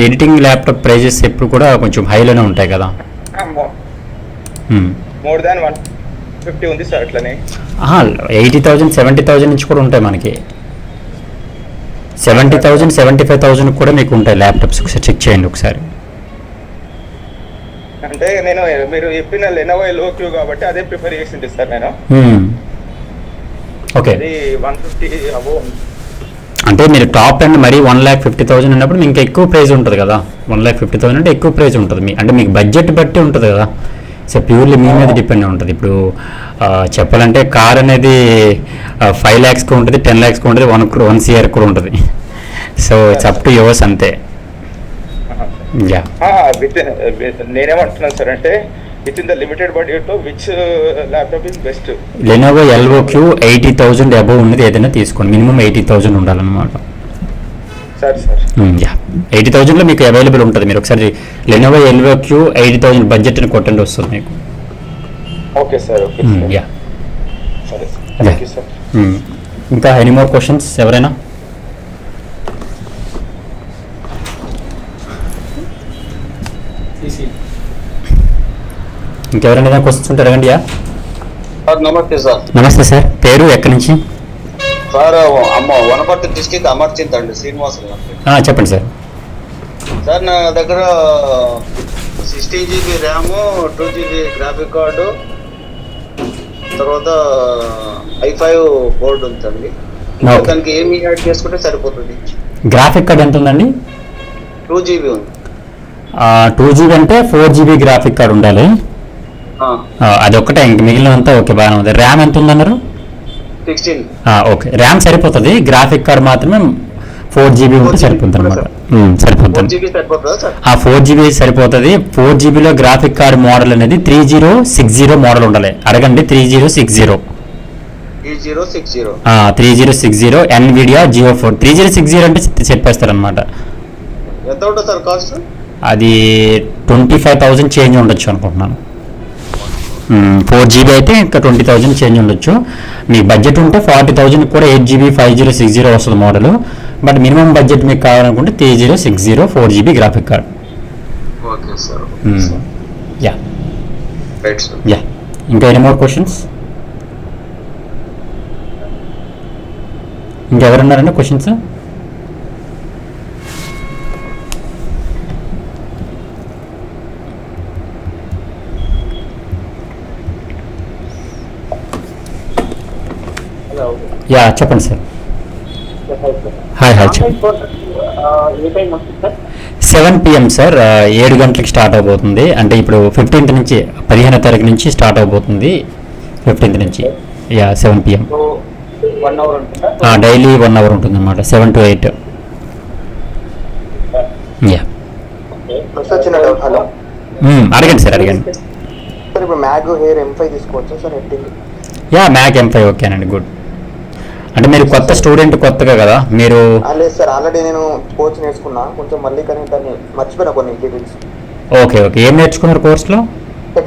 Editing laptop prices ఎప్పుడు కూడా కొంచెం హైలోనే ఉంటాయి కదా. మోర్ దాన్ 150 ఉంది సార్ అట్లనే. 80,000 70,000 నుంచి కూడా ఉంటాయి మనకి. 70,000 75,000 కూడా మీకు ఉంటాయి ల్యాప్టాప్స్. ఒకసారి చెక్ చేయండి ఒకసారి. అంటే నేను మీరు చెప్పిన లెనోవో ఎల్ఓక్యూ కాబట్టి అదే ప్రిఫర్ చేసింది సార్ నేను. ఓకే, అది 150 అబో. అంటే మీరు టాప్ అండ్ మరీ 1,50,000 ఉన్నప్పుడు మీకు ఎక్కువ ప్రైస్ ఉంటుంది కదా. 1,50,000 అంటే ఎక్కువ ప్రైస్ ఉంటుంది. అంటే మీకు బడ్జెట్ బట్టి ఉంటుంది కదా. సో ప్యూర్లీ మీ మీద డిపెండ్ ఉంటుంది. ఇప్పుడు చెప్పాలంటే కార్ అనేది 5 lakhs ఉంటుంది, 10 lakhs ఉంటుంది, 1 crore కూడా ఉంటుంది. So it's up to yours అంతే. నేనేమంటున్నాను సార్ అంటే within the limited budget which laptop is best? Lenovo LOQ 80,000 above ఉన్నది ఏదైనా తీసుకోండి. మినిమం 80,000 ఉండాలన్నమాట. సరే సార్. 80,000లో మీకు అవైలబుల్ ఉంటుంది. మీరు ఒకసారి లెనోవో ఎల్ఓక్యూ 80,000 బడ్జెట్ అని కొట్టండి, వస్తుంది మీకు. Okay sir. ఓకే యా, సరే సార్. Thank you sir. ఇంకా ఎనీ మోర్ క్వశ్చన్స్ ఎవరైనా? ఇంకెవరైనా ఏదైనా క్వశ్చన్స్ ఉంటే అడగండి. నమస్తే సార్. నమస్తే సార్, పేరు ఎక్కడి నుంచి? సార్ వనపర్తి డిస్ట్రిక్ట్ అమర్చింత్ అండి, శ్రీనివాసులు. చెప్పండి సార్. సార్ నా దగ్గర 16 GB RAM, 2 GB graphic card, తర్వాత i5 బోర్డు ఉందండి. దానికి ఏమి యాడ్ చేసుకుంటే సరిపోతుంది? గ్రాఫిక్ కార్డ్ ఎంత ఉందండి? 2 GB ఉంది. 2 GB అంటే 4 GB గ్రాఫిక్ కార్డ్ ఉండాలి. అది ఒక్కటే, ఇంక మిగిలినంతా ఓకే బాగానే ఉంది. ర్యామ్ ఎంత ఉందన్నారు? 16. ఓకే, ర్యామ్ సరిపోతుంది. గ్రాఫిక్ కార్డ్ మాత్రమే 4 GB ఉంటే సరిపోతుంది అనమాట. సరిపోతుంది. 4 GB సరిపోతుంది. 4 GBలో గ్రాఫిక్ కార్డ్ మోడల్ అనేది 3060 మోడల్ ఉండాలి. అడగండి. 3060 3060 ఎన్విడియా G4 3060 అంటే చెప్పేస్తారనమాట. ఎంత ఉంటుంది సార్ కాస్ట్? అది 25,000 చేంజ్ ఉండొచ్చు అనుకుంటున్నాను. 4 GB అయితే ఇంకా 20,000 చేంజ్ ఉండొచ్చు. మీ బడ్జెట్ ఉంటే 40,000 కూడా 8 GB 5060 వస్తుంది మోడల్. బట్ మినిమం బడ్జెట్ మీకు కావాలనుకుంటే 3060 4 GB graphic card. Okay sir. Yeah yeah. ఇంకా ఎనీ మోర్ క్వశ్చన్స్? ఇంకెవరున్నారండి క్వశ్చన్స్? యా చెప్పండి సార్. హాయ్ హాయ్ చెప్పండి. 7 PM సార్. 7 గంటలకు స్టార్ట్ అవబోతుంది. అంటే ఇప్పుడు 15th నుంచి 15వ తారీఖు నుంచి స్టార్ట్ అవబోతుంది. 15th నుంచి 7 PM. డైలీ 1 hour ఉంటుంది అనమాట, 7 to 8. యా, అడగండి సార్, అడగండి. యా, మ్యాగ్ M5 ఓకేనండి, గుడ్. అంటే మీరు కొత్త స్టూడెంట్, కొత్తగా కదా మీరు? లేదు సార్, ఆల్రెడీ నేను కోర్స్ నేర్చుకున్నా కొంచెం, మళ్ళీ కానీ దాన్ని మర్చిపోయినా కొన్ని డీటెయిల్స్. ఓకే ఓకే, ఏం నేర్చుకున్నారు కోర్సులో?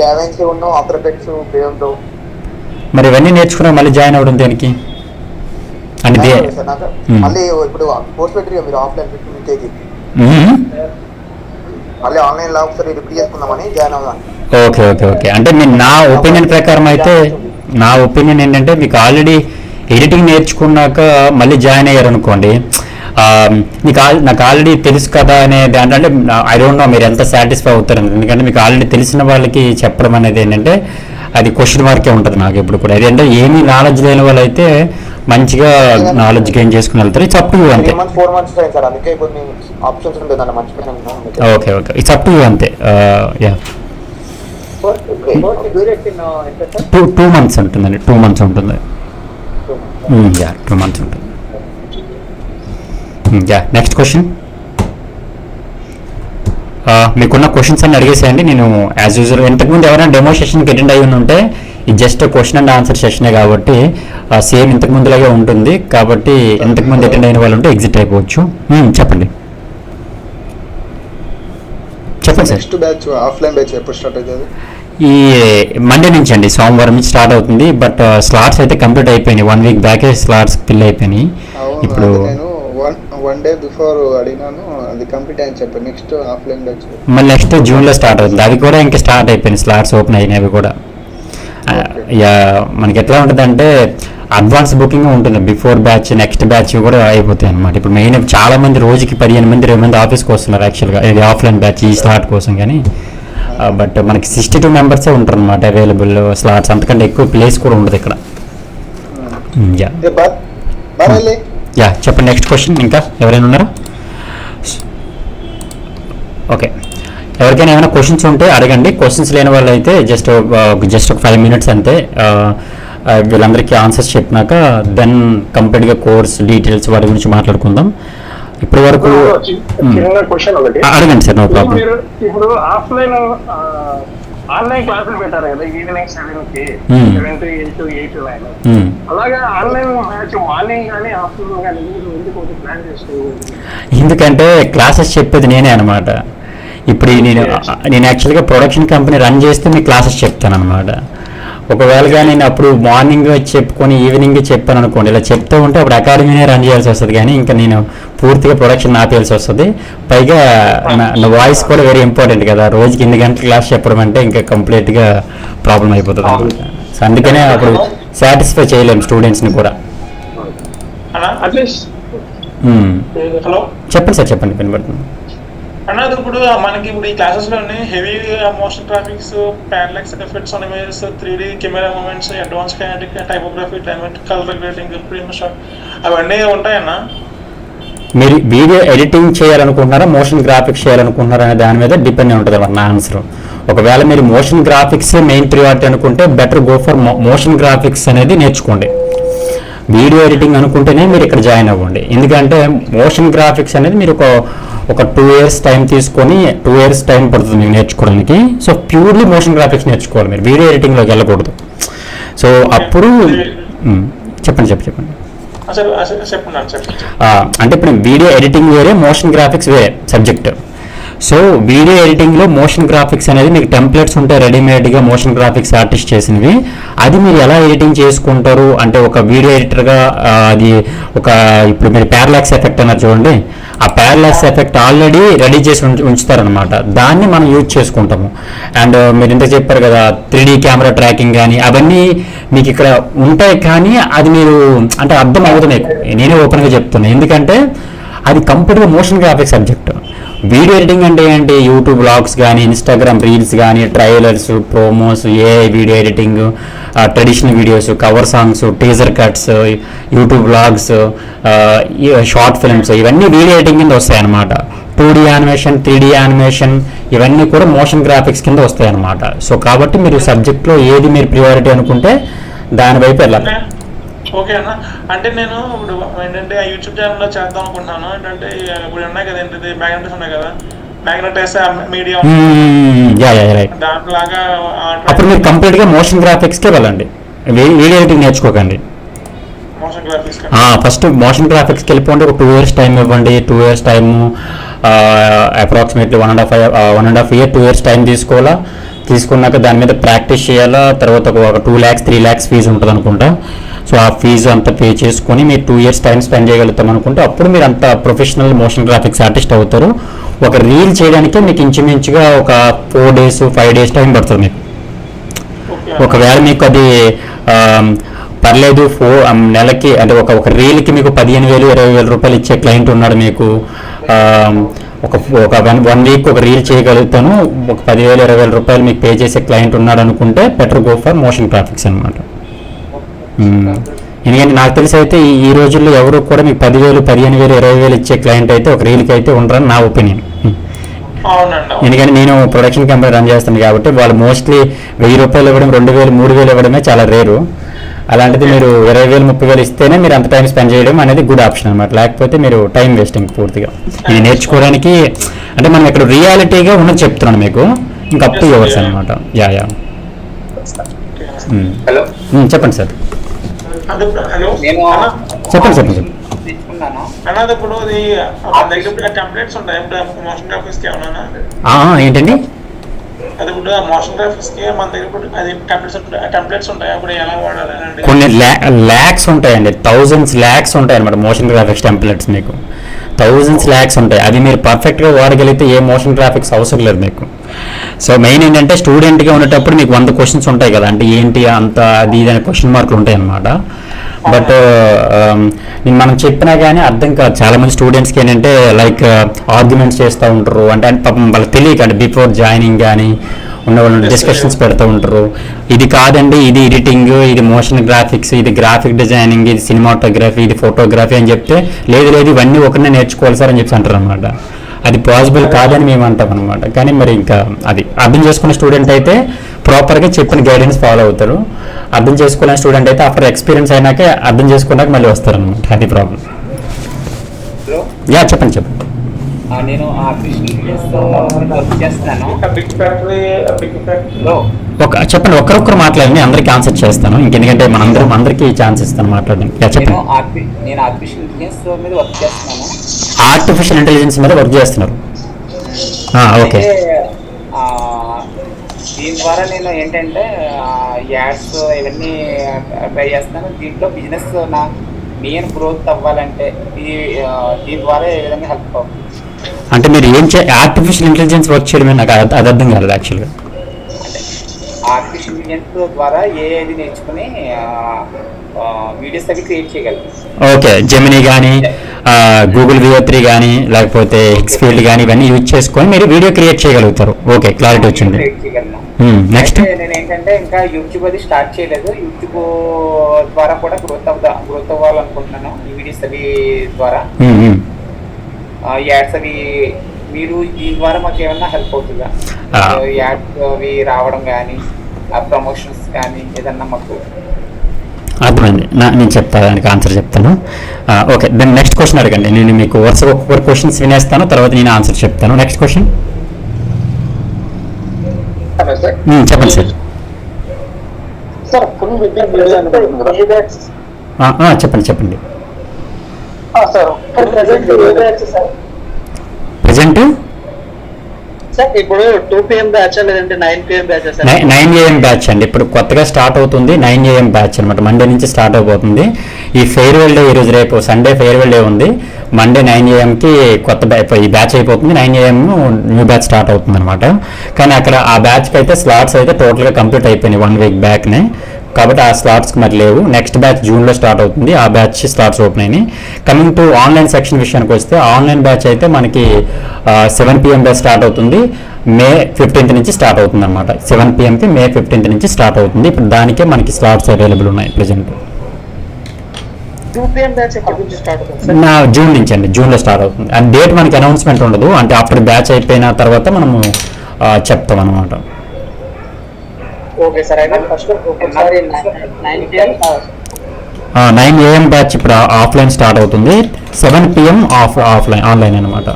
డావెన్సీ ఉన్నాం, ఆఫ్టర్ ఎఫెక్ట్స్, ప్రియంతో. మరి ఇవన్నీ నేర్చుకున్నారు, మళ్ళీ జాయిన్ అవ్వడం దేనికి? అంటే మళ్ళీ ఇప్పుడు కోర్స్ పెట్టి మీరు ఆఫ్లైన్ 15 kg మళ్ళీ ఆన్లైన్ లో ఒకసారి రిపీట్ చేసుకుందామని జాయిన్ అవుదాం. Okay okay okay. అంటే నా ఒపీనియన్ ప్రకారం అయితే, నా ఒపీనియన్ ఏంటంటే మీకు ఆల్రెడీ ఎడిటింగ్ నేర్చుకున్నాక మళ్ళీ జాయిన్ అయ్యారు అనుకోండి, నాకు ఆల్రెడీ తెలుసు కదా అనే దాంట్లో, అంటే ఐ డోంట్ నో మీరు ఎంత సాటిస్ఫై అవుతారు. ఎందుకంటే మీకు ఆల్రెడీ తెలిసిన వాళ్ళకి చెప్పడం అనేది ఏంటంటే అది క్వశ్చన్ మార్కే ఉంటుంది నాకు ఇప్పుడు కూడా. అదేంటే ఏమీ నాలెడ్జ్ లేని వాళ్ళు అయితే మంచిగా నాలెడ్జ్ గెయిన్ చేసుకుని వెళ్తారు. ఇట్స్ అప్ టు యూ అంతే. Okay okay, it's up to you అంతే. యా, 2 months ఉంటుందండి. 2 months ఉంటుంది. యా, 2 months ఉంటుంది. Yeah, next question. మీకున్న క్వశ్చన్స్ అన్ని అడిగేసేయండి. నేను యాజ్ యూజువల్, ఇంతకుముందు ఎవరైనా డెమో సెషన్కి అటెండ్ అయ్యి ఉంటే ఇది జస్ట్ క్వశ్చన్ అండ్ ఆన్సర్ సెషనే కాబట్టి సేమ్ ఇంతకుముందులాగే ఉంటుంది. కాబట్టి ఇంతకుముందు అటెండ్ అయిన వాళ్ళు ఉంటే ఎగ్జిట్ అయిపోవచ్చు. చెప్పండి చెప్పండి sir. Next batch offline batch ఎప్పుడు స్టార్ట్ అవుతుంది? ఈ మండే నుంచి అండి, సోమవారం నుంచి స్టార్ట్ అవుతుంది. బట్ స్లాట్స్ అయితే కంప్లీట్ అయిపోయినాయి. 1 week బ్యాకే స్లాట్స్ ఫిల్ అయిపోయినాయి. ఇప్పుడు 1 day బిఫోర్ అడిగినాను, అది కంప్లీట్ అని చెప్పాను. నెక్స్ట్ ఆఫ్లైన్ బ్యాచ్ మళ్ళీ నెక్స్ట్ జూన్లో స్టార్ట్ అవుతుంది, అది కూడా ఇంకా స్టార్ట్ అయిపోయింది, స్లాట్స్ ఓపెన్ అయినవి కూడా. యా, మనకి ఎట్లా ఉంటుంది అంటే అడ్వాన్స్ బుకింగ్ ఉంటుంది, బిఫోర్ బ్యాచ్ నెక్స్ట్ బ్యాచ్ కూడా అయిపోతాయి అనమాట. ఇప్పుడు మెయిన్ చాలా మంది రోజుకి 15 మంది 20 మంది ఆఫీస్కి వస్తున్నారు యాక్చువల్గా, ఇది ఆఫ్లైన్ బ్యాచ్ ఈ స్లాట్ కోసం. కానీ బట్ మనకి 62 మెంబర్సే ఉంటారు అనమాట అవైలబుల్ స్లాట్స్, అంతకంటే ఎక్కువ ప్లేస్ కూడా ఉండదు ఇక్కడ. యా యా చెప్పండి, నెక్స్ట్ క్వశ్చన్. ఇంకా ఎవరైనా ఉన్నారా? ఓకే, ఎవరికైనా ఏమైనా క్వశ్చన్స్ ఉంటే అడగండి. క్వశ్చన్స్ లేని వాళ్ళు అయితే జస్ట్ ఒక 5 minutes అంతే. వీళ్ళందరికీ ఆన్సర్స్ చెప్పినాక దెన్ కంప్లీట్గా కోర్స్ డీటెయిల్స్ వాటి గురించి మాట్లాడుకుందాం. ఇప్పటి వరకు క్వశ్చన్ ఒకటి అడగండి సార్, నో ప్రాబ్లం. ఇప్పుడు ఆన్లైన్ క్లాసులు పెట్టారు కదా ఈవినింగ్ 7 కి 7 to 8 to 8 to 9. అలాగే ఆన్లైన్ మ్యాచ్ మార్నింగ్ కానీ ఆఫ్టర్నూన్ కానీ ఎందుకు ప్లాన్ చేసుకోవాలి? ఎందుకంటే క్లాసెస్ చెప్పేది నేనే అనమాట. ఇప్పుడు నేను యాక్చువల్గా ప్రొడక్షన్ కంపెనీ రన్ చేస్తే మీ క్లాసెస్ చెప్తాను అనమాట. ఒకవేళగా నేను అప్పుడు మార్నింగ్ చెప్పుకొని ఈవినింగ్ చెప్పాను అనుకోండి, ఇలా చెప్తూ ఉంటే అప్పుడు అకాడమీనే రన్ చేయాల్సి వస్తుంది, కానీ ఇంకా నేను పూర్తిగా ప్రొడక్షన్ ఆపేయాల్సి వస్తుంది. పైగా నా వాయిస్ కూడా వెరీ ఇంపార్టెంట్ కదా, రోజుకి 8 గంటల క్లాస్ చెప్పడం అంటే ఇంకా కంప్లీట్గా ప్రాబ్లం అయిపోతుంది అనమాట. సో అందుకనే అప్పుడు సాటిస్ఫై చేయలేము స్టూడెంట్స్ని కూడా. హలో చెప్పండి సార్, చెప్పండి, వినపడుతుంది. అన్నది ఇప్పుడు మనకి ఇప్పుడు ఈ క్లాసెస్ లోనే heavy motion graphics, parallax effects, animations, 3D camera movements, advance kinetic, typography, dynamic colour grading, Premiere shot అవన్నీ ఉంటాయన్నా? మీరు వీడియో ఎడిటింగ్ చేయాలనుకుంటున్నారా, మోషన్ గ్రాఫిక్స్ చేయాలనుకుంటున్నారా అనే దాని మీద డిపెండ్ ఉంటుంది నా ఆన్సర్. ఒకవేళ మీరు మోషన్ గ్రాఫిక్స్ మెయిన్ ప్రియారిటీ అనుకుంటే better go for motion graphics అనేది నేర్చుకోండి. వీడియో ఎడిటింగ్ అనుకుంటేనే మీరు ఇక్కడ జాయిన్ అవ్వండి. ఎందుకంటే మోషన్ గ్రాఫిక్స్ అనేది మీరు ఒక 2 years టైం తీసుకొని 2 years టైం పడుతుంది మీకు నేర్చుకోవడానికి. సో ప్యూర్లీ మోషన్ గ్రాఫిక్స్ నేర్చుకోవాలి, మీరు వీడియో ఎడిటింగ్లోకి వెళ్ళకూడదు. సో అప్పుడు చెప్పండి. అంటే ఇప్పుడు వీడియో ఎడిటింగ్ వేరే, మోషన్ గ్రాఫిక్స్ వేరే సబ్జెక్ట్. సో వీడియో ఎడిటింగ్లో మోషన్ గ్రాఫిక్స్ అనేది మీకు టెంప్లెట్స్ ఉంటాయి రెడీమేడ్గా, మోషన్ గ్రాఫిక్స్ ఆర్టిస్ట్ చేసినవి. అది మీరు ఎలా ఎడిటింగ్ చేసుకుంటారు అంటే ఒక వీడియో ఎడిటర్గా అది ఇప్పుడు మీరు పారాలాక్స్ ఎఫెక్ట్ అన్నారు చూడండి, ఆ పారాలాక్స్ ఎఫెక్ట్ ఆల్రెడీ రెడీ చేసి ఉంచుతారనమాట, దాన్ని మనం యూజ్ చేసుకుంటాము. అండ్ మీరు ఇంత చెప్పారు కదా 3D కెమెరా ట్రాకింగ్ కానీ అవన్నీ మీకు ఇక్కడ ఉంటాయి, కానీ అది మీరు అంటే అర్థం అవుతుంది, నేనే ఓపెన్గా చెప్తున్నాను. ఎందుకంటే అది కంప్లీట్గా motion graphics subject. Video editing అంటే ఏంటి, యూట్యూబ్ వ్లాగ్స్ కానీ, ఇన్స్టాగ్రామ్ రీల్స్ కానీ, trailers, promos, video editing, traditional videos, cover songs, teaser cuts, YouTube vlogs, short films, ఇవన్నీ వీడియో ఎడిటింగ్ కింద వస్తాయన్నమాట. 2D యానిమేషన్, 3D యానిమేషన్ ఇవన్నీ కూడా మోషన్ గ్రాఫిక్స్ కింద వస్తాయన్నమాట. సో కాబట్టి మీరు సబ్జెక్ట్లో ఏది మీరు ప్రియారిటీ అనుకుంటే దాని వైపు వెళ్ళాలి. ఓకే అన్న, అంటే నేను ఇప్పుడు ఏంటంటే యూట్యూబ్ ఛానల్లో చేద్దాం అనుకుంటున్నాను. ఏంటంటే ఇప్పుడు ఉన్నాయి కదా, ఏంటంటే మ్యాగ్నెటిస్ ఉన్నాయి కదా, మ్యాగ్నెటైజ్ మీడియా దాంట్లాగా. అప్పుడు మీరు కంప్లీట్గా మోషన్ గ్రాఫిక్స్కే వెళ్ళండి, వీడియో ఎడిటింగ్ నేర్చుకోకండి. మోషన్ గ్రాఫిక్స్ ఫస్ట్ మోషన్ గ్రాఫిక్స్కి వెళ్ళిపోండి, ఒక 2 years టైం ఇవ్వండి. 2 years time approximately 1.5 year 2 years time తీసుకున్నాక దాని మీద ప్రాక్టీస్ చేయాలా. తర్వాత ఒక 2 lakhs 3 lakhs ఫీజు ఉంటుంది అనుకుంటా. సో ఆ ఫీజు అంతా పే చేసుకొని మీరు 2 years టైం స్పెండ్ చేయగలుగుతాం అనుకుంటే అప్పుడు మీరు అంత ప్రొఫెషనల్ మోషన్ గ్రాఫిక్స్ ఆర్టిస్ట్ అవుతారు. ఒక రీల్ చేయడానికే మీకు ఇంచుమించుగా ఒక 4 days 5 days టైం పడుతుంది మీకు. ఒకవేళ మీకు అది పర్లేదు నెలకి అంటే ఒక రీల్కి మీకు 15,000 20,000 రూపాయలు ఇచ్చే క్లయింట్ ఉన్నాడు మీకు, ఒక 1 week ఒక రీల్ చేయగలుగుతాను, ఒక 10,000 20,000 రూపాయలు మీకు పే చేసే క్లయింట్ ఉన్నాడు అనుకుంటే better go for motion graphics అనమాట. ఎందుకంటే నాకు తెలిసి అయితే ఈ రోజుల్లో ఎవరు కూడా మీకు 10,000 15,000 20,000 ఇచ్చే క్లయింట్ అయితే ఒక రీల్కి అయితే ఉండరని నా ఒపీనియన్. ఎందుకంటే నేను ప్రొడక్షన్ కంపెనీ రన్ చేస్తాను కాబట్టి వాళ్ళు మోస్ట్లీ 1,000 రూపాయలు ఇవ్వడం, 2,000 3,000 ఇవ్వడమే చాలా రేరు. అలాంటిది మీరు 20,000 30,000 ఇస్తేనే మీరు అంత టైం స్పెండ్ చేయడం అనేది గుడ్ ఆప్షన్ అనమాట. లేకపోతే మీరు టైం వేస్టింగ్ పూర్తిగా. ఇది నేర్చుకోవడానికి అంటే మనం ఇక్కడ రియాలిటీగా ఉన్నది చెప్తున్నాను మీకు, ఇంకా అప్ టు యువర్స్ అనమాట. హలో చెప్పండి సార్. నేను చెప్పండి. అన్నది ఇప్పుడు మన దగ్గర టెంప్లెట్స్ ఉంటాయి మోషన్ గ్రాఫిక్స్ కి ఏమన్నా? ఏంటండి అది ఇప్పుడు మోషన్ గ్రాఫిక్స్ కి మన దగ్గర అది టెంప్లెట్స్ ఉంటాయి, అప్పుడు ఎలా వాడాలి? కొన్ని ల్యాక్స్ ఉంటాయండి, thousands lakhs ఉంటాయి అనమాట మోషన్ గ్రాఫిక్స్ టెంప్లెట్స్. మీకు థౌజండ్స్ ల్యాక్స్ ఉంటాయి. అవి మీరు పర్ఫెక్ట్గా వాడగలిగితే ఏ మోషన్ గ్రాఫిక్స్ అవసరం లేదు మీకు. సో మెయిన్ ఏంటంటే స్టూడెంట్గా ఉండేటప్పుడు మీకు 100 క్వశ్చన్స్ ఉంటాయి కదా, అంటే ఏంటి అంత అది ఇది అనే క్వశ్చన్ మార్కులు ఉంటాయి అన్నమాట. బట్ నేను మనం చెప్పినా కానీ అర్థం కాదు. చాలామంది స్టూడెంట్స్కి ఏంటంటే లైక్ ఆర్గ్యుమెంట్స్ చేస్తూ ఉంటారు, అంటే పాపం వాళ్ళకి తెలియక అంటే బిఫోర్ జాయినింగ్ కానీ ఉన్న వాళ్ళు డిస్కషన్స్ పెడుతూ ఉంటారు. ఇది కాదండి, ఇది ఎడిటింగ్, ఇది మోషన్ గ్రాఫిక్స్, ఇది గ్రాఫిక్ డిజైనింగ్, ఇది సినిమాటోగ్రఫీ, ఇది ఫోటోగ్రఫీ అని చెప్తే లేదు లేదు ఇవన్నీ ఒకరినే నేర్చుకోవాలి సార్ అని చెప్పి అంటారు అనమాట. అది పాసిబుల్ కాదని మేము అంటాం అనమాట. కానీ మరి ఇంకా అది అర్థం చేసుకున్న స్టూడెంట్ అయితే ప్రాపర్గా చెప్పిన గైడెన్స్ ఫాలో అవుతారు. అర్థం చేసుకోలేని స్టూడెంట్ అయితే ఆఫ్టర్ ఎక్స్పీరియన్స్ అయినాకే అర్థం చేసుకున్నాక మళ్ళీ వస్తారు అనమాట. అది ప్రాబ్లం. యా చెప్పండి. నేను వర్క్ చేస్తాను. చెప్పండి, ఒక్కరొక్కరు మాట్లాడండి, అందరికీ ఆన్సర్ చేస్తాను. ఇంకెందుకంటే అందరికీ ఛాన్స్ ఇస్తాను మాట్లాడండి. చెప్పండి. నేను ఆర్టిఫిషియల్ ఇంటెలిజెన్స్ మీద వర్క్ చేస్తున్నాను. ఆర్టిఫిషియల్ ఇంటెలిజెన్స్ మీద వర్క్ చేస్తున్నారు. ఓకే. దీని ద్వారా నేను ఏంటంటే యాడ్స్ ఇవన్నీ ట్రై చేస్తాను. దీంట్లో బిజినెస్ నా మెయిన్ గ్రోత్ అవ్వాలంటే దీని ద్వారా ఏ విధంగా హెల్ప్ అవుతుంది? అంటే మీరు ఏం ఆర్టిఫిషియల్ ఇంటెలిజెన్స్ వర్క్ చేయడమే నాకు అది అర్థం కాలేదు యాక్చువల్గా. ఆర్టిఫిషియల్ ఇంటెలిజెన్స్ ద్వారా ఏది నేర్చుకుని వీడియోస్ అవి క్రియేట్ చేయగలను. ఓకే, జెమినీ కానీ గూగుల్ VO3 కానీ లేకపోతే ఎక్స్ఫీల్డ్ కానీ ఇవన్నీ యూజ్ చేసుకొని మీరు వీడియో క్రియేట్ చేయగలుగుతారు. ఓకే, క్లారిటీ వచ్చింది. నెక్స్ట్ నేను ఏంటంటే ఇంకా యూట్యూబ్ అది స్టార్ట్ చేయలేదు. యూట్యూబ్ ద్వారా కూడా గ్రోత్ అవ్వాలనుకుంటున్నాను. ఈ వీడియోస్ అవి ద్వారా యాడ్స్ అవి మీరు దీని ద్వారా మాకు ఏమన్నా హెల్ప్ అవుతుందా? యాడ్స్ అవి రావడం కానీ ప్రమోషన్స్ కానీ ఏదన్నా మాకు అర్థమైంది. నేను చెప్తాను, దానికి ఆన్సర్ చెప్తాను. ఓకే, దెన్ నెక్స్ట్ క్వశ్చన్ అడగండి. నేను మీకు వరుసగా ఒక్కొక్కరు క్వశ్చన్స్ వినేస్తాను, తర్వాత నేను ఆన్సర్ చెప్తాను. నెక్స్ట్ క్వశ్చన్ చెప్పండి సార్. చెప్పండి. ప్రజెంట్ ఇప్పుడు 2 PM బ్యాచ్ లేదంటే 9 PM బ్యాచ్? 9 AM బ్యాచ్ అండి. ఇప్పుడు కొత్తగా స్టార్ట్ అవుతుంది 9 AM బ్యాచ్ అనమాట. మండే నుంచి స్టార్ట్ అయిపోతుంది. ఈ ఫేర్వెల్ డే ఈరోజు, రేపు సండే ఫేర్వెల్ డే ఉంది. మండే 9 AMకి కొత్త ఈ బ్యాచ్ అయిపోతుంది. 9 AM న్యూ బ్యాచ్ స్టార్ట్ అవుతుంది అనమాట. కానీ అక్కడ ఆ బ్యాచ్కి అయితే స్లాట్స్ అయితే టోటల్గా కంప్లీట్ అయిపోయినాయి 1 week బ్యాక్నే. కాబట్టి ఆ స్లాట్స్కి మరి లేవు. నెక్స్ట్ బ్యాచ్ జూన్లో స్టార్ట్ అవుతుంది. ఆ బ్యాచ్ స్లాట్స్ ఓపెన్ అయినాయి. కమింగ్ టు ఆన్లైన్ సెక్షన్ విషయానికి వస్తే ఆన్లైన్ బ్యాచ్ అయితే మనకి 7 PM బ్యాచ్ స్టార్ట్ అవుతుంది. May 15th నుంచి స్టార్ట్ అవుతుంది అనమాట. 7 PMకి May 15th నుంచి స్టార్ట్ అవుతుంది. ఇప్పుడు దానికే మనకి స్లాట్స్ అవైలబుల్ ఉన్నాయి ప్రజెంట్. 2 PM బ్యాచ్ ఎక్కడి నుంచి స్టార్ట్ అవుతుంది? జూన్ నుంచి అండి, జూన్లో స్టార్ట్ అవుతుంది. అండ్ డేట్ మనకి అనౌన్స్మెంట్ ఉండదు, అంటే ఆఫ్టర్ బ్యాచ్ అయిపోయిన తర్వాత మనము చెప్తాం అనమాట. ఓకే సార్, అయితే ఫస్ట్ ఒకసారి 9 AM బ్యాచ్ ఇప్పుడు ఆఫ్లైన్ స్టార్ట్ అవుతుంది. 7 PM ఆన్లైన్ అనమాట.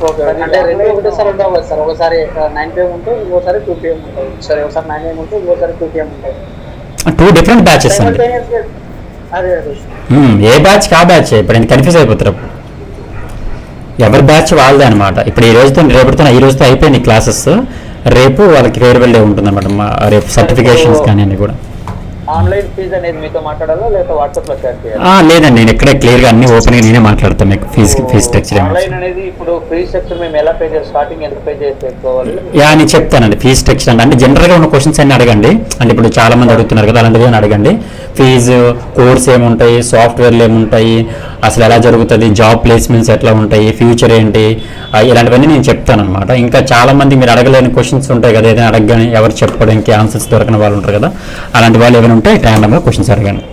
ఓకే, అంటే రెండు ఒకటేసారి ఉండవు సార్. ఒకసారి 9 PM ఉంటుంది, ఇంకోసారి 2 PM ఉంటుంది. సరే, ఒకసారి 9 AM ఉంటుంది, ఇంకోసారి 2 PM ఉంటుంది. 2 డిఫరెంట్ బ్యాచెస్ అండి. అదే ఏ బ్యాచ్ కా బ్యాచ్ ఇప్పుడు ఎందుకు కన్ఫ్యూజ్ అయిపోతారు. ఎవరి బ్యాచ్ వాళ్ళదే అనమాట. ఇప్పుడు ఈ రోజుతో రేపటితో ఈ రోజుతో అయిపోయినాయి క్లాసెస్. రేపు వాళ్ళకి ఫేర్వెల్ డే ఉంటుంది అనమాట. రేపు సర్టిఫికేషన్స్ కానీ అన్ని కూడా. ఆన్లైన్ ఫీజు అనేది మీతో మాట్లాడాలా లేదా వాట్సాప్లో షేర్ చేయాలి? లేదండి, నేను ఇక్కడే క్లియర్గా అన్ని ఓపెన్గా నేనే మాట్లాడతాను. మీకు ఫీజ్ స్ట్రక్చర్ ఆన్లైన్ అనేది ఇప్పుడు ఫీ స్ట్రక్చర్ మేము ఎలా పే చేయాలి? స్టార్టింగ్ ఎంత పే చేసుకోవాలి? నేను చెప్తానండి. ఫీ స్ట్రక్చర్ అంటే జనరల్గా ఉన్న క్వశ్చన్స్ అన్ని అడగండి. అంటే ఇప్పుడు చాలా మంది అడుగుతున్నారు కదా, అలాంటివి అని అడగండి. ఫీజు, కోర్స్ ఏముంటాయి, సాఫ్ట్వేర్లు ఏముంటాయి, అసలు ఎలా జరుగుతుంది, జాబ్ ప్లేస్మెంట్స్ ఎట్లా ఉంటాయి, ఫ్యూచర్ ఏంటి, ఇలాంటివన్నీ నేను చెప్తాను అనమాట. ఇంకా చాలా మంది మీరు అడగలేని క్వశ్చన్స్ ఉంటాయి కదా, ఏదైనా అడగని ఎవరు చెప్పడానికి ఆన్సర్స్ దొరకని వాళ్ళు ఉంటారు కదా, అలాంటి వాళ్ళు ఏమైనా ఉంటే ర్యాండమ్గా క్వశ్చన్స్ అడగండి.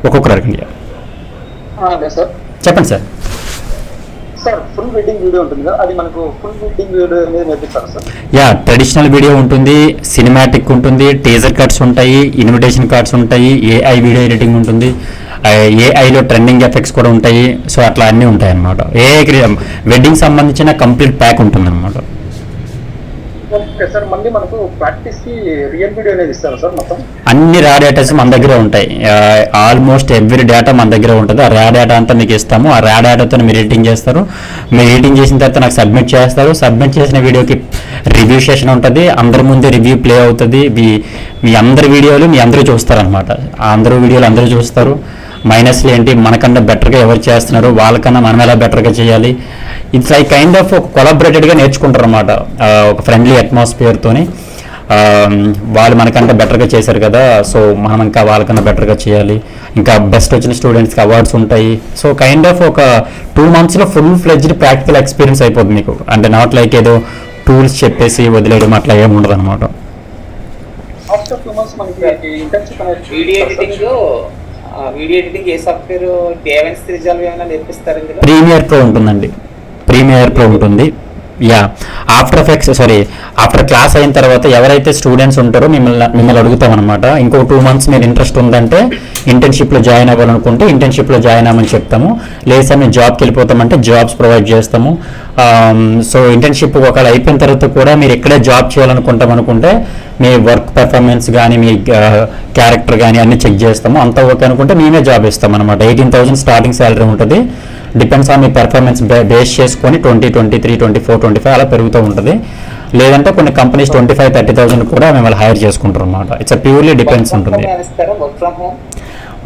ఒక్కొక్కరు అడగండి. చెప్పండి sir. Sir, full wedding video ఉంటుంది కదా, అది మనకు ఫుల్ వెడ్డింగ్ వీడియో అనేది నేర్పిస్తారు సార్? ట్రెడిషనల్ వీడియో ఉంటుంది, సినిమాటిక్ ఉంటుంది, టీజర్ కట్స్ ఉంటాయి, ఇన్విటేషన్ కార్డ్స్ ఉంటాయి, AI వీడియో ఎడిటింగ్ ఉంటుంది, AIలో ట్రెండింగ్ ఎఫెక్ట్స్ కూడా ఉంటాయి. సో అట్లా అన్నీ ఉంటాయి అన్నమాట. వెడ్డింగ్ సంబంధించిన కంప్లీట్ ప్యాక్ ఉంటుంది అనమాట. ఓకే సార్, మళ్ళీ మనకు ప్రాక్టీస్ కి రియల్ వీడియో అనేది ఇస్తారు సార్ మొత్తం? అన్ని రా డేటాస్ మన దగ్గర ఉంటాయి. ఆల్మోస్ట్ ఎవ్రీ డేటా మన దగ్గర ఉంటుంది. ఆ రా డేటా అంతా మీకు ఇస్తాము. ఆ రా డేటాతో మీరు ఎడిటింగ్ చేస్తారు. మీరు ఎడిటింగ్ చేసిన తర్వాత నాకు సబ్మిట్ చేస్తారు. సబ్మిట్ చేసిన వీడియోకి రివ్యూ సెషన్ ఉంటుంది. అందరి ముందే రివ్యూ ప్లే అవుతుంది. మీ అందరి వీడియోలు మీ అందరూ చూస్తారు అనమాట. అందరూ వీడియోలు అందరూ చూస్తారు. మైనస్లు ఏంటి, మనకన్నా బెటర్గా ఎవరు చేస్తున్నారు, వాళ్ళకన్నా మనం ఎలా బెటర్గా చేయాలి, ఇట్స్ లైక్ కైండ్ ఆఫ్ ఒక కొలాబరేటెడ్గా నేర్చుకుంటారు అనమాట. ఒక ఫ్రెండ్లీ అట్మాస్ఫియర్తోని వాళ్ళు మనకంటే బెటర్గా చేశారు కదా, సో మనం ఇంకా వాళ్ళకన్నా బెటర్గా చేయాలి, ఇంకా బెస్ట్ వచ్చిన స్టూడెంట్స్కి అవార్డ్స్ ఉంటాయి. సో కైండ్ ఆఫ్ ఒక 2 monthsలో ఫుల్ ఫ్లెడ్జ్డ్ ప్రాక్టికల్ ఎక్స్పీరియన్స్ అయిపోతుంది మీకు. అంటే నాట్ లైక్ ఏదో టూల్స్ చెప్పేసి వదిలేయడం అట్లా ఏమి ఉండదు అనమాట. ఆఫ్టర్ 2 months మనకి ఇంటర్న్షిప్ అనేది వీడియో ఎడిటింగ్ ఏ సాఫ్ట్వేర్ డేవెన్స్ రిజాల్వ్ ఏమైనా నేర్పిస్తారు ఇందులో? ప్రీమియర్ ప్రో ఉంటుందండి, ప్రీమియర్ ప్రో ఉంటుంది. యా, ఆఫ్టర్ క్లాస్ అయిన తర్వాత ఎవరైతే స్టూడెంట్స్ ఉంటారో మిమ్మల్ని అడుగుతాం అనమాట. ఇంకో 2 months మీరు ఇంట్రెస్ట్ ఉందంటే ఇంటర్న్షిప్లో జాయిన్ అవ్వాలనుకుంటే ఇంటర్న్షిప్లో జాయిన్ అవ్వమని చెప్తాము. లేదు సార్ మేము జాబ్కి వెళ్ళిపోతామంటే జాబ్స్ ప్రొవైడ్ చేస్తాము. సో ఇంటర్న్షిప్ ఒకవేళ అయిపోయిన తర్వాత కూడా మీరు ఎక్కడే జాబ్ చేయాలనుకుంటాం అనుకుంటే మీ వర్క్ పెర్ఫార్మెన్స్ కానీ మీ క్యారెక్టర్ కానీ అన్ని చెక్ చేస్తాము. అంతా ఓకే అనుకుంటే మేమే జాబ్ ఇస్తాం అనమాట. 18,000 స్టార్టింగ్ శాలరీ ఉంటుంది. Depends on me performance base చేసుకొని 20, 23, 24, 25 అలా పెరుగుతూ ఉంటుంది. లేదంటే కొన్ని కంపెనీస్ 25, 30,000 కూడా మిమ్మల్ని హైర్ చేసుకుంటారు అనమాట. ఇట్స్ ప్యూర్లీ డిపెండ్స్ ఉంటుంది.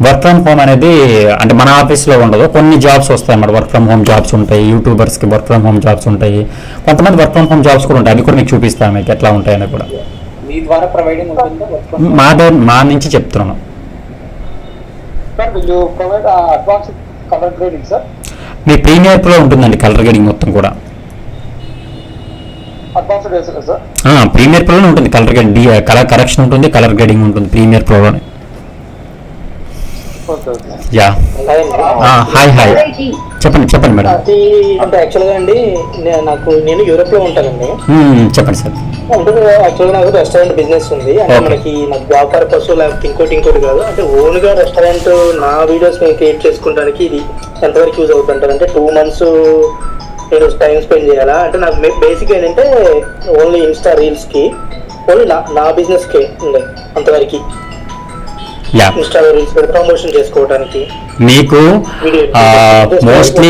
వర్క్ ఫ్రమ్ హోమ్ అనేది అంటే మన ఆఫీస్లో ఉండదు, కొన్ని జాబ్స్ వస్తాయి అన్నమాట. వర్క్ ఫ్రమ్ హోమ్ జాబ్స్ ఉంటాయి, యూట్యూబర్స్కి వర్క్ ఫ్రమ్ హోమ్ జాబ్స్ ఉంటాయి, కొంతమంది వర్క్ ఫ్రమ్ హోమ్ జాబ్స్ కూడా ఉంటాయి. అవి కూడా మీకు చూపిస్తాను మీకు ఎట్లా ఉంటాయని కూడా. మీ ద్వారా ప్రొవైడింగ్ ఉంటుందా? మా నుంచి చెప్తున్నాను. Sir will you provide advanced colour grading sir? మీ ప్రీమియర్ ప్రో ఉంటుందండి కలర్ గ్రేడింగ్ మొత్తం కూడా. అడ్వాన్స్డ్ వేసారా సార్? ప్రీమియర్ ప్రోలోనే ఉంటుంది కలర్ గ్రేడింగ్, కలర్ కరెక్షన్ ఉంటుంది, కలర్ గ్రేడింగ్ ఉంటుంది ప్రీమియర్ ప్రోలోనే. యా, హాయ్ చెప్పండి మేడం. అది అంటే యాక్చువల్గా అండి నేను యూరోప్ లో ఉంటానండి. చెప్పండి సార్. అంటే యాక్చువల్గా నాకు రెస్టారెంట్ బిజినెస్ ఉంది. అంటే నాకు జాబ్ పర్పస్ లేకపోతే ఇంకోటి కాదు, అంటే ఓన్ గా రెస్టారెంట్ నా వీడియోస్ నేను క్రియేట్ చేసుకోవడానికి ఇది ఎంతవరకు యూజ్ అవుతుంటారు? అంటే 2 months నేను టైం స్పెండ్ చేయాలా? అంటే నాకు బేసిక్ ఏంటంటే ఓన్లీ ఇన్స్టా రీల్స్ కి ఓన్లీ నా బిజినెస్ కే ఉంది అంతవరకు. ఇన్స్టాలో రీల్స్ ప్రమోషన్ చేసుకోవడానికి మీకు మోస్ట్లీ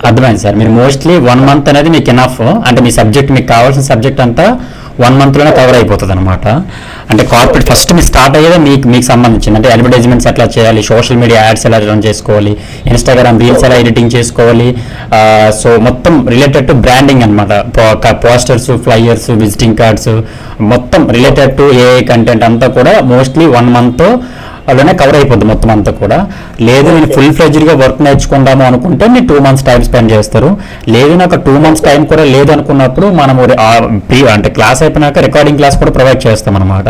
అర్థమైంది సార్. మీరు మోస్ట్లీ 1 month అనేది మీకు ఎనఫ్. అంటే మీ సబ్జెక్ట్, మీకు కావాల్సిన సబ్జెక్ట్ అంతా 1 monthలోనే కవర్ అయిపోతుంది అనమాట. అంటే కార్పొరేట్ ఫస్ట్ మీరు స్టార్ట్ అయ్యేది మీకు సంబంధించింది. అంటే అడ్వర్టైజ్మెంట్స్ ఎట్లా చేయాలి, సోషల్ మీడియా యాడ్స్ ఎలా రన్ చేసుకోవాలి, ఇన్స్టాగ్రామ్ రీల్స్ ఎలా ఎడిటింగ్ చేసుకోవాలి, సో మొత్తం రిలేటెడ్ టు బ్రాండింగ్ అనమాట. పోస్టర్స్, ఫ్లైయర్స్, విజిటింగ్ కార్డ్స్ మొత్తం రిలేటెడ్ టు ఏఐ కంటెంట్ అంతా కూడా మోస్ట్లీ 1 month అలానే కవర్ అయిపోద్ది మొత్తం అంతా కూడా. లేదు నేను ఫుల్ ఫ్లెడ్జ్డ్గా వర్క్ నేర్చుకుందాము అనుకుంటే మీరు 2 months టైం స్పెండ్ చేస్తారు. లేదు నాకు 2 months టైం కూడా లేదు అనుకున్నప్పుడు మనము అంటే క్లాస్ అయిపోయినాక రికార్డింగ్ క్లాస్ కూడా ప్రొవైడ్ చేస్తాం అనమాట.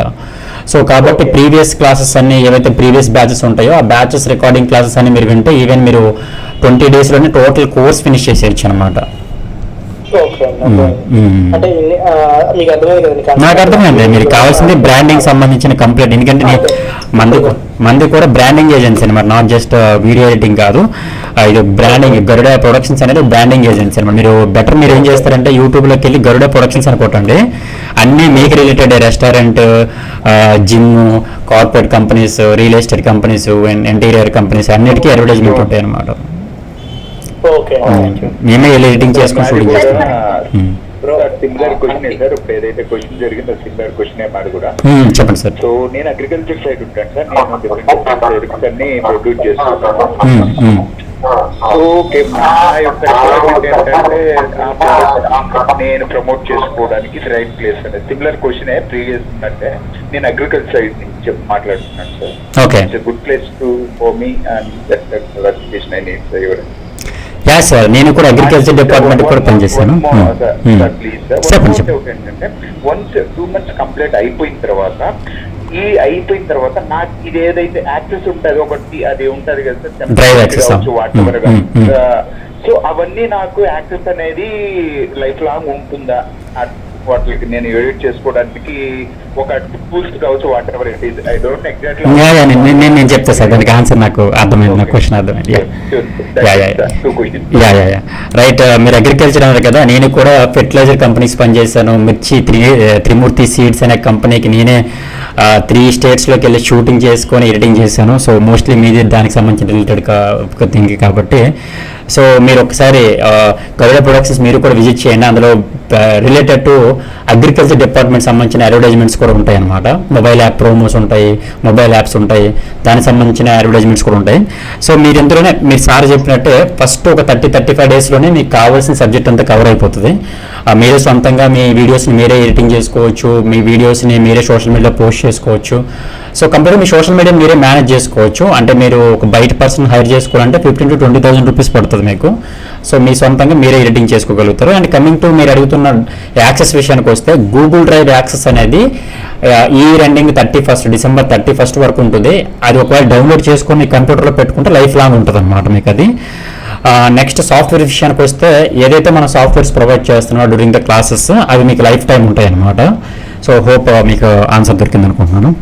సో కాబట్టి ప్రీవియస్ క్లాసెస్ అన్ని ఏవైతే ప్రీవియస్ బ్యాచెస్ ఉంటాయో ఆ బ్యాచెస్ రికార్డింగ్ క్లాసెస్ అన్ని మీరు వింటే ఈవెన్ మీరు 20 daysలోనే టోటల్ కోర్స్ ఫినిష్ చేసేయచ్చు అనమాట. అంటే మీకు అర్థమైంది కదండి? నాకు అర్థమైంది. మీరు కావాల్సింది బ్రాండింగ్ సంబంధించిన కంప్లీట్. ఎందుకంటే మంది కూడా బ్రాండింగ్ ఏజెన్సీ అనమాట, నాట్ జస్ట్ వీడియో ఎడిటింగ్ కాదు. ఇది బ్రాండింగ్, గరుడ ప్రొడక్షన్స్ అనేది బ్రాండింగ్ ఏజెన్సీ అనమాట. మీరు ఏం చేస్తారంటే యూట్యూబ్లోకి వెళ్ళి గరుడ ప్రొడక్షన్స్ అనుకోండి, అన్నీ మీకు related restaurant, gym, corporate companies, real estate companies, interior companies అన్నిటికీ అడ్వర్టైజ్మెంట్ ఉంటాయి అనమాట. మేమే ఎడిటింగ్ చేసుకుని షూటింగ్ చేస్తాం. సిమిలర్ క్వశ్చన్ సార్, ఇప్పుడు ఏదైతే క్వశ్చన్ జరిగిందో సిమిలర్ క్వశ్చన్ మాది కూడా. చెప్పండి సార్. సో నేను అగ్రికల్చర్ సైడ్ ఉంటాను సార్. నేను డిఫరెంట్ ఎరుక్స్ అన్ని ప్రొడ్యూస్ చేస్తున్నాను. సో ఓకే, నా యొక్క రిక్వైర్మెంట్ ఏంటంటే నేను ప్రమోట్ చేసుకోవడానికి ఇది రైట్ ప్లేస్ అనేది. సిమిలర్ క్వశ్చన్ ప్రీవియస్ అంటే నేను అగ్రికల్చర్ సైడ్ నుంచి మాట్లాడుతున్నాను sir. Okay, it's good place to for me and that clarification I need sir. Yeah sir, నేను కూడా అగ్రికల్చర్ డిపార్ట్మెంట్ కూడా పనిచేశాను. ఏంటంటే వన్స్ 2 months కంప్లీట్ అయిపోయిన తర్వాత నాకు ఇది ఏదైతే యాక్సెస్ ఉంటుంది ఒకటి అది ఉంటది కదా సార్, వాట్ ఎవర్. సో అవన్నీ నాకు యాక్సెస్ అనేది లైఫ్ లాంగ్ ఉంటుందా? వాటికి నేను ఎడిట్ చేసుకోవడానికి ఒక టూల్స్ కావచ్చు, what ever it is. I don't exactly నేను చెప్తా సార్, దానికి ఆన్సర్ నాకు అర్థమైంది, నా క్వశ్చన్ అర్థమైంది. రైట్, మీరు అగ్రికల్చర్ అన్నారు కదా, నేను కూడా ఫెర్టిలైజర్ కంపెనీస్ పనిచేశాను. మిర్చి త్రిమూర్తి సీడ్స్ అనే కంపెనీకి నేనే 3 states వెళ్ళి షూటింగ్ చేసుకొని ఎడిటింగ్ చేశాను. సో మోస్ట్లీ మీది దానికి సంబంధించిన రిలేటెడ్ థింగ్ కాబట్టి సో మీరు ఒకసారి గరుడ ప్రొడక్షన్స్ మీరు కూడా విజిట్ చేయండి. అందులో రిలేటెడ్ టు అగ్రికల్చర్ డిపార్ట్మెంట్ సంబంధించిన అడ్వర్టైజ్మెంట్స్ కూడా ఉంటాయి అన్నమాట. మొబైల్ యాప్ ప్రోమోస్ ఉంటాయి, మొబైల్ యాప్స్ ఉంటాయి, దానికి సంబంధించిన అడ్వర్టైజ్మెంట్స్ కూడా ఉంటాయి. సో మీరు ఇందులోనే మీరు సార్ చెప్పినట్టే ఫస్ట్ ఒక 30-35 డేస్లోనే మీకు కావాల్సిన సబ్జెక్ట్ అంతా కవర్ అయిపోతుంది. మీరే సొంతంగా మీ వీడియోస్ని మీరే ఎడిటింగ్ చేసుకోవచ్చు, మీ వీడియోస్ని మీరే సోషల్ మీడియాలో పోస్ట్ చేసుకోవచ్చు. సో కంప్లీట్గా మీ సోషల్ మీడియా మీరే మేనేజ్ చేసుకోవచ్చు. అంటే మీరు ఒక బయట పర్సన్ హైర్ చేసుకోవాలంటే 15,000 to 20,000 రూపీస్ పడుతుంది మీకు. సో మీ సొంతంగా మీరే ఎడిటింగ్ చేసుకోగలుగుతారు. అండ్ కమింగ్ టు మీరు అడుగుతున్న యాక్సెస్ విషయానికి వస్తే గూగుల్ డ్రైవ్ యాక్సెస్ అనేది ఈ ఎండింగ్ December 31 వరకు ఉంటుంది. అది ఒకవేళ డౌన్లోడ్ చేసుకొని మీ కంప్యూటర్లో పెట్టుకుంటే లైఫ్ లాంగ్ ఉంటుంది అనమాట మీకు అది. నెక్స్ట్ సాఫ్ట్వేర్ విషయానికి వస్తే ఏదైతే మనం సాఫ్ట్వేర్స్ ప్రొవైడ్ చేస్తున్నామో డ్యూరింగ్ ద క్లాసెస్ అవి మీకు లైఫ్ టైం ఉంటాయి అన్నమాట. సో హోప్ మీకు ఆన్సర్ దొరికింది అనుకుంటున్నాను.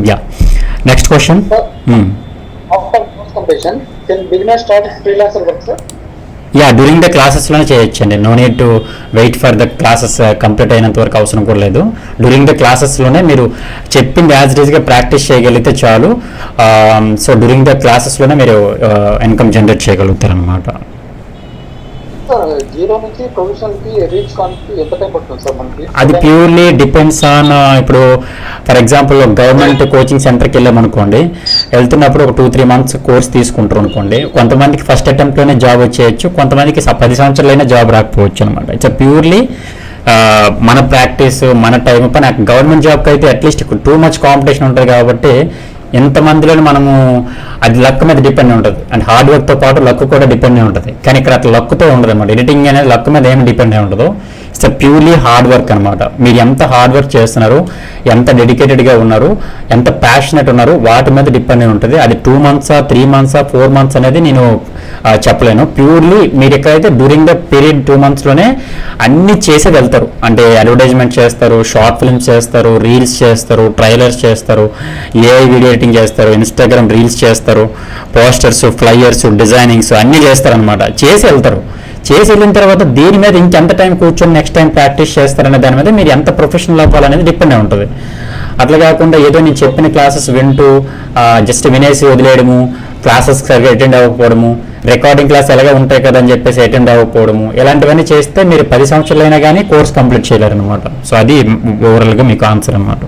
Yeah next question. After course completion can beginner start freelancer work sir? Yeah during the క్లాసెస్లోనే చేయొచ్చండి. No need to wait for the classes complete అయినంత వరకు అవసరం కూడా లేదు. డ్యూరింగ్ ద క్లాసెస్లోనే మీరు చెప్పింది యాజ్ ఇట్ ఈస్గా ప్రాక్టీస్ చేయగలిగితే చాలు. సో డ్యూరింగ్ ద క్లాసెస్లోనే మీరు ఇన్కమ్ జనరేట్ చేయగలుగుతారు అనమాట. సార్ జీరో నుంచి ప్రొఫెషనల్కి రీచ్ కానికి ఎంత టైం పడుతుంది సార్ మనకి? అది ప్యూర్లీ డిపెండ్స్ ఆన్ ఇప్పుడు ఫర్ ఎగ్జాంపుల్ గవర్నమెంట్ కోచింగ్ సెంటర్కి వెళ్ళామనుకోండి, వెళ్తున్నప్పుడు ఒక 2-3 months కోర్స్ తీసుకుంటారు అనుకోండి. కొంతమందికి ఫస్ట్ అటెంప్ట్లోనే జాబ్ వచ్చేయచ్చు, కొంతమందికి 10 సంవత్సరాలైనా జాబ్ రాకపోవచ్చు అనమాట. ఇట్స్ ప్యూర్లీ మన ప్రాక్టీస్, మన టైం పని. గవర్నమెంట్ జాబ్కి అయితే అట్లీస్ట్ టూ మచ్ కాంపిటీషన్ ఉంటుంది కాబట్టి ఎంతమందిలోనే మనము అది లక్ మీద డిపెండ్ ఉంటుంది. అండ్ హార్డ్ వర్క్తో పాటు లక్ కూడా డిపెండ్ అయి ఉంటుంది. కానీ ఇక్కడ అట్లా లక్తో ఉండదు అనమాట. ఎడిటింగ్ అనేది లక్ మీద ఏమి డిపెండ్ అయి ఉండదు. ఇట్స్ ప్యూర్లీ హార్డ్ వర్క్ అనమాట. మీరు ఎంత హార్డ్ వర్క్ చేస్తున్నారు, ఎంత డెడికేటెడ్గా ఉన్నారు, ఎంత ప్యాషనెట్ ఉన్నారు, వాటి మీద డిపెండ్ అయి ఉంటుంది. అది 2 months, 3 months, 4 months అనేది నేను చెప్పలేను. ప్యూర్లీ మీరు ఎక్కడైతే డ్యూరింగ్ ద పీరియడ్ 2 monthsలోనే అన్ని చేసి వెళ్తారు. అంటే అడ్వర్టైజ్మెంట్ చేస్తారు, షార్ట్ ఫిల్మ్స్ చేస్తారు, రీల్స్ చేస్తారు, ట్రైలర్స్ చేస్తారు, ఏఐ వీడియో ఎడిటింగ్ చేస్తారు, ఇన్స్టాగ్రామ్ రీల్స్ చేస్తారు, పోస్టర్స్, ఫ్లైయర్స్, డిజైనింగ్స్ అన్నీ చేస్తారనమాట. చేసి వెళ్తారు. చేసి వెళ్ళిన తర్వాత దీని మీద ఇంకెంత టైం కూర్చొని నెక్స్ట్ టైం ప్రాక్టీస్ చేస్తారనే దాని మీద మీరు ఎంత ప్రొఫెషనల్ అవ్వాలనేది డిపెండ్ అయి ఉంటుంది. అట్లా కాకుండా ఏదో నేను చెప్పిన క్లాసెస్ వింటూ జస్ట్ వినేసి వదిలేయడము, క్లాసెస్ సరిగా అటెండ్ అవ్వకపోవడము, రికార్డింగ్ క్లాస్ ఎలాగే ఉంటాయి కదా అని చెప్పేసి అటెండ్ అవ్వకపోవడము, ఇలాంటివన్నీ చేస్తే మీరు 10 సంవత్సరాలైనా కానీ కోర్స్ కంప్లీట్ చేయలేరు అనమాట. సో అది ఓవరాల్గా మీకు ఆన్సర్ అనమాట.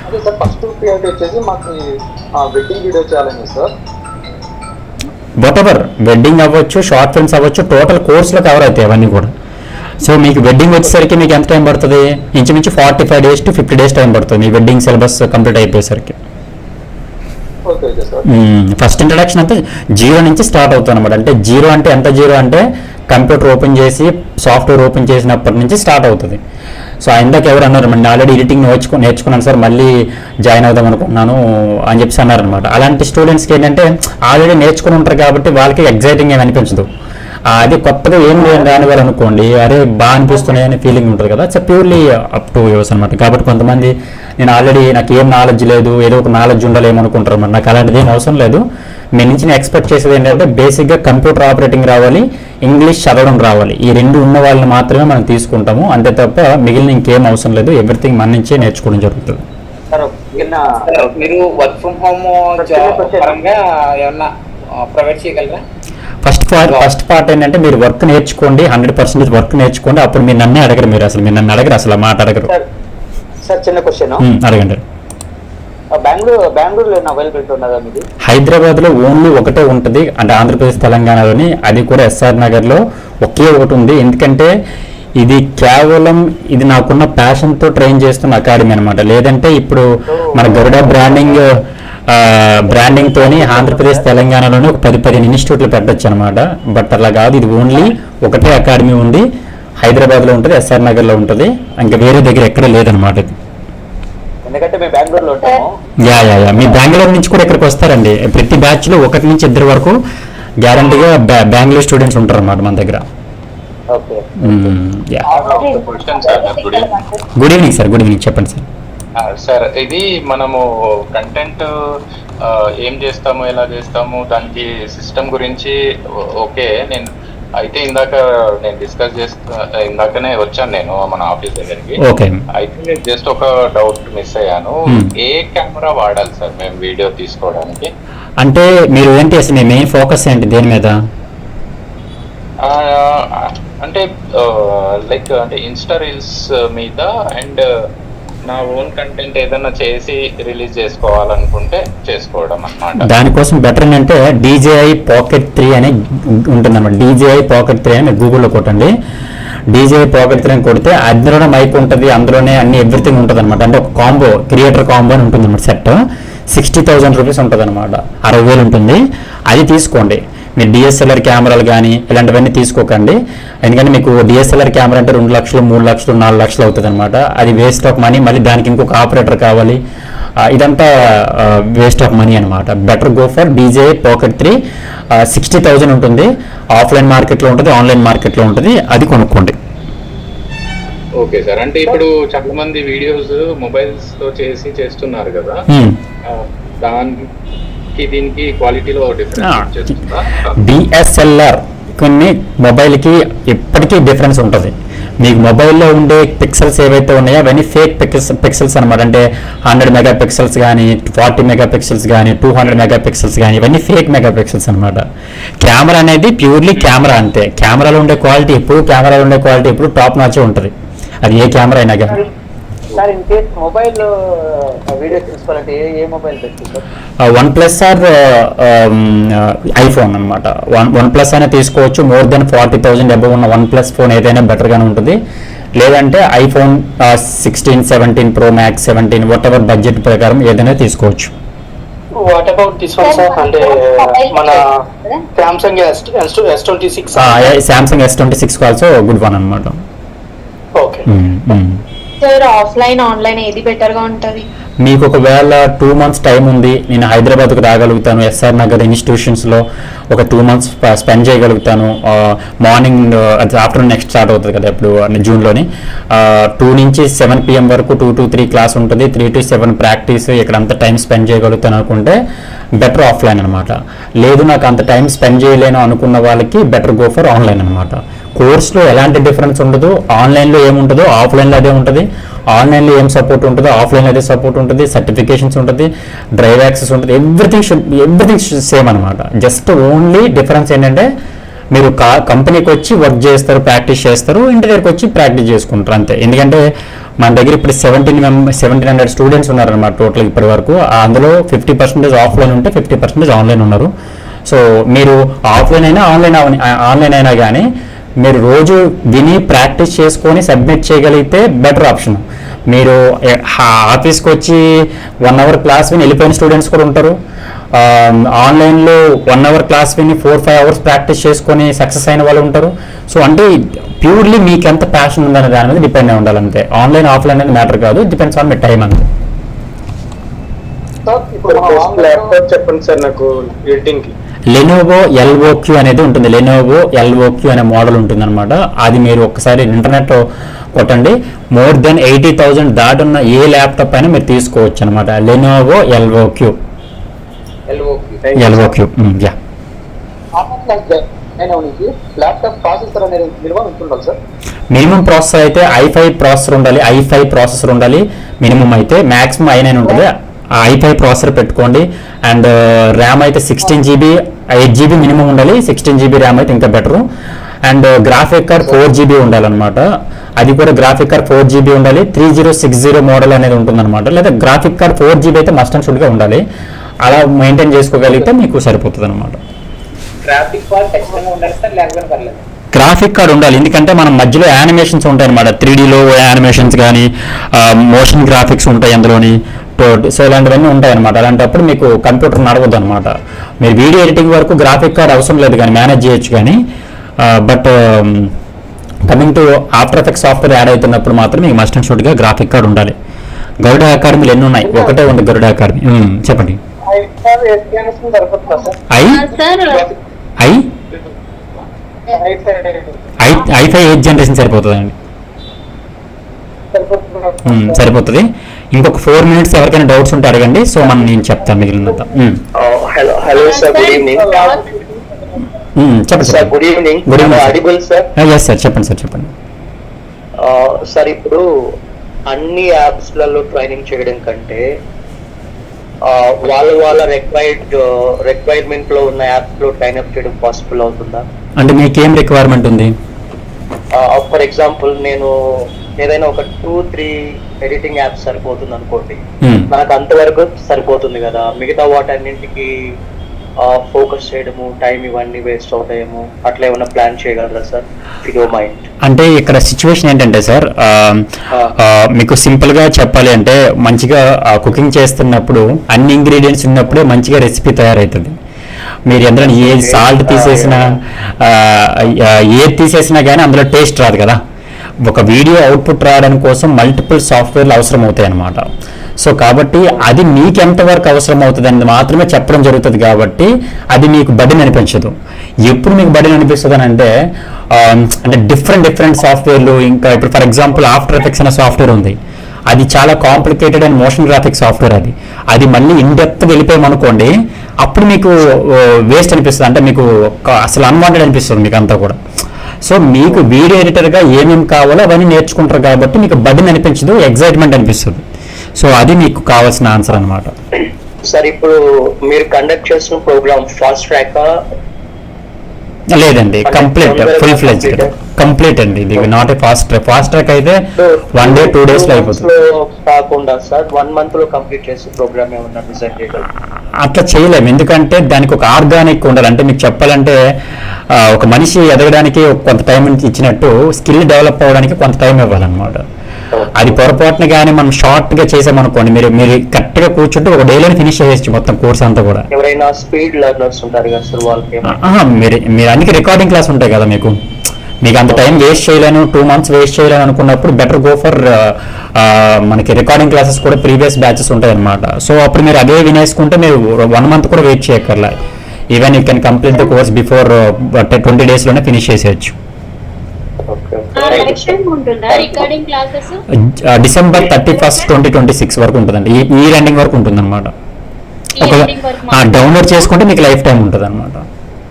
అదే సార్ ఫస్ట్ ప్రియారిటీ వచ్చేసి మాకు వెడ్డింగ్ వీడియో చేయాలని సార్. వాట్ ఎవర్ వెడ్డింగ్ అవ్వచ్చు, షార్ట్ ఫిల్మ్స్ అవ్వచ్చు, టోటల్ కోర్సులో కవర్ అవుతాయి అవన్నీ కూడా. సో మీకు వెడ్డింగ్ వచ్చేసరికి మీకు ఎంత టైం పడుతుంది? ఇంచుమించు 45 days to 50 days టైం పడుతుంది మీ వెడ్డింగ్ సిలబస్ కంప్లీట్ అయిపోయేసరికి. ఫస్ట్ ఇంట్రడక్షన్ అంతా 0 నుంచి స్టార్ట్ అవుతుంది అనమాట. అంటే 0 అంటే ఎంత? 0 అంటే కంప్యూటర్ ఓపెన్ చేసి సాఫ్ట్వేర్ ఓపెన్ చేసినప్పటి నుంచి స్టార్ట్ అవుతుంది. సో ఇందాక ఎవరు అన్నారు, నేను ఆల్రెడీ ఎడిటింగ్ నేర్చుకున్నాను సార్, మళ్ళీ జాయిన్ అవుదాం అనుకున్నాను అని చెప్పి అన్నారనమాట. అలాంటి స్టూడెంట్స్కి ఏంటంటే ఆల్రెడీ నేర్చుకుని ఉంటారు కాబట్టి వాళ్ళకి ఎగ్జైటింగ్ ఏమి అనిపించదు. అది కొత్తగా ఏం రాని వాళ్ళు అనుకోండి, అరే బాగా అనిపిస్తున్నాయి అనే ఫీలింగ్ ఉంటుంది కదా. It's purely up to use అనమాట. కాబట్టి కొంతమంది నేను ఆల్రెడీ నాకు ఏం నాలెడ్జ్ లేదు, ఏదో ఒక నాలెడ్జ్ ఉండాలేమనుకుంటారు అన్నమాట. నాకు అలాంటిది ఏం అవసరం లేదు. మీ నుంచి నేను ఎక్స్పెక్ట్ చేసేది ఏంటంటే బేసిక్గా కంప్యూటర్ ఆపరేటింగ్ రావాలి, ఇంగ్లీష్ చదవడం రావాలి. ఈ 2 ఉన్న వాళ్ళని మాత్రమే మనం తీసుకుంటాము. అంతే తప్ప మిగిలిన ఇంకేం అవసరం లేదు. ఎవ్రీథింగ్ మన నుంచే నేర్చుకోవడం జరుగుతుంది. మీరు వర్క్ ఫ్రమ్ హోమ్ జాబ్ పరంగా ఏమన్నా ప్రొవైడ్ చేయగలరా? ఫస్ట్ పార్ట్ ఏంటంటే మీరు వర్క్ నేర్చుకోండి, 100% వర్క్ నేర్చుకోండి. అప్పుడు మీరు నన్నే అడగరు, మీరు నన్ను అడగరు, అసలు ఆ మాట అడగరు. సార్ చిన్న క్వశ్చన్ అడగండి. బెంగళూరులో అవైలబిలిటీ ఉన్నదా మీది? హైదరాబాద్లో ఓన్లీ ఒకటే ఉంటుంది, అంటే ఆంధ్రప్రదేశ్ తెలంగాణలోని. అది కూడా ఎస్ఆర్ నగర్లో ఒకే ఒకటి ఉంది. ఎందుకంటే ఇది కేవలం ఇది నాకున్న ప్యాషన్తో ట్రైన్ చేస్తున్న అకాడమీ అనమాట. లేదంటే ఇప్పుడు మన గరుడ బ్రాండింగ్ తోని ఆంధ్రప్రదేశ్ తెలంగాణలోనే ఒక 10-15 ఇన్స్టిట్యూట్లు పెట్టచ్చు అనమాట. బట్ అలా కాదు, ఇది ఓన్లీ ఒకటే అకాడమీ ఉంది. హైదరాబాద్లో ఉంటుంది, ఎస్ఆర్ నగర్లో ఉంటుంది, ఇంకా వేరే దగ్గర ఎక్కడ లేదనమాట. ఎందుకంటే మేము బెంగళూరులో ఉంటాము. యా మీ బెంగళూరు నుంచి కూడా ఇక్కడికి వస్తారండి. ప్రతి బ్యాచ్లో 1 నుంచి 2 వరకు గ్యారంటీగా బెంగళూరు స్టూడెంట్స్ ఉంటారు అన్నమాట మన దగ్గర. Good evening sir. Good evening, చెప్పండి సార్. సార్ ఇది మనము కంటెంట్ ఏం చేస్తాము, ఎలా చేస్తాము, దానికి సిస్టమ్ గురించి ఓకే. నేను అయితే ఇందాక నేను డిస్కస్ ఇందాకనే వచ్చాను నేను మన ఆఫీస్ దగ్గరికి. అయితే నేను జస్ట్ ఒక డౌట్ మిస్ అయ్యాను. ఏ కెమెరా వాడాలి సార్ మేము వీడియో తీసుకోవడానికి? అంటే మీరు ఏంటి అసలు మీ మెయిన్ ఫోకస్ ఏంటి దేని మీద? అంటే లైక్ అంటే ఇన్స్టా రీల్స్ మీద అండ్ నా ఓన్ కంటెంట్ ఏదైనా చేసి రిలీజ్ చేసుకోవాలనుకుంటే చేసుకోవడం అన్నమాట. దానికోసం బెటర్ ఏంటంటే DJI Pocket 3 అని ఉంటుందన్నమాట. DJI Pocket 3 అని మీరు గూగుల్లో కొట్టండి. DJI Pocket 3 అని కొడితే అందులోనే మైక్ ఉంటుంది, అందులోనే అన్ని ఎవ్రీథింగ్ ఉంటుంది అనమాట. అంటే ఒక కాంబో, క్రియేటర్ కాంబో అని ఉంటుంది అనమాట. సెట్ 60,000 రూపీస్ ఉంటుంది అనమాట, 60,000 ఉంటుంది. అది తీసుకోండి. మీరు DSLR కెమెరాలు కానీ ఇలాంటివన్నీ తీసుకోకండి. ఎందుకంటే మీకు DSLR కెమెరా అంటే 2 లక్షలు 3 లక్షలు 4 లక్షలు అవుతుంది అనమాట. అది వేస్ట్ ఆఫ్ మనీ. మళ్ళీ దానికి ఇంకొక ఆపరేటర్ కావాలి, ఇదంతా వేస్ట్ ఆఫ్ మనీ అనమాట. Better go for DJI Pocket 3. 60,000 ఉంటుంది. ఆఫ్లైన్ మార్కెట్లో ఉంటుంది, ఆన్లైన్ మార్కెట్లో ఉంటుంది. అది కొనుక్కోండి. Okay sir. అంటే ఇప్పుడు చాలా మంది వీడియోస్ మొబైల్స్ తో చేస్తున్నారు కదా, దానికి దీనికి క్వాలిటీలో డిఫరెన్స్ చేస్తుందా? DSLR కొన్ని మొబైల్కి ఎప్పటికీ డిఫరెన్స్ ఉంటుంది. మీకు మొబైల్లో ఉండే పిక్సెల్స్ ఏవైతే ఉన్నాయో అవన్నీ ఫేక్ పిక్సెల్స్ అనమాట. అంటే 100 మెగాపిక్సెల్స్ కానీ 40 మెగాపిక్సెల్స్ కానీ 200 మెగాపిక్సెల్స్ కానీ ఇవన్నీ ఫేక్ మెగాపిక్సెల్స్ అనమాట. కెమెరా అనేది ప్యూర్లీ కెమెరా అంతే. కెమెరాలో ఉండే క్వాలిటీ ఎప్పుడు టాప్ నాచే ఉంటుంది, అది ఏ కెమెరా అయినా కానీ. Sir in case mobile video తీసుకోవాలంటే ఏ mobile best sir? OnePlus or iPhone అనమాట. OnePlus అయినా తీసుకోవచ్చు. మోర్ దెన్ 40,000 అబవ్ ఉన్న OnePlus ఫోన్ ఏదైనా బెటర్గానే ఉంటుంది. లేదంటే iPhone 16, 17 Pro Max, 17 whatever budget ప్రకారం ఏదైనా తీసుకోవచ్చు. What about this one sir? అంటే మన Samsung S26. Samsung S26 also good one అనమాట. ఓకే సార్, ఆఫ్లైన్ ఆన్లైన్ ఏది బెటర్ గా ఉంటది? మీకు ఒకవేళ 2 months టైం ఉంది, నేను హైదరాబాద్కు రాగలుగుతాను, SR నగర్ ఇన్స్టిట్యూషన్స్లో ఒక 2 months స్పెండ్ చేయగలుగుతాను. మార్నింగ్ ఆఫ్టర్నూన్ నెక్స్ట్ స్టార్ట్ అవుతుంది కదా ఇప్పుడు జూన్లోని. 2 నుంచి 7 PM వరకు 2 to 3 క్లాస్ ఉంటుంది. 3 to 7 ప్రాక్టీస్. ఇక్కడ అంత టైం స్పెండ్ చేయగలుగుతాను అనుకుంటే బెటర్ ఆఫ్లైన్ అనమాట. లేదు నాకు అంత టైం స్పెండ్ చేయలేను అనుకున్న వాళ్ళకి బెటర్ గో ఫర్ ఆన్లైన్ అనమాట. కోర్స్లో ఎలాంటి డిఫరెన్స్ ఉండదు. ఆన్లైన్లో ఏముంటుందో ఆఫ్లైన్లో అదే ఉంటుంది. ఆన్లైన్లో ఏం సపోర్ట్ ఉంటుందో ఆఫ్లైన్లో అదే సపోర్ట్ ఉంటుంది. సర్టిఫికేషన్స్ ఉంటుంది, డ్రైవ్ యాక్సెస్ ఉంటుంది, ఎవ్రీథింగ్ సేమ్ అనమాట. జస్ట్ ఓన్లీ డిఫరెన్స్ ఏంటంటే మీరు కంపెనీకి వచ్చి వర్క్ చేస్తారు, ప్రాక్టీస్ చేస్తారు, ఇంటి దగ్గరికి వచ్చి ప్రాక్టీస్ చేసుకుంటారు అంతే. ఎందుకంటే మన దగ్గర ఇప్పుడు 1700 స్టూడెంట్స్ ఉన్నారనమాట టోటల్ ఇప్పటి వరకు. అందులో 50% ఆఫ్లైన్ ఉంటే 50% ఆన్లైన్ ఉన్నారు. సో మీరు ఆఫ్లైన్ అయినా ఆన్లైన్ అయినా కానీ మీరు రోజు విని ప్రాక్టీస్ చేసుకొని సబ్మిట్ చేయగలిగితే బెటర్ ఆప్షన్. మీరు ఆఫీస్కి వచ్చి 1 hour క్లాస్ విని వెళ్ళిపోయిన స్టూడెంట్స్ కూడా ఉంటారు. ఆన్లైన్లో 1 hour క్లాస్ విని 4-5 hours ప్రాక్టీస్ చేసుకొని సక్సెస్ అయిన వాళ్ళు ఉంటారు. సో అంటే ప్యూర్లీ మీకు ఎంత ప్యాషన్ ఉందనే దాని మీద డిపెండ్ అయి ఉండాలంతే. ఆన్లైన్ ఆఫ్లైన్ అనేది మ్యాటర్ కాదు, డిపెండ్స్ ఆన్ మీ టైం అంతే. చెప్పండి సార్ నాకు ఎడిటింగ్కి. లెనోవో LOQ అనేది ఉంటుంది. లెనోవో LOQ అనే మోడల్ ఉంటుంది అనమాట. అది మీరు ఒక్కసారి ఇంటర్నెట్ కొట్టండి. మోర్ దెన్ 80,000 దాటున్న ఏ ల్యాప్టాప్ అయినా మీరు తీసుకోవచ్చు అనమాట. Lenovo LOQ. Yeah. Laptop processor అనేది మినిమం ఉంటుండాలి సార్? మినిమం ప్రాసెసర్ అయితే i5 ప్రాసెసర్ ఉండాలి. i5 ప్రాసెసర్ ఉండాలి మినిమం అయితే. మ్యాక్సిమం i9 ఉంటుంది. i5 ప్రాసెసర్ పెట్టుకోండి. అండ్ ర్యామ్ అయితే 16 GB, 8 GB మినిమం ఉండాలి. 16 GB ర్యామ్ అయితే ఇంకా better. And graphic card 4 GB ఉండాలన్నమాట. అది కూడా గ్రాఫిక్ కార్డ్ 4 GB ఉండాలి. 3060 మోడల్ అనేది ఉంటుందన్నమాట. లేదా గ్రాఫిక్ కార్డ్ 4 GB అయితే మస్ట్ అండ్ షుడ్గా ఉండాలి. అలా మెయింటైన్ చేసుకోగలిగితే మీకు సరిపోతుంది అనమాట. గ్రాఫిక్ కార్డ్ ఉండాలి. ఎందుకంటే మనం మధ్యలో యానిమేషన్స్ ఉంటాయి అనమాట. 3Dలో యానిమేషన్స్ కానీ మోషన్ గ్రాఫిక్స్ ఉంటాయి అందులోని. సో ఇలాంటివన్నీ ఉంటాయి అనమాట. అలాంటప్పుడు మీకు కంప్యూటర్ నడవద్దు అనమాట. మీరు వీడియో ఎడిటింగ్ వరకు గ్రాఫిక్ కార్డ్ అవసరం లేదు కానీ మేనేజ్ చేయొచ్చు కానీ. But coming to after effects software add అవుతున్నప్పుడు మాత్రం మీకు మస్ట్ అండ్ షుడ్గా గ్రాఫిక్ కార్డ్ ఉండాలి. గరుడ అకాడమీలు ఎన్ని ఉన్నాయి? ఒకటే ఉంది గరుడ అకాడమీ. చెప్పండి. i5 8th జనరేషన్ సరిపోతుందండి. సరిపోతుంది. ఇంకొక 4 minutes ఎవరికైనా డౌట్స్ ఉంటే అడగండి. సో నేను చెప్తాను మిగిలినంత. Hello sir, good evening. చెప్పండి sir. Good evening. Audible sir? Yes sir, చెప్పండి సార్. చెప్పండి సార్. ఇప్పుడు అన్ని యాప్స్లలో ట్రైనింగ్ చేయడం కంటే వాళ్ళ రిక్వైర్మెంట్ లో ఉన్న యాప్స్ లో సైన్ అప్ చేయడం పాసిబుల్ అవుతుందా? అంటే మీకేం రిక్వైర్మెంట్ ఉంది? ఫర్ ఎగ్జాంపుల్ నేను ఏదైనా ఒక 2-3 ఎడిటింగ్ యాప్స్ సరిపోతుంది అనుకోండి, నాకు అంతవరకు సరిపోతుంది కదా, మిగతా వాటన్నింటికి ఫోకస్ చేయడము, టైం ఇవన్నీ వేస్ట్ అవుతాయేమో, అట్లా ఏమైనా ప్లాన్ చేయగలరా సార్? మైండ్ అంటే ఇక్కడ సిచ్యువేషన్ ఏంటంటే సార్, మీకు సింపుల్ గా చెప్పాలి అంటే మంచిగా కుకింగ్ చేస్తున్నప్పుడు అన్ని ఇంగ్రీడియంట్స్ ఉన్నప్పుడే మంచిగా రెసిపీ తయారవుతుంది. మీరు ఎందులో ఏ సాల్ట్ తీసేసినా ఏది తీసేసినా కానీ అందులో టేస్ట్ రాదు కదా. ఒక వీడియో అవుట్పుట్ రావడానికి కోసం మల్టిపుల్ సాఫ్ట్వేర్లు అవసరం అవుతాయి అన్నమాట. సో కాబట్టి అది మీకు ఎంతవరకు అవసరం అవుతుంది అనేది మాత్రమే చెప్పడం జరుగుతుంది. కాబట్టి అది మీకు బర్డెన్ అనిపించదు. ఎప్పుడు మీకు బర్డెన్ అనిపిస్తుంది అని అంటే డిఫరెంట్ సాఫ్ట్వేర్లు, ఇంకా ఇప్పుడు ఫర్ ఎగ్జాంపుల్ ఆఫ్టర్ ఎఫెక్ట్స్ అనే సాఫ్ట్వేర్ ఉంది. అది చాలా complicated and motion graphics software. అది మళ్ళీ ఇన్ డెప్త్ వెళ్ళిపోయామనుకోండి, అప్పుడు మీకు వేస్ట్ అనిపిస్తుంది, అంటే మీకు అసలు అన్వాంటెడ్ అనిపిస్తుంది మీకు అంతా కూడా. సో మీకు వీడియో ఎడిటర్గా ఏమేమి కావాలో అవన్నీ నేర్చుకుంటారు కాబట్టి మీకు బర్డెన్ అనిపించదు, ఎగ్జైట్మెంట్ అనిపిస్తుంది. సో అది మీకు కావాల్సిన ఆన్సర్ అనమాట. సార్ ఇప్పుడు మీరు కండక్ట్ చేసిన ప్రోగ్రామ్ ఫాస్ట్ ట్రాక్ లేదండి, కంప్లీట్ ఫుల్ ఫ్లెడ్జ్డ్ కంప్లీట్ అండి. ఇది not a fast track. Fast track అయితే 1 day 2 days లో అయిపోతుంది. కాకుండా సార్ 1 month లో కంప్లీట్ చేసే ప్రోగ్రామ్ ఏమన్నా డిజైన్ చేయగలరు? అట్లా చేయలేము, ఎందుకంటే దానికి ఒక ఆర్గానిక్ ఉండాలి. అంటే మీకు చెప్పాలంటే ఒక మనిషి ఎదగడానికి కొంత టైం ఇచ్చినట్టు స్కిల్ డెవలప్ అవ్వడానికి కొంత టైం ఇవ్వాలన్నమాట. అది పొరపాటున కానీ మనం షార్ట్ గా చేసామనుకోండి, మీరు కరెక్ట్ గా కూర్చుంటే ఒక డేలో ఫినిష్ చేసేచ్చు మొత్తం కోర్స్ అంతా కూడా. ఎవరైనా స్పీడ్ లెర్నర్స్ ఉంటారు కదా సార్, వాళ్ళకి మీరు అన్ని రికార్డింగ్ క్లాస్ ఉంటాయి కదా, మీకు అంత టైం వేస్ట్ చేయలేను, 2 months వేస్ట్ చేయలేను అనుకున్నప్పుడు బెటర్ గో ఫర్ మనకి రికార్డింగ్ క్లాసెస్ కూడా ప్రీవియస్ బ్యాచెస్ ఉంటాయి అనమాట. సో అప్పుడు మీరు అదే వినేసుకుంటే మీరు 1 month కూడా వెయిట్ చేయక్కర్లే. Even you can complete the course before 20 days లోనే ఫినిష్ చేసేయచ్చు. December 31st 2026 వరకు ఉంటుందండి. ఈ ఎండింగ్ వరకు ఉంటుంది అనమాట. డౌన్లోడ్ చేసుకుంటే మీకు లైఫ్ టైం ఉంటుంది అనమాట.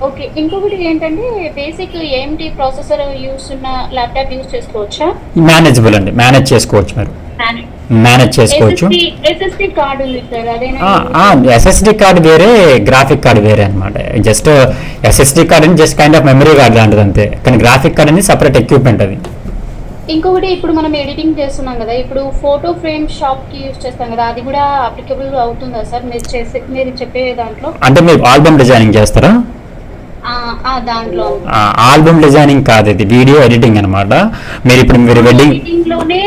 ఓకే, ఇంకొకటి ఏంటంటే బేసిక్ ఏఎండి ప్రాసెసర్ యూస్ ఉన్న ల్యాప్టాప్ యూస్ చేసుకోవచ్చా? మేనేజబుల్ అండి, మేనేజ్ చేసుకోవచ్చు. మీరు మేనేజ్ చేసుకోవచ్చు. ఎస్ఎస్డి కార్డు ఉంది సార్, అదేనా? ఎస్ఎస్డి కార్డు వేరే, గ్రాఫిక్ కార్డు వేరే అనమాట. జస్ట్ ఎస్ఎస్డి కార్డు అని just kind of memory card లాంటిది అంతే, కానీ గ్రాఫిక్ కార్డ్ అనేది సపరేట్ ఎక్విప్మెంట్ అది. ఇంకొకటి ఇప్పుడు మనం ఎడిటింగ్ చేస్తున్నాం కదా, ఇప్పుడు ఫోటో ఫ్రేమ్ షాప్ కి యూస్ చేస్తాం కదా, అది కూడా అప్లికబుల్ అవుతుందా సార్ మీరు చెప్పే దాంట్లో? అంటే మీరు ఆల్బమ్ డిజైనింగ్ చేస్తారా? దాంట్లో ఆల్బమ్ డిజైనింగ్ కాదు, ఇది వీడియో ఎడిటింగ్ అనమాట. మీరు వెడ్డింగ్ లోనే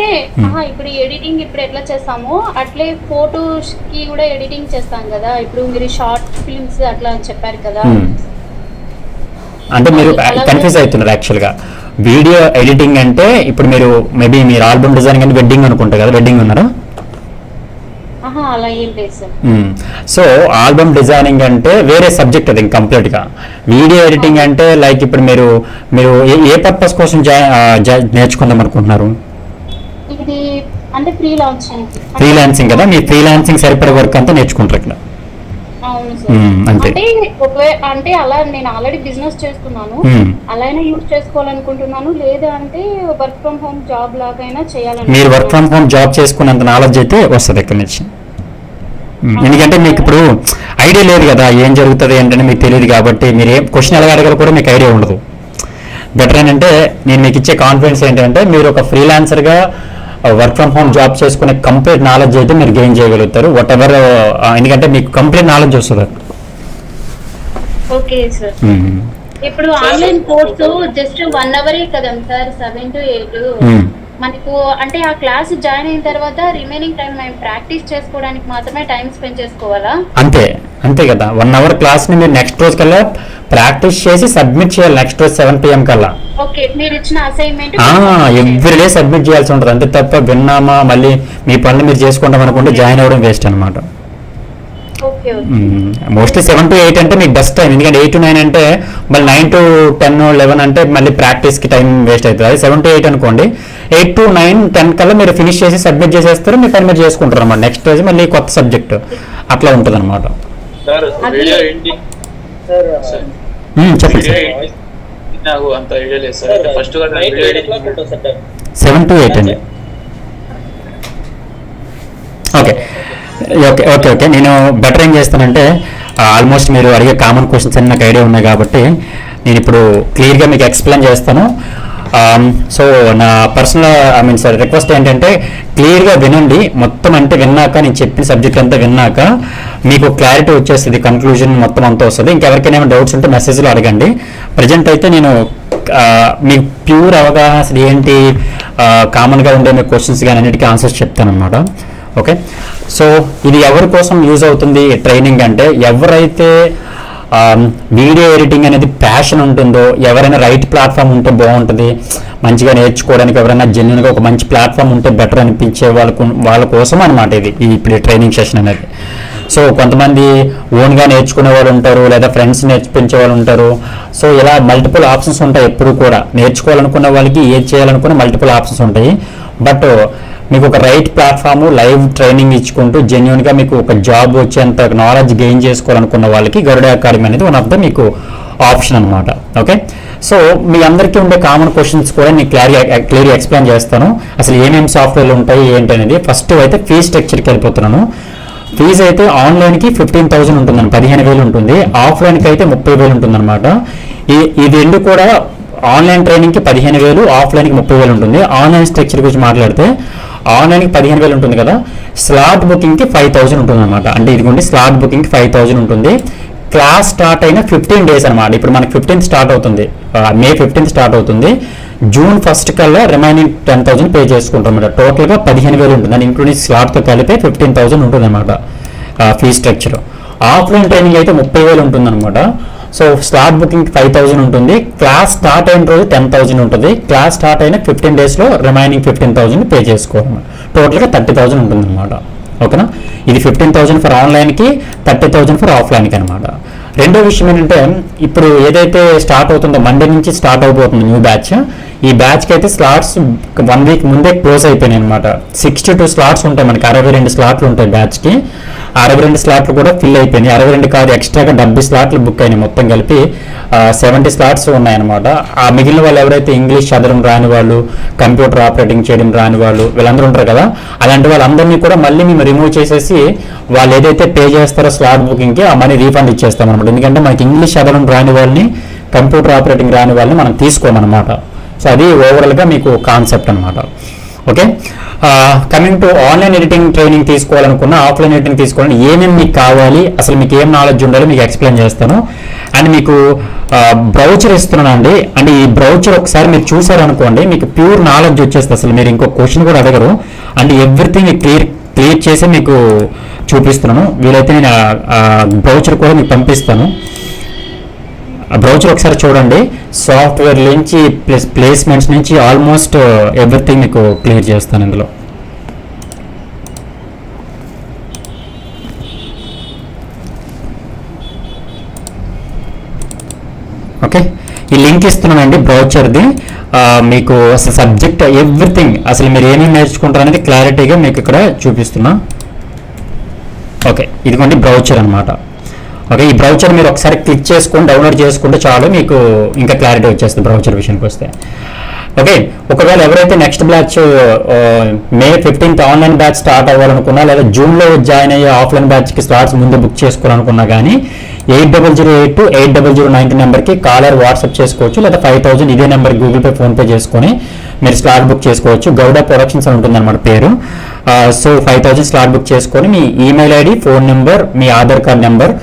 ఇప్పుడు ఎడిటింగ్ ఇప్పుడు ఎట్లా చేస్తామో అట్లే ఫోటోస్ కి కూడా ఎడిటింగ్ చేస్తాం కదా. ఇప్పుడు మీరు షార్ట్ ఫిల్మ్స్ అట్లా చెప్పారు కదా, అంటే మీరు కన్ఫ్యూజ్ అవుతున్నారు యాక్చువల్గా. వీడియో ఎడిటింగ్ అంటే ఇప్పుడు మీరు ఆల్బమ్ డిజైనింగ్ అంటే వెడ్డింగ్ అనుకుంటారు కదా, వెడ్డింగ్ ఉన్నారా? సో ఆల్బమ్ డిజైనింగ్ అంటే వేరే సబ్జెక్ట్ అది కంప్లీట్ గా. వీడియో ఎడిటింగ్ అంటే లైక్ ఇప్పుడు మీరు ఏ పర్పస్ కోసం నేర్చుకుందాం అనుకుంటున్నారు? ఫ్రీలాన్సింగ్ కదా, మీ ఫ్రీలాన్సింగ్ సరిపడే వర్క్ అంతా నేర్చుకుంటారు ఇక్కడ. అంటే అలా నేను ఆల్రెడీ బిజినెస్ చేస్తున్నాను, అలానే యూజ్ చేసుకోవాలనుకుంటున్నాను. లేదా అంటే వర్క్ ఫ్రమ్ హోమ్ జాబ్ లాగైనా చేయాలని. మీరు వర్క్ ఫ్రమ్ హోమ్ జాబ్ చేసుకున్నంత నాలెడ్జ్ అయితే వస్తుంది ఇక్కడ నుంచి. ఎందుకంటే మీకు ఇప్పుడు ఐడియా లేదు కదా ఏం జరుగుతుంది ఏంటంటే మీకు తెలియదు కాబట్టి మీరు ఏం క్వశ్చన్ ఎలా అడగాలో కూడా మీకు ఐడియా ఉండదు. బెటర్ ఏంటంటే నేను మీకు ఇచ్చే కాన్ఫిడెన్స్ ఏంటంటే మీరు ఒక ఫ్రీలాన్సర్గా వర్క్ ఫ్రమ్ హోమ్ జాబ్ చేసుకునే కంప్లీట్ నాలెడ్జ్ అయితే మీరు గెయిన్ చేయగలుగుతారు. వాట్ ఎవర్, ఎందుకంటే మీకు కంప్లీట్ నాలెడ్జ్ వస్తుంది. ఓకే సార్, ఇప్పుడు ఆన్లైన్ కోర్సు జస్ట్ 1 hour కదా సార్, 7 to 8 మనకు. అంటే ఆ క్లాస్ జాయిన్ అయిన తర్వాత రిమైనింగ్ టైం మేము ప్రాక్టీస్ చేసుకోవడానికి మాత్రమే టైం స్పెండ్ చేసుకోవాలా? అంతే కదా. 1 hour క్లాస్ ని మీరు నెక్స్ట్ రోజు కల్లా ప్రాక్టీస్ చేసి సబ్మిట్ చేయాలి. నెక్స్ట్ రోజు 7 PM కల్లా. ఓకే, మీరు ఇచ్చిన అసైన్మెంట్ ఎవ్రీ డే సబ్మిట్ చేయాల్సి ఉంటుంది. అంతే తప్ప విన్నామా మళ్ళీ మీ పనులు మీరు చేసుకుంటాం అనుకుంటే జాయిన్ అవ్వడం వేస్ట్ అనమాట. మోస్ట్లీ 7 to 8 అంటే మీకు బెస్ట్ టైం. ఎందుకంటే 8 to 9 అంటే మళ్ళీ 9 to 10 11 అంటే మళ్ళీ ప్రాక్టీస్కి టైం వేస్ట్ అవుతుంది. అది 7 to 8 అనుకోండి. 8 to 9 10 కల్లా మీరు ఫినిష్ చేసి సబ్మిట్ చేసేస్తారు, మీ పని మీరు చేసుకుంటారు అన్నమాట. నెక్స్ట్ రోజు మళ్ళీ కొత్త సబ్జెక్ట్ అట్లా ఉంటుంది అనమాట. చెప్పండి. నాకు అంత ఐడియా లేదు సార్. ఫస్ట్ 7 to 8 అండి. ఓకే, ఓకే ఓకే ఓకే నేను బెటర్ ఏం చేస్తానంటే ఆల్మోస్ట్ మీరు అడిగే కామన్ క్వశ్చన్స్ అన్ని నాకు ఐడియా ఉన్నాయి కాబట్టి నేను ఇప్పుడు క్లియర్గా మీకు ఎక్స్ప్లెయిన్ చేస్తాను. సో నా పర్సనల్ సార్ రిక్వెస్ట్ ఏంటంటే క్లియర్గా వినండి మొత్తం. అంటే విన్నాక నేను చెప్పిన సబ్జెక్ట్ అంతా విన్నాక మీకు క్లారిటీ వచ్చేస్తుంది, కన్క్లూజన్ మొత్తం అంతా వస్తుంది. ఇంకెవరికైనా డౌట్స్ ఉంటే మెసేజ్లో అడగండి. ప్రజెంట్ అయితే నేను మీకు ప్యూర్ అవగాహన అసలు ఏంటి కామన్గా ఉండే మీ క్వశ్చన్స్ కానీ అన్నిటికీ ఆన్సర్స్ చెప్తాను అనమాట. ఓకే, సో ఇది ఎవరి కోసం యూజ్ అవుతుంది ట్రైనింగ్ అంటే ఎవరైతే వీడియో ఎడిటింగ్ అనేది ప్యాషన్ ఉంటుందో, ఎవరైనా రైట్ ప్లాట్ఫామ్ ఉంటే బాగుంటుంది మంచిగా నేర్చుకోవడానికి, ఎవరైనా జెన్యున్గా ఒక మంచి ప్లాట్ఫామ్ ఉంటే బెటర్ అనిపించే వాళ్ళ కోసం అనమాట ఇది ఇప్పుడు ట్రైనింగ్ సెషన్ అనేది. సో కొంతమంది ఓన్గా నేర్చుకునే వాళ్ళు ఉంటారు, లేదా ఫ్రెండ్స్ నేర్పించే వాళ్ళు ఉంటారు. సో ఇలా మల్టిపుల్ ఆప్షన్స్ ఉంటాయి ఎప్పుడు కూడా. నేర్చుకోవాలనుకున్న వాళ్ళకి ఏది చేయాలనుకున్న మల్టిపుల్ ఆప్షన్స్ ఉంటాయి. బట్ మీకు ఒక రైట్ ప్లాట్ఫామ్ లైవ్ ట్రైనింగ్ ఇచ్చుకుంటూ జెన్యున్గా మీకు ఒక జాబ్ వచ్చేంత నాలెడ్జ్ గెయిన్ చేసుకోవాలనుకున్న వాళ్ళకి గరుడ అకాడమీ అనేది వన్ ఆఫ్ ద మీకు ఆప్షన్ అనమాట. ఓకే, సో మీ అందరికీ ఉండే కామన్ క్వశ్చన్స్ కూడా నేను క్లియర్గా ఎక్స్ప్లెయిన్ చేస్తాను. అసలు ఏమేమి సాఫ్ట్వేర్లు ఉంటాయి ఏంటి అనేది. ఫస్ట్ అయితే ఫీజ్ స్ట్రక్చర్కి వెళ్ళిపోతున్నాను. ఫీజు అయితే ఆన్లైన్కి 15,000 ఉంటుందండి, 15,000 ఉంటుంది. ఆఫ్లైన్కి అయితే 30,000 ఉంటుందన్నమాట. ఈ రెండు కూడా ఆన్లైన్ ట్రైనింగ్కి 15,000, ఆఫ్లైన్కి 30,000 ఉంటుంది. ఆన్లైన్ స్ట్రక్చర్ గురించి మాట్లాడితే ఆన్లైన్కి 15,000 ఉంటుంది కదా, స్లాట్ బుకింగ్కి 5,000 ఉంటుంది అనమాట. అంటే ఇదిగోండి స్లాట్ బుకింగ్కి 5,000 ఉంటుంది. క్లాస్ స్టార్ట్ అయిన 15 days అనమాట. ఇప్పుడు మనకి 15th స్టార్ట్ అవుతుంది, మే 15th స్టార్ట్ అవుతుంది. జూన్ 1st కల్లా రిమైనింగ్ 10,000 పే చేసుకుంటాం అనమాట. టోటల్గా 15,000 ఉంటుంది, అని ఇంక్లూడింగ్ స్లాట్తో కలిపే 15,000 ఉంటుంది అనమాట ఫీ స్ట్రక్చర్. ఆఫ్లైన్ ట్రైనింగ్ అయితే 30,000 ఉంటుంది అనమాట. సో స్లాట్ బుకింగ్ 5,000 ఉంటుంది. క్లాస్ స్టార్ట్ అయిన రోజు 10,000 ఉంటుంది. క్లాస్ స్టార్ట్ అయిన 15 daysలో రిమైనింగ్ 15,000 పే చేసుకోవాలి. టోటల్గా 30,000 ఉంటుంది అనమాట. ఓకేనా, ఇది 15,000 ఫర్ ఆన్లైన్కి, 30,000 ఫర్ ఆఫ్లైన్కి అనమాట. రెండో విషయం ఏంటంటే ఇప్పుడు ఏదైతే స్టార్ట్ అవుతుందో మండే నుంచి స్టార్ట్ అయిపోతుంది న్యూ బ్యాచ్. ఈ బ్యాచ్కి అయితే స్లాట్స్ 1 week ముందే క్లోజ్ అయిపోయినాయి అనమాట. 62 స్లాట్స్ ఉంటాయి మనకి, 62 స్లాట్లు ఉంటాయి బ్యాచ్కి. 62 స్లాట్లు కూడా ఫిల్ అయిపోయినాయి. 62 కాదు, ఎక్స్ట్రాగా 70 స్లాట్లు బుక్ అయినాయి. మొత్తం కలిపి 70 స్లాట్స్ ఉన్నాయన్నమాట. ఆ మిగిలిన వాళ్ళు ఎవరైతే ఇంగ్లీష్ చదవడం రాని వాళ్ళు, కంప్యూటర్ ఆపరేటింగ్ చేయడం రాని వాళ్ళు, వీళ్ళందరూ ఉంటారు కదా, అలాంటి వాళ్ళందరినీ కూడా మళ్ళీ మేము రిమూవ్ చేసేసి వాళ్ళు ఏదైతే పే చేస్తారో స్లాట్ బుకింగ్కి ఆ మనీ రీఫండ్ ఇచ్చేస్తాం అనమాట. ఎందుకంటే మనకి ఇంగ్లీష్ చదవడం రాని వాళ్ళని, కంప్యూటర్ ఆపరేటింగ్ రాని వాళ్ళని మనం తీసుకోమన్నమాట. సో అది ఓవరాల్గా మీకు కాన్సెప్ట్ అనమాట. Okay, coming to online editing training తీసుకోవాలనుకున్న, ఆఫ్లైన్ ఎడిటింగ్ తీసుకోవాలని ఏమేమి మీకు కావాలి, అసలు మీకు ఏం నాలెడ్జ్ ఉండాలో మీకు ఎక్స్ప్లెయిన్ చేస్తాను. అండ్ మీకు బ్రౌచర్ ఇస్తున్నాను అండి. అండ్ ఈ బ్రౌచర్ ఒకసారి మీరు చూసారనుకోండి మీకు ప్యూర్ నాలెడ్జ్ వచ్చేస్తుంది. అసలు మీరు ఇంకో క్వశ్చన్ కూడా అడగరు. అండ్ ఎవ్రీథింగ్ క్లియర్ చేసి మీకు చూపిస్తున్నాను. వీలైతే నేను బ్రౌచర్ కూడా మీకు పంపిస్తాను. బ్రౌచర్ ఒకసారి చూడండి. సాఫ్ట్వేర్ నుంచి ప్లేస్మెంట్స్ నుంచి ఆల్మోస్ట్ ఎవ్రీథింగ్ మీకు క్లియర్ చేస్తాను ఇందులో. ఓకే, ఈ లింక్ ఇస్తున్నానండి బ్రౌచర్ది. మీకు అసలు సబ్జెక్ట్ ఎవ్రీథింగ్ అసలు మీరు ఏమేమి నేర్చుకుంటారు అనేది క్లారిటీగా మీకు ఇక్కడ చూపిస్తున్నా. ఓకే, ఇదిగోండి బ్రౌచర్ అనమాట. ఓకే, ఈ బ్రౌచర్ మీరు ఒకసారి క్లిక్ చేసుకొని డౌన్లోడ్ చేసుకుంటే చాలు, మీకు ఇంకా క్లారిటీ వచ్చేస్తుంది బ్రౌచర్ విషయానికి వస్తే. ఓకే, ఒకవేళ ఎవరైతే నెక్స్ట్ బ్యాచ్ మే 15th ఆన్లైన్ బ్యాచ్ స్టార్ట్ అవ్వాలనుకున్నా, లేదా జూన్లో జాయిన్ అయ్యే ఆఫ్లైన్ బ్యాచ్కి స్లాట్స్ ముందు బుక్ చేసుకోవాలనుకున్నా కానీ 8008280090 నెంబర్కి కాలర్ వాట్సాప్ చేసుకోవచ్చు, లేదా 5,000 ఇదే నెంబర్ గూగుల్ పే, ఫోన్పే చేసుకొని మీరు స్లాట్ బుక్ చేసుకోవచ్చు. గౌడ ప్రొడక్షన్స్ అని ఉంటుంది అనమాట పేరు. సో 5,000 స్లాట్ బుక్ చేసుకొని మీ ఈమెయిల్ ఐడి, ఫోన్ నెంబర్, మీ ఆధార్ కార్డ్ నెంబర్,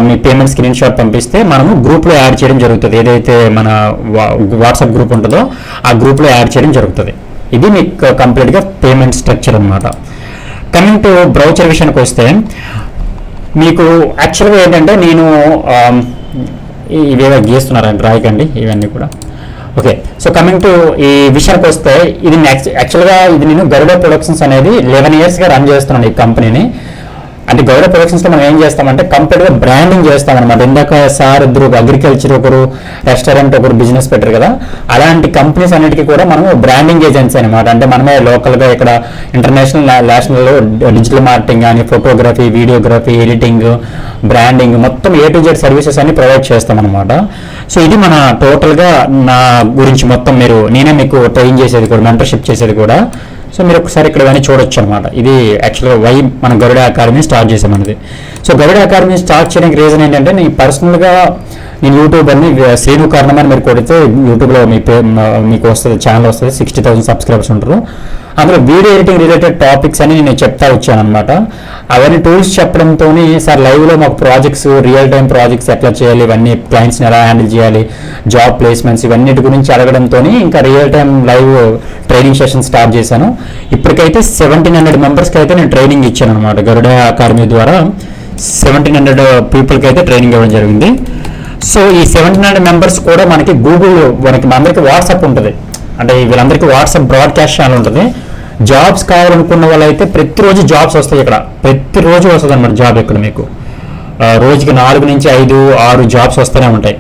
మీ పేమెంట్ స్క్రీన్ షాట్ పంపిస్తే మనము గ్రూప్లో యాడ్ చేయడం జరుగుతుంది. ఏదైతే మన వాట్సాప్ గ్రూప్ ఉంటుందో ఆ గ్రూప్లో యాడ్ చేయడం జరుగుతుంది. ఇది మీకు కంప్లీట్గా పేమెంట్ స్ట్రక్చర్ అనమాట. కమింగ్ టు బ్రౌచర్ విషయానికి వస్తే మీకు యాక్చువల్గా ఏంటంటే నేను ఇవేవో గీస్తున్నారండి, రాయకండి ఇవన్నీ కూడా. ఓకే, సో కమింగ్ టు ఈ విషయానికి వస్తే ఇది యాక్చువల్గా ఇది నేను గరుడ ప్రొడక్షన్స్ అనేది 11 yearsగా రన్ చేస్తున్నాను ఈ కంపెనీని. అంటే గౌడ ప్రొడక్షన్స్లో మనం ఏం చేస్తామంటే కంప్లీట్గా బ్రాండింగ్ చేస్తామన్నమాట. ఇందాక సార్ ఇద్దరు అగ్రికల్చర్, ఒకరు రెస్టారెంట్, ఒకరు బిజినెస్ పెట్టారు కదా, అలాంటి కంపెనీస్ అన్నిటికీ కూడా మనం బ్రాండింగ్ ఏజెన్సీ అనమాట. అంటే మనమే లోకల్గా ఇక్కడ ఇంటర్నేషనల్, నేషనల్ డిజిటల్ మార్కెటింగ్ కానీ, ఫోటోగ్రఫీ, వీడియోగ్రఫీ, ఎడిటింగ్, బ్రాండింగ్ మొత్తం A to Z సర్వీసెస్ అన్ని ప్రొవైడ్ చేస్తామన్నమాట. సో ఇది మన టోటల్గా నా గురించి మొత్తం నేనే మీకు ట్రైన్ చేసేది కూడా, మెంటర్షిప్ చేసేది కూడా. సో మీరు ఒకసారి ఇక్కడ ఇవన్నీ చూడొచ్చు అనమాట. ఇది యాక్చువల్గా వై మన గరుడ అకాడమీ స్టార్ట్ చేసామన్నది. సో గరుడ అకాడమీ స్టార్ట్ చేయడానికి రీజన్ ఏంటంటే నేను పర్సనల్గా నేను యూట్యూబర్ని శ్రీను కారణం అని మీరు కొడితే యూట్యూబ్లో మీకు వస్తుంది, ఛానల్ వస్తుంది, 60,000 సబ్స్క్రైబర్స్ ఉంటారు. అందులో వీడియో ఎడిటింగ్ రిలేటెడ్ టాపిక్స్ అని నేను చెప్తా వచ్చాను అనమాట. అవన్నీ టూల్స్ చెప్పడంతో సార్ లైవ్లో మాకు ప్రాజెక్ట్స్, రియల్ టైం ప్రాజెక్ట్స్ ఎట్లా చేయాలి, ఇవన్నీ క్లయింట్స్ని ఎలా హ్యాండిల్ చేయాలి, జాబ్ ప్లేస్మెంట్స్ ఇవన్నిటి గురించి అడగడంతో ఇంకా real time live training session start చేశాను. ఇప్పటికైతే 1700 మెంబర్స్కి అయితే నేను ట్రైనింగ్ ఇచ్చాను అనమాట. గరుడ అకాడమీ ద్వారా 1700 పీపుల్కి అయితే ట్రైనింగ్ ఇవ్వడం జరిగింది. సో ఈ 1700 మెంబర్స్ కూడా మనకి గూగుల్, అందరికీ వాట్సాప్ ఉంటుంది, అంటే వీళ్ళందరికీ వాట్సాప్ బ్రాడ్కాస్ట్ ఛానల్ ఉంటుంది. జాబ్స్ కావాలనుకున్న వాళ్ళైతే ప్రతిరోజు జాబ్స్ వస్తాయి, ఇక్కడ ప్రతిరోజు వస్తుంది అనమాట జాబ్. ఇక్కడ మీకు రోజుకి 4 నుంచి 5, 6 జాబ్స్ వస్తూనే ఉంటాయి.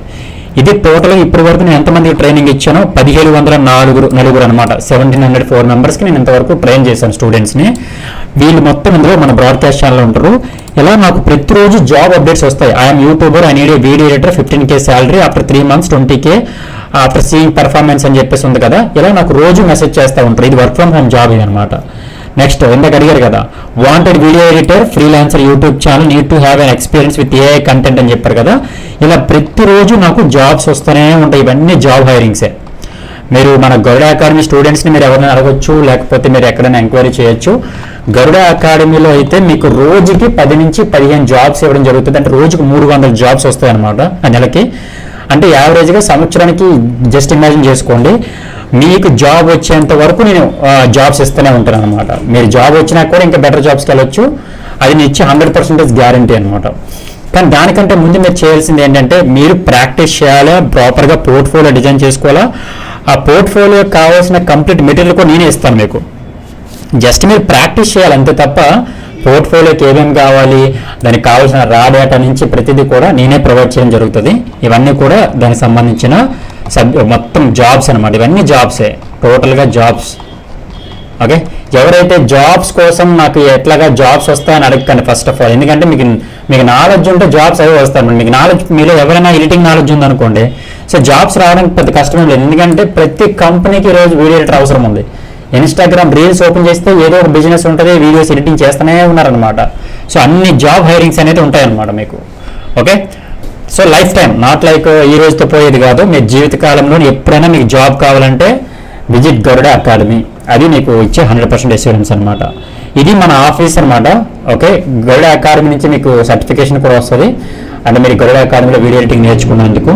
ఇది టోటల్గా ఇప్పటి వరకు నేను ఎంతమందికి ట్రైనింగ్ ఇచ్చానో 1704 అనమాట. 1704 మెంబర్స్కి నేను ఇంతవరకు ట్రైన్ చేశాను స్టూడెంట్స్ని. వీళ్ళు మొత్తం ఇందులో మన బ్రాడ్కాస్ట్ ఛానల్ ఉంటారు. ఇలా నాకు ప్రతిరోజు జాబ్ అప్డేట్స్ వస్తాయి. I'm YouTuber, I need a video editor, 15K salary after 3 months, 20K after seeing performance అని చెప్పేసి ఉంది కదా. ఇలా నాకు రోజు మెసేజ్ చేస్తూ ఉంటారు. ఇది వర్క్ ఫ్రమ్ హోమ్ జాబ్ ఇది అనమాట. నెక్స్ట్ ఇందాక అడిగారు కదా, wanted video editor, freelancer, YouTube channel, need to have an experience with AI content అని చెప్పారు కదా. ఇలా ప్రతిరోజు నాకు జాబ్స్ వస్తూనే ఉంటాయి. ఇవన్నీ జాబ్ హైరింగ్సే. మీరు మన గరుడ అకాడమీ స్టూడెంట్స్ని మీరు ఎవరైనా అడగొచ్చు, లేకపోతే మీరు ఎక్కడైనా ఎంక్వైరీ చేయొచ్చు. గరుడ అకాడమీలో అయితే మీకు రోజుకి 10 నుంచి 15 జాబ్స్ ఇవ్వడం జరుగుతుంది. అంటే రోజుకు 300 జాబ్స్ వస్తాయి అనమాట ఆ నెలకి. అంటే యావరేజ్గా సంవత్సరానికి జస్ట్ ఇమాజిన్ చేసుకోండి, మీకు జాబ్ వచ్చేంత వరకు నేను జాబ్స్ ఇస్తూనే ఉంటాను అనమాట. మీరు జాబ్ వచ్చినా కూడా ఇంకా బెటర్ జాబ్స్కి వెళ్ళొచ్చు. అది నేను ఇచ్చే 100% గ్యారంటీ అనమాట. కానీ దానికంటే ముందు మీరు చేయాల్సింది ఏంటంటే, మీరు ప్రాక్టీస్ చేయాలా, ప్రాపర్గా పోర్ట్ఫోలియో డిజైన్ చేసుకోవాలా. ఆ పోర్ట్ఫోలియో కావాల్సిన కంప్లీట్ మెటీరియల్ కూడా నేనే ఇస్తాను మీకు. జస్ట్ మీరు ప్రాక్టీస్ చేయాలి అంతే తప్ప పోర్ట్ఫోలియోకి ఏమేమి కావాలి, దానికి కావాల్సిన రా డేటా నుంచి ప్రతిదీ కూడా నేనే ప్రొవైడ్ చేయడం జరుగుతుంది. ఇవన్నీ కూడా దానికి సంబంధించిన మొత్తం జాబ్స్ అనమాట. ఇవన్నీ జాబ్సే, టోటల్గా జాబ్స్. ఓకే, ఎవరైతే జాబ్స్ కోసం నాకు ఎట్లాగా జాబ్స్ వస్తాయని అడగండి ఫస్ట్ ఆఫ్ ఆల్. ఎందుకంటే మీకు నాలెడ్జ్ ఉంటే జాబ్స్ అవి వస్తాయి. మీకు నాలెడ్జ్, మీలో ఎవరైనా ఎడిటింగ్ నాలెడ్జ్ ఉందనుకోండి, సో జాబ్స్ రావడానికి పెద్ద కష్టం లేదు. ఎందుకంటే ప్రతి కంపెనీకి ఈరోజు వీడియో ఎడిటర్ అవసరం ఉంది. ఇన్స్టాగ్రామ్ రీల్స్ ఓపెన్ చేస్తే ఏదో ఒక బిజినెస్ ఉంటుంది, వీడియోస్ ఎడిటింగ్ చేస్తూనే ఉన్నారనమాట. సో అన్ని జాబ్ హైరింగ్స్ అనేది ఉంటాయన్నమాట మీకు. Okay, so life time, not like ఈ రోజుతో పోయేది కాదు. మీ జీవితకాలంలో ఎప్పుడైనా మీకు జాబ్ కావాలంటే విజిట్ గరుడ అకాడమీ. అది మీకు ఇచ్చే 100% అష్యూరెన్స్ అనమాట. ఇది మన ఆఫీస్ అనమాట. ఓకే, గరుడ అకాడమీ నుంచి మీకు సర్టిఫికేషన్ కూడా వస్తుంది. అంటే మీరు గరుడ అకాడమీలో వీడియో ఎడిటింగ్ నేర్చుకున్నందుకు.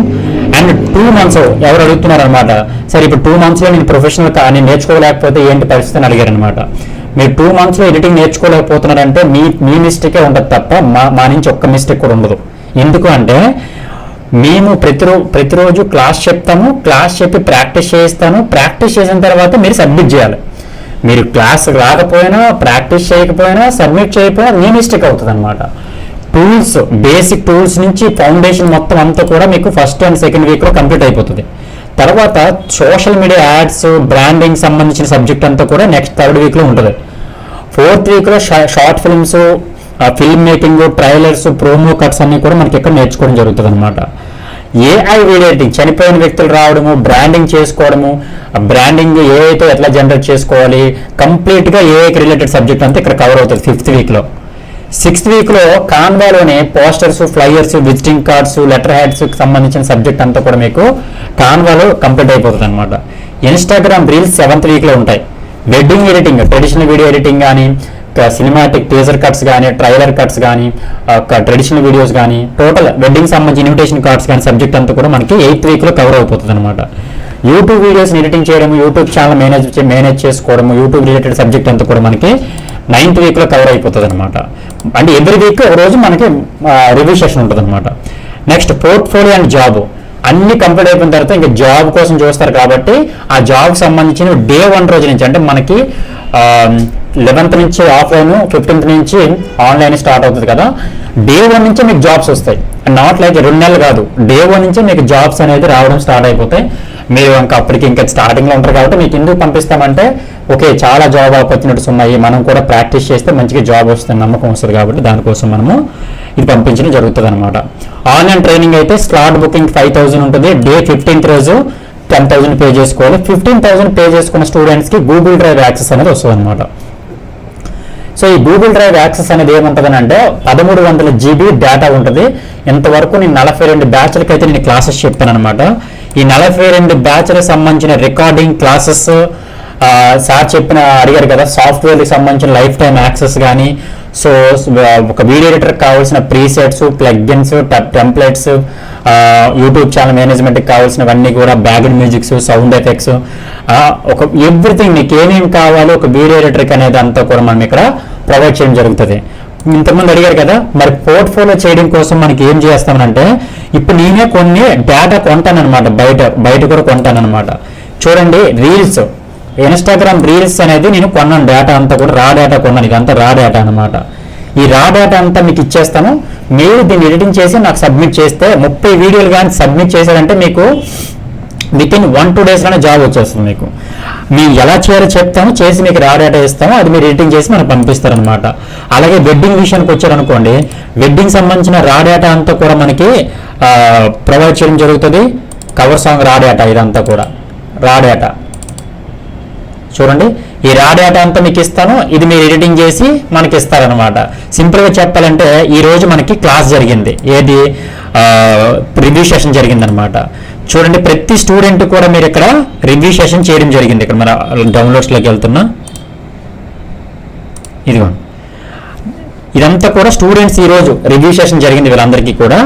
అండ్ 2 months ఎవరు అడుగుతున్నారు అనమాట, సరే ఇప్పుడు 2 monthsలో నేను ప్రొఫెషనల్ నేను నేర్చుకోలేకపోతే ఏంటి పరిస్థితి అని అడిగారు అనమాట. మీరు 2 monthsలో ఎడిటింగ్ నేర్చుకోలేకపోతున్నారంటే మీ మిస్టేకే ఉంటుంది తప్ప మా నుంచి ఒక్క మిస్టేక్ కూడా ఉండదు. ఎందుకు అంటే మేము ప్రతిరోజు క్లాస్ చెప్తాము, క్లాస్ చెప్పి ప్రాక్టీస్ చేయిస్తాను. ప్రాక్టీస్ చేసిన తర్వాత మీరు సబ్మిట్ చేయాలి. మీరు క్లాస్ రాకపోయినా, ప్రాక్టీస్ చేయకపోయినా, సబ్మిట్ చేయకపోయినా మీ మిస్టేక్ అవుతుంది అనమాట. టూల్స్, బేసిక్ టూల్స్ నుంచి ఫౌండేషన్ మొత్తం అంతా కూడా మీకు ఫస్ట్ అండ్ సెకండ్ వీక్లో కంప్లీట్ అయిపోతుంది. తర్వాత సోషల్ మీడియా యాడ్స్, బ్రాండింగ్ సంబంధించిన సబ్జెక్ట్ అంతా కూడా నెక్స్ట్ 3rd వీక్లో ఉంటుంది. 4th వీక్లో short films, film making, trailers, promo cuts అన్ని కూడా మనకి ఇక్కడ నేర్చుకోవడం జరుగుతుంది అనమాట. ఏఐ వీడియో ఎడిటింగ్, చనిపోయిన వ్యక్తులు రావడము, బ్రాండింగ్ చేసుకోవడము, బ్రాండింగ్ ఏఐతో ఎట్లా జనరేట్ చేసుకోవాలి, కంప్లీట్గా ఏఐకి రిలేటెడ్ సబ్జెక్ట్ అంతా ఇక్కడ కవర్ అవుతుంది 5th వీక్లో. 6th వీక్లో కాన్వాలోనే posters, flyers, visiting cards, letter హెడ్స్కి సంబంధించిన సబ్జెక్ట్ అంతా కూడా మీకు కాన్వాలో కంప్లీట్ అయిపోతుంది అనమాట. ఇన్స్టాగ్రామ్ రీల్స్ 7th వీక్లో ఉంటాయి. Wedding editing, traditional video editing కానీ, సినిమాటిక్ టీజర్ కట్స్ కానీ, ట్రైలర్ కట్స్ కానీ, ట్రెడిషనల్ వీడియోస్ కానీ, టోటల్ వెడ్డింగ్ సంబంధించి ఇన్విటేషన్ కార్డ్స్ కానీ సబ్జెక్ట్ అంతా కూడా మనకి 8th వీక్లో కవర్ అయిపోతుంది అనమాట. యూట్యూబ్ వీడియోస్ ఎడిటింగ్ చేయడం, యూట్యూబ్ ఛానల్ మేనేజ్ చేసుకోవడం, యూట్యూబ్ రిలేటెడ్ సబ్జెక్ట్ అంతా కూడా మనకి 9th వీక్లో కవర్ అయిపోతుంది అనమాట. అంటే ఎవ్రీ వీక్ ఒక రోజు మనకి రివ్యూ సెషన్ ఉంటుంది అనమాట. నెక్స్ట్ పోర్ట్ఫోలియో అండ్ జాబ్ అన్ని కంప్లీట్ అయిపోయిన తర్వాత ఇంకా జాబ్ కోసం చూస్తారు కాబట్టి ఆ జాబ్కి సంబంధించిన Day 1 రోజు నుంచి, అంటే మనకి 11th నుంచి ఆఫ్లైన్, 15th నుంచి ఆన్లైన్ స్టార్ట్ అవుతుంది కదా. Day 1 నుంచే మీకు జాబ్స్ వస్తాయి. నాట్ లైక్ 2 నెలలు కాదు, Day 1 నుంచే మీకు జాబ్స్ అనేది రావడం స్టార్ట్ అయిపోతాయి. మీరు ఇంకా అప్పటికి ఇంకా స్టార్టింగ్లో ఉంటారు కాబట్టి మీకు ఎందుకు పంపిస్తామంటే, ఓకే చాలా జాబ్ ఆపర్చునిటీస్ ఉన్నాయి, మనం కూడా ప్రాక్టీస్ చేస్తే మంచిగా జాబ్ వస్తుంది, నమ్మకం వస్తుంది కాబట్టి దానికోసం మనము ఇది పంపించడం జరుగుతుంది అనమాట. ఆన్లైన్ ట్రైనింగ్ అయితే స్లాట్ బుకింగ్ 5,000 ఉంటుంది. Day 15th రోజు 10,000 పే చేసుకోవాలి. 15,000 పే చేసుకున్న స్టూడెంట్స్కి గూగుల్ డ్రైవ్ యాక్సెస్ అనేది వస్తుంది అనమాట. సో ఈ గూగుల్ డ్రైవ్ యాక్సెస్ అనేది ఏముంటుంది అంటే 1300 GB డేటా ఉంటుంది. ఇంతవరకు నేను 42 బ్యాచ్లకి అయితే నేను క్లాసెస్ చెప్తాను అనమాట. ఈ 42 బ్యాచ్లకు సంబంధించిన రికార్డింగ్ క్లాసెస్, సార్ అడిగారు కదా సాఫ్ట్వేర్కి సంబంధించిన లైఫ్ టైం యాక్సెస్ కానీ, సో ఒక వీడియో ఎడిటర్కి కావాల్సిన presets, plugins, templates, YouTube channel మేనేజ్మెంట్కి కావాల్సినవన్నీ కూడా, బ్యాక్గ్రౌండ్ మ్యూజిక్స్, సౌండ్ ఎఫెక్ట్స్, ఒక ఎవ్రీథింగ్ మీకు ఏమేమి కావాలో ఒక వీడియో ఎడిటర్కి అనేది అంతా కూడా మనం ఇక్కడ ప్రొవైడ్ చేయడం జరుగుతుంది. ఇంతకుముందు అడిగారు కదా మరి పోర్ట్ఫోలియో చేయడం కోసం మనకి ఏం చేస్తామనంటే ఇప్పుడు నేనే కొన్ని డేటా కొంటాను అనమాట, బయట కూడా కొంటాను అనమాట. చూడండి రీల్స్, ఇన్స్టాగ్రామ్ రీల్స్ అనేది నేను కొన్నాను, డేటా అంతా కూడా రా డేటా కొన్నాను. ఇదంతా రా డేటా అనమాట. ఈ రా డేటా అంతా మీకు ఇచ్చేస్తాను, మీరు దీన్ని ఎడిటింగ్ చేసి నాకు సబ్మిట్ చేస్తే 30 వీడియోలు కానీ సబ్మిట్ చేశారంటే మీకు వితిన్ 1-2 డేస్లోనే జాబ్ వచ్చేస్తుంది. మీకు మేము ఎలా చేయాలో చెప్తాము, చేసి మీకు రా డేటా ఇస్తాము, అది మీరు ఎడిటింగ్ చేసి మనకు పంపిస్తారనమాట. అలాగే వెడ్డింగ్ విషయానికి వచ్చారనుకోండి, వెడ్డింగ్ సంబంధించిన రా డేటా అంతా కూడా మనకి ప్రొవైడ్ చేయడం జరుగుతుంది. కవర్ సాంగ్ రా డేటా, ఇదంతా కూడా రా డేటా. చూడండి ఈ రా డేటా అంతా మీకు ఇస్తాను, ఇది మీరు ఎడిటింగ్ చేసి మనకి ఇస్తారనమాట. సింపుల్గా చెప్పాలంటే ఈ రోజు మనకి క్లాస్ జరిగింది, ఏది రివ్యూ సెషన్ జరిగింది అనమాట. చూడండి ప్రతి స్టూడెంట్ కూడా మీరు ఇక్కడ రివ్యూ సెషన్ చేయడం జరిగింది. ఇక్కడ మన డౌన్లోడ్స్లోకి వెళ్తున్నా, ఇదిగో ఇదంతా కూడా స్టూడెంట్స్ ఈ రోజు రివ్యూ సెషన్ జరిగింది. వీళ్ళందరికీ కూడా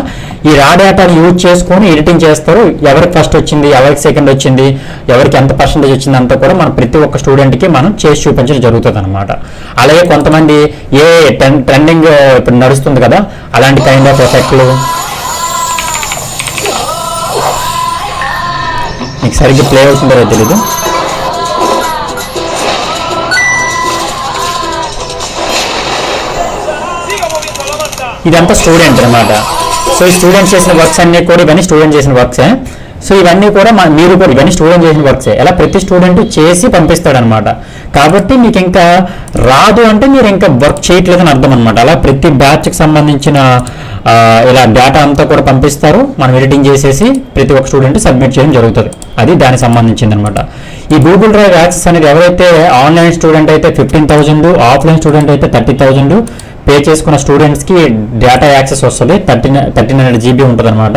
ఈ రా డేటాని యూజ్ చేసుకొని ఎడిటింగ్ చేస్తారు. ఎవరికి ఫస్ట్ వచ్చింది, ఎవరికి సెకండ్ వచ్చింది, ఎవరికి ఎంత పర్సెంటేజ్ వచ్చింది అంతా కూడా మనం ప్రతి ఒక్క స్టూడెంట్కి మనం చేసి చూపించడం జరుగుతుంది అనమాట. అలాగే కొంతమంది ట్రెండింగ్ ఇప్పుడు నడుస్తుంది కదా అలాంటి కైండ్ ఆఫ్ ఎఫెక్ట్లు, మీకు సరిగ్గా ప్లే అవుతుందో తెలీదు. ఇదంతా స్టూడెంట్ అనమాట. సో ఈ స్టూడెంట్స్ చేసిన వర్క్స్ అన్నీ కూడా ఇవన్నీ స్టూడెంట్ చేసిన వర్క్సే. సో ఇవన్నీ కూడా మీరు కూడా ఇవన్నీ స్టూడెంట్ చేసిన వర్క్సే. ఎలా ప్రతి స్టూడెంట్ చేసి పంపిస్తాడనమాట. కాబట్టి మీకు ఇంకా రాదు అంటే మీరు ఇంకా వర్క్ చేయట్లేదని అర్థం అనమాట. అలా ప్రతి బ్యాచ్కి సంబంధించిన ఇలా డేటా అంతా కూడా పంపిస్తారు, మనం ఎడిటింగ్ చేసేసి ప్రతి ఒక్క స్టూడెంట్ సబ్మిట్ చేయడం జరుగుతుంది. అది దానికి సంబంధించింది అనమాట. ఈ గూగుల్ డ్రైవ్ యాక్సెస్ అనేది ఎవరైతే ఆన్లైన్ స్టూడెంట్ అయితే 15,000, ఆఫ్లైన్ స్టూడెంట్ అయితే 30,000 పే చేసుకున్న స్టూడెంట్స్కి డేటా యాక్సెస్ వస్తుంది. 1300 GB ఉంటుంది అనమాట.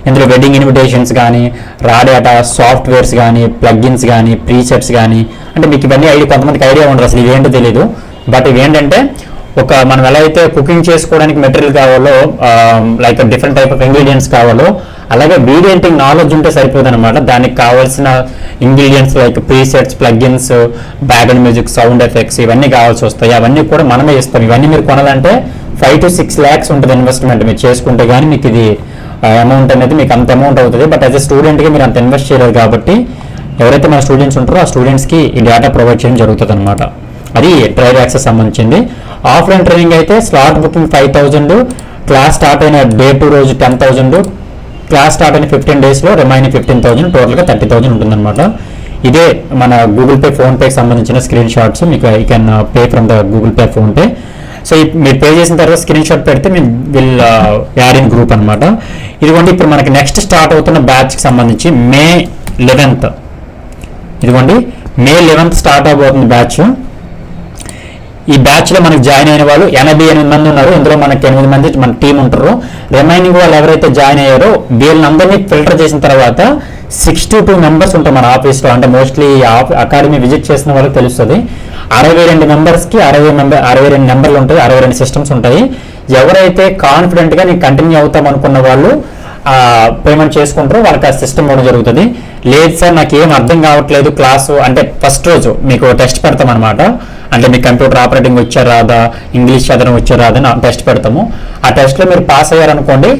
ఇందులో వెడ్డింగ్ ఇన్విటేషన్స్ కానీ, రా డేటా, సాఫ్ట్వేర్స్ కానీ, ప్లగ్ఇన్స్ కానీ, ప్రీసెట్స్ కానీ, అంటే మీకు ఇవన్నీ కొంతమందికి ఐడియా ఉండదు అసలు ఇవేంటో తెలియదు. బట్ ఇవేంటంటే మనం ఎలా అయితే కుకింగ్ చేసుకోవడానికి మెటీరియల్ కావాలో, like different type of ingredients కావాలో, అలాగే వీడియో ఎడిటింగ్ నాలెడ్జ్ ఉంటే సరిపోదు అనమాట. దానికి కావాల్సిన ingredients like presets, plugins, background music, sound effects ఇవన్నీ కావాల్సి వస్తాయి. అవన్నీ కూడా మనమే ఇస్తాం. ఇవన్నీ మీరు కొనాలంటే 5 to 6 lakhs ఉంటుంది ఇన్వెస్ట్మెంట్. మీరు చేసుకుంటే కానీ మీకు ఇది అమౌంట్ అనేది మీకు అంత అమౌంట్ అవుతుంది. బట్ యాజ్ ఎ స్టూడెంట్కి మీరు అంత ఇన్వెస్ట్ చేయలేదు కాబట్టి ఎవరైతే మన స్టూడెంట్స్ ఉంటారో ఆ స్టూడెంట్స్కి ఈ డేటా ప్రొవైడ్ చేయడం జరుగుతుంది అనమాట. అది డ్రైవ్ యాక్సెస్ సంబంధించింది. ఆఫ్లైన్ ట్రైనింగ్ అయితే స్లాట్ బుకింగ్ 5,000, క్లాస్ స్టార్ట్ అయిన డే 2 రోజు 10,000, క్లాస్ స్టార్ట్ అయిన 15 డేస్లో రిమైనింగ్ 15,000, టోటల్గా 30,000 ఉంటుందన్నమాట. ఇదే మన గూగుల్ పే, ఫోన్పేకి సంబంధించిన స్క్రీన్ షాట్స్. మీకు I can pay from the Google pay, PhonePe. So మీరు పే చేసిన తర్వాత స్క్రీన్ షాట్ పెడితే మేము విల్ యాడ్ ఇన్ గ్రూప్ అనమాట. ఇదిగోండి ఇప్పుడు మనకి నెక్స్ట్ స్టార్ట్ అవుతున్న బ్యాచ్కి సంబంధించి May 11th, ఇదిగోండి May 11th స్టార్ట్ అవబోతుంది బ్యాచ్. ఈ బ్యాచ్లో మనకి జాయిన్ అయిన వాళ్ళు 88 మంది ఉన్నారు. ఇందులో మనకి 8 మంది మన టీం ఉంటారు. రిమైనింగ్ వాళ్ళు ఎవరైతే జాయిన్ అయ్యారో వీళ్ళందరినీ ఫిల్టర్ చేసిన తర్వాత 62 మెంబర్స్ ఉంటారు మన ఆఫీస్లో. అంటే మోస్ట్లీ అకాడమీ విజిట్ చేసిన వాళ్ళకి తెలుస్తుంది. 62 మెంబర్స్కి 62 నెంబర్లు ఉంటాయి, 62 సిస్టమ్స్ ఉంటాయి. ఎవరైతే కాన్ఫిడెంట్గా నేను కంటిన్యూ అవుతాం అనుకున్న వాళ్ళు పేమెంట్ చేసుకుంటారో వాళ్ళకి ఆ సిస్టమ్ ఇవ్వడం జరుగుతుంది. లేదు సార్ నాకు ఏం అర్థం కావట్లేదు క్లాసు అంటే ఫస్ట్ రోజు మీకు టెస్ట్ పెడతాం అనమాట. అంటే మీకు కంప్యూటర్ ఆపరేటింగ్ వచ్చా రాదా, ఇంగ్లీష్ చదవడం వచ్చా రాదా అని టెస్ట్ పెడతాము. ఆ టెస్ట్లో మీరు పాస్ అయ్యారనుకోండి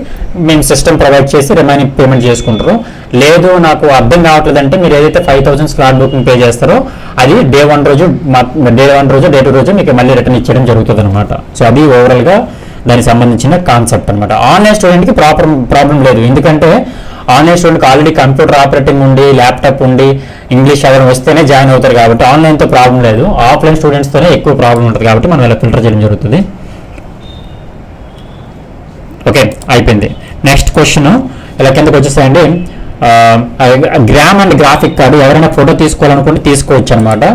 మేము సిస్టమ్ ప్రొవైడ్ చేసి రిమైనింగ్ పేమెంట్ చేసుకుంటారు. లేదు నాకు అర్థం కావట్లేదంటే మీరు ఏదైతే 5,000 స్లాట్ బుకింగ్ పే చేస్తారో అది డే 1 రోజు, డే 2 రోజు మీకు మళ్ళీ రిటర్న్ ఇచ్చేయడం జరుగుతుంది అనమాట. సో అది ఓవరాల్గా దానికి సంబంధించిన కాన్సెప్ట్ అనమాట. ఆన్లైన్ స్టూడెంట్కి ప్రాబ్లం లేదు. ఎందుకంటే ఆన్లైన్ స్టూడెంట్కి ఆల్రెడీ కంప్యూటర్ ఆపరేటింగ్ ఉండి, ల్యాప్టాప్ ఉండి, ఇంగ్లీష్ చదవడం వస్తేనే జాయిన్ అవుతారు కాబట్టి ఆన్లైన్తో ప్రాబ్లం లేదు. ఆఫ్లైన్ స్టూడెంట్స్తోనే ఎక్కువ ప్రాబ్లం ఉంటుంది కాబట్టి మనం ఇలా ఫిల్టర్ చేయడం జరుగుతుంది. ఓకే అయిపోయింది. నెక్స్ట్ క్వశ్చన్ ఇలా కిందకు వచ్చేసాయండి. గ్రామ్ అండ్ గ్రాఫిక్ కార్డు ఎవరైనా ఫోటో తీసుకోవాలనుకుంటే తీసుకోవచ్చు అనమాట.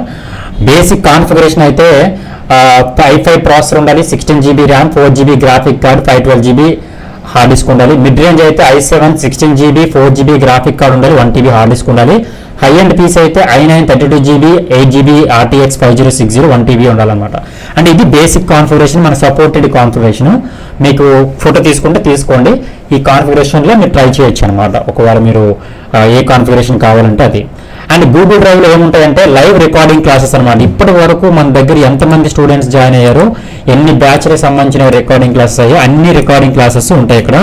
బేసిక్ కాన్ఫిగరేషన్ అయితే i5 ప్రాసెసర్ ఉండాలి, 16 GB RAM, 4 GB graphic card, 512 GB hard disk ఉండాలి. మిడ్ రేంజ్ అయితే i7 16 GB 4 GB graphic card ఉండాలి, 1 TB హార్డ్ డిస్క్ ఉండాలి. హై ఎండ్ పీస్ అయితే i9 32 GB 8 GB RTX 5060 1 TB ఉండాలన్నమాట. అంటే ఇది బేసిక్ కాన్ఫిగరేషన్, మన సపోర్టెడ్ కాన్ఫిగరేషన్. మీకు ఫోటో తీసుకుంటే తీసుకోండి, ఈ కాన్ఫిగరేషన్లో మీరు ట్రై చేయొచ్చు అనమాట, ఒకవేళ మీరు ఏ కాన్ఫిగరేషన్ కావాలంటే అది. అండ్ గూగుల్ డ్రైవ్లో ఏముంటాయంటే లైవ్ రికార్డింగ్ క్లాసెస్ అనమాట. ఇప్పటి వరకు మన దగ్గర ఎంతమంది స్టూడెంట్స్ జాయిన్ అయ్యారు, ఎన్ని బ్యాచ్లకు సంబంధించిన రికార్డింగ్ క్లాసెస్ అయ్యాయి, అన్ని రికార్డింగ్ క్లాసెస్ ఉంటాయి ఇక్కడ.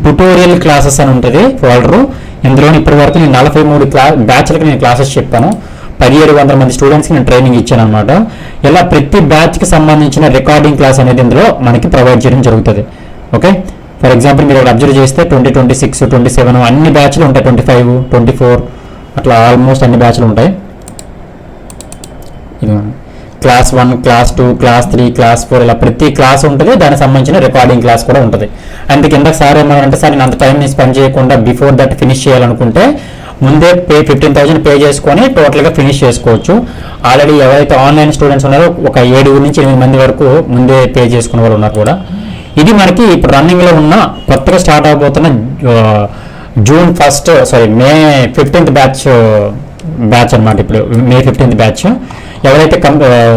ట్యుటోరియల్ క్లాసెస్ అని ఉంటుంది ఫోల్డరు. ఇందులో ఇప్పటి వరకు నేను 43 బ్యాచ్లకు నేను క్లాసెస్ చెప్పాను, 1700 మంది స్టూడెంట్స్కి నేను ట్రైనింగ్ ఇచ్చాను అనమాట. ఇలా ప్రతి బ్యాచ్కి సంబంధించిన రికార్డింగ్ క్లాస్ అనేది ఇందులో మనకి ప్రొవైడ్ చేయడం జరుగుతుంది. ఓకే, ఫర్ ఎగ్జాంపుల్ మీరు అబ్జర్వ్ చేస్తే 2026 27 అన్ని బ్యాచ్లు ఉంటాయి, 25 24 అట్లా ఆల్మోస్ట్ అన్ని బ్యాచ్లు ఉంటాయి. ఇది క్లాస్ 1 క్లాస్ 2 క్లాస్ 3 క్లాస్ 4 ఇలా ప్రతి క్లాస్ ఉంటుంది, దానికి సంబంధించిన రికార్డింగ్ క్లాస్ కూడా ఉంటుంది. అందుకే కింద సార్ ఏమన్నారంటే సార్ నేను అంత టైంని స్పెండ్ చేయకుండా బిఫోర్ దట్ ఫినిష్ చేయాలనుకుంటే ముందే 15,000 పే చేసుకొని టోటల్గా ఫినిష్ చేసుకోవచ్చు. ఆల్రెడీ ఎవరైతే ఆన్లైన్ స్టూడెంట్స్ ఉన్నారో ఒక 7 నుంచి 8 మంది వరకు ముందే పే చేసుకునే వాళ్ళు ఉన్నారు కూడా. ఇది మనకి ఇప్పుడు రన్నింగ్లో ఉన్న కొత్తగా స్టార్ట్ అవబోతున్న మే 15th బ్యాచ్ అనమాట. ఇప్పుడు మే 15th బ్యాచ్ ఎవరైతే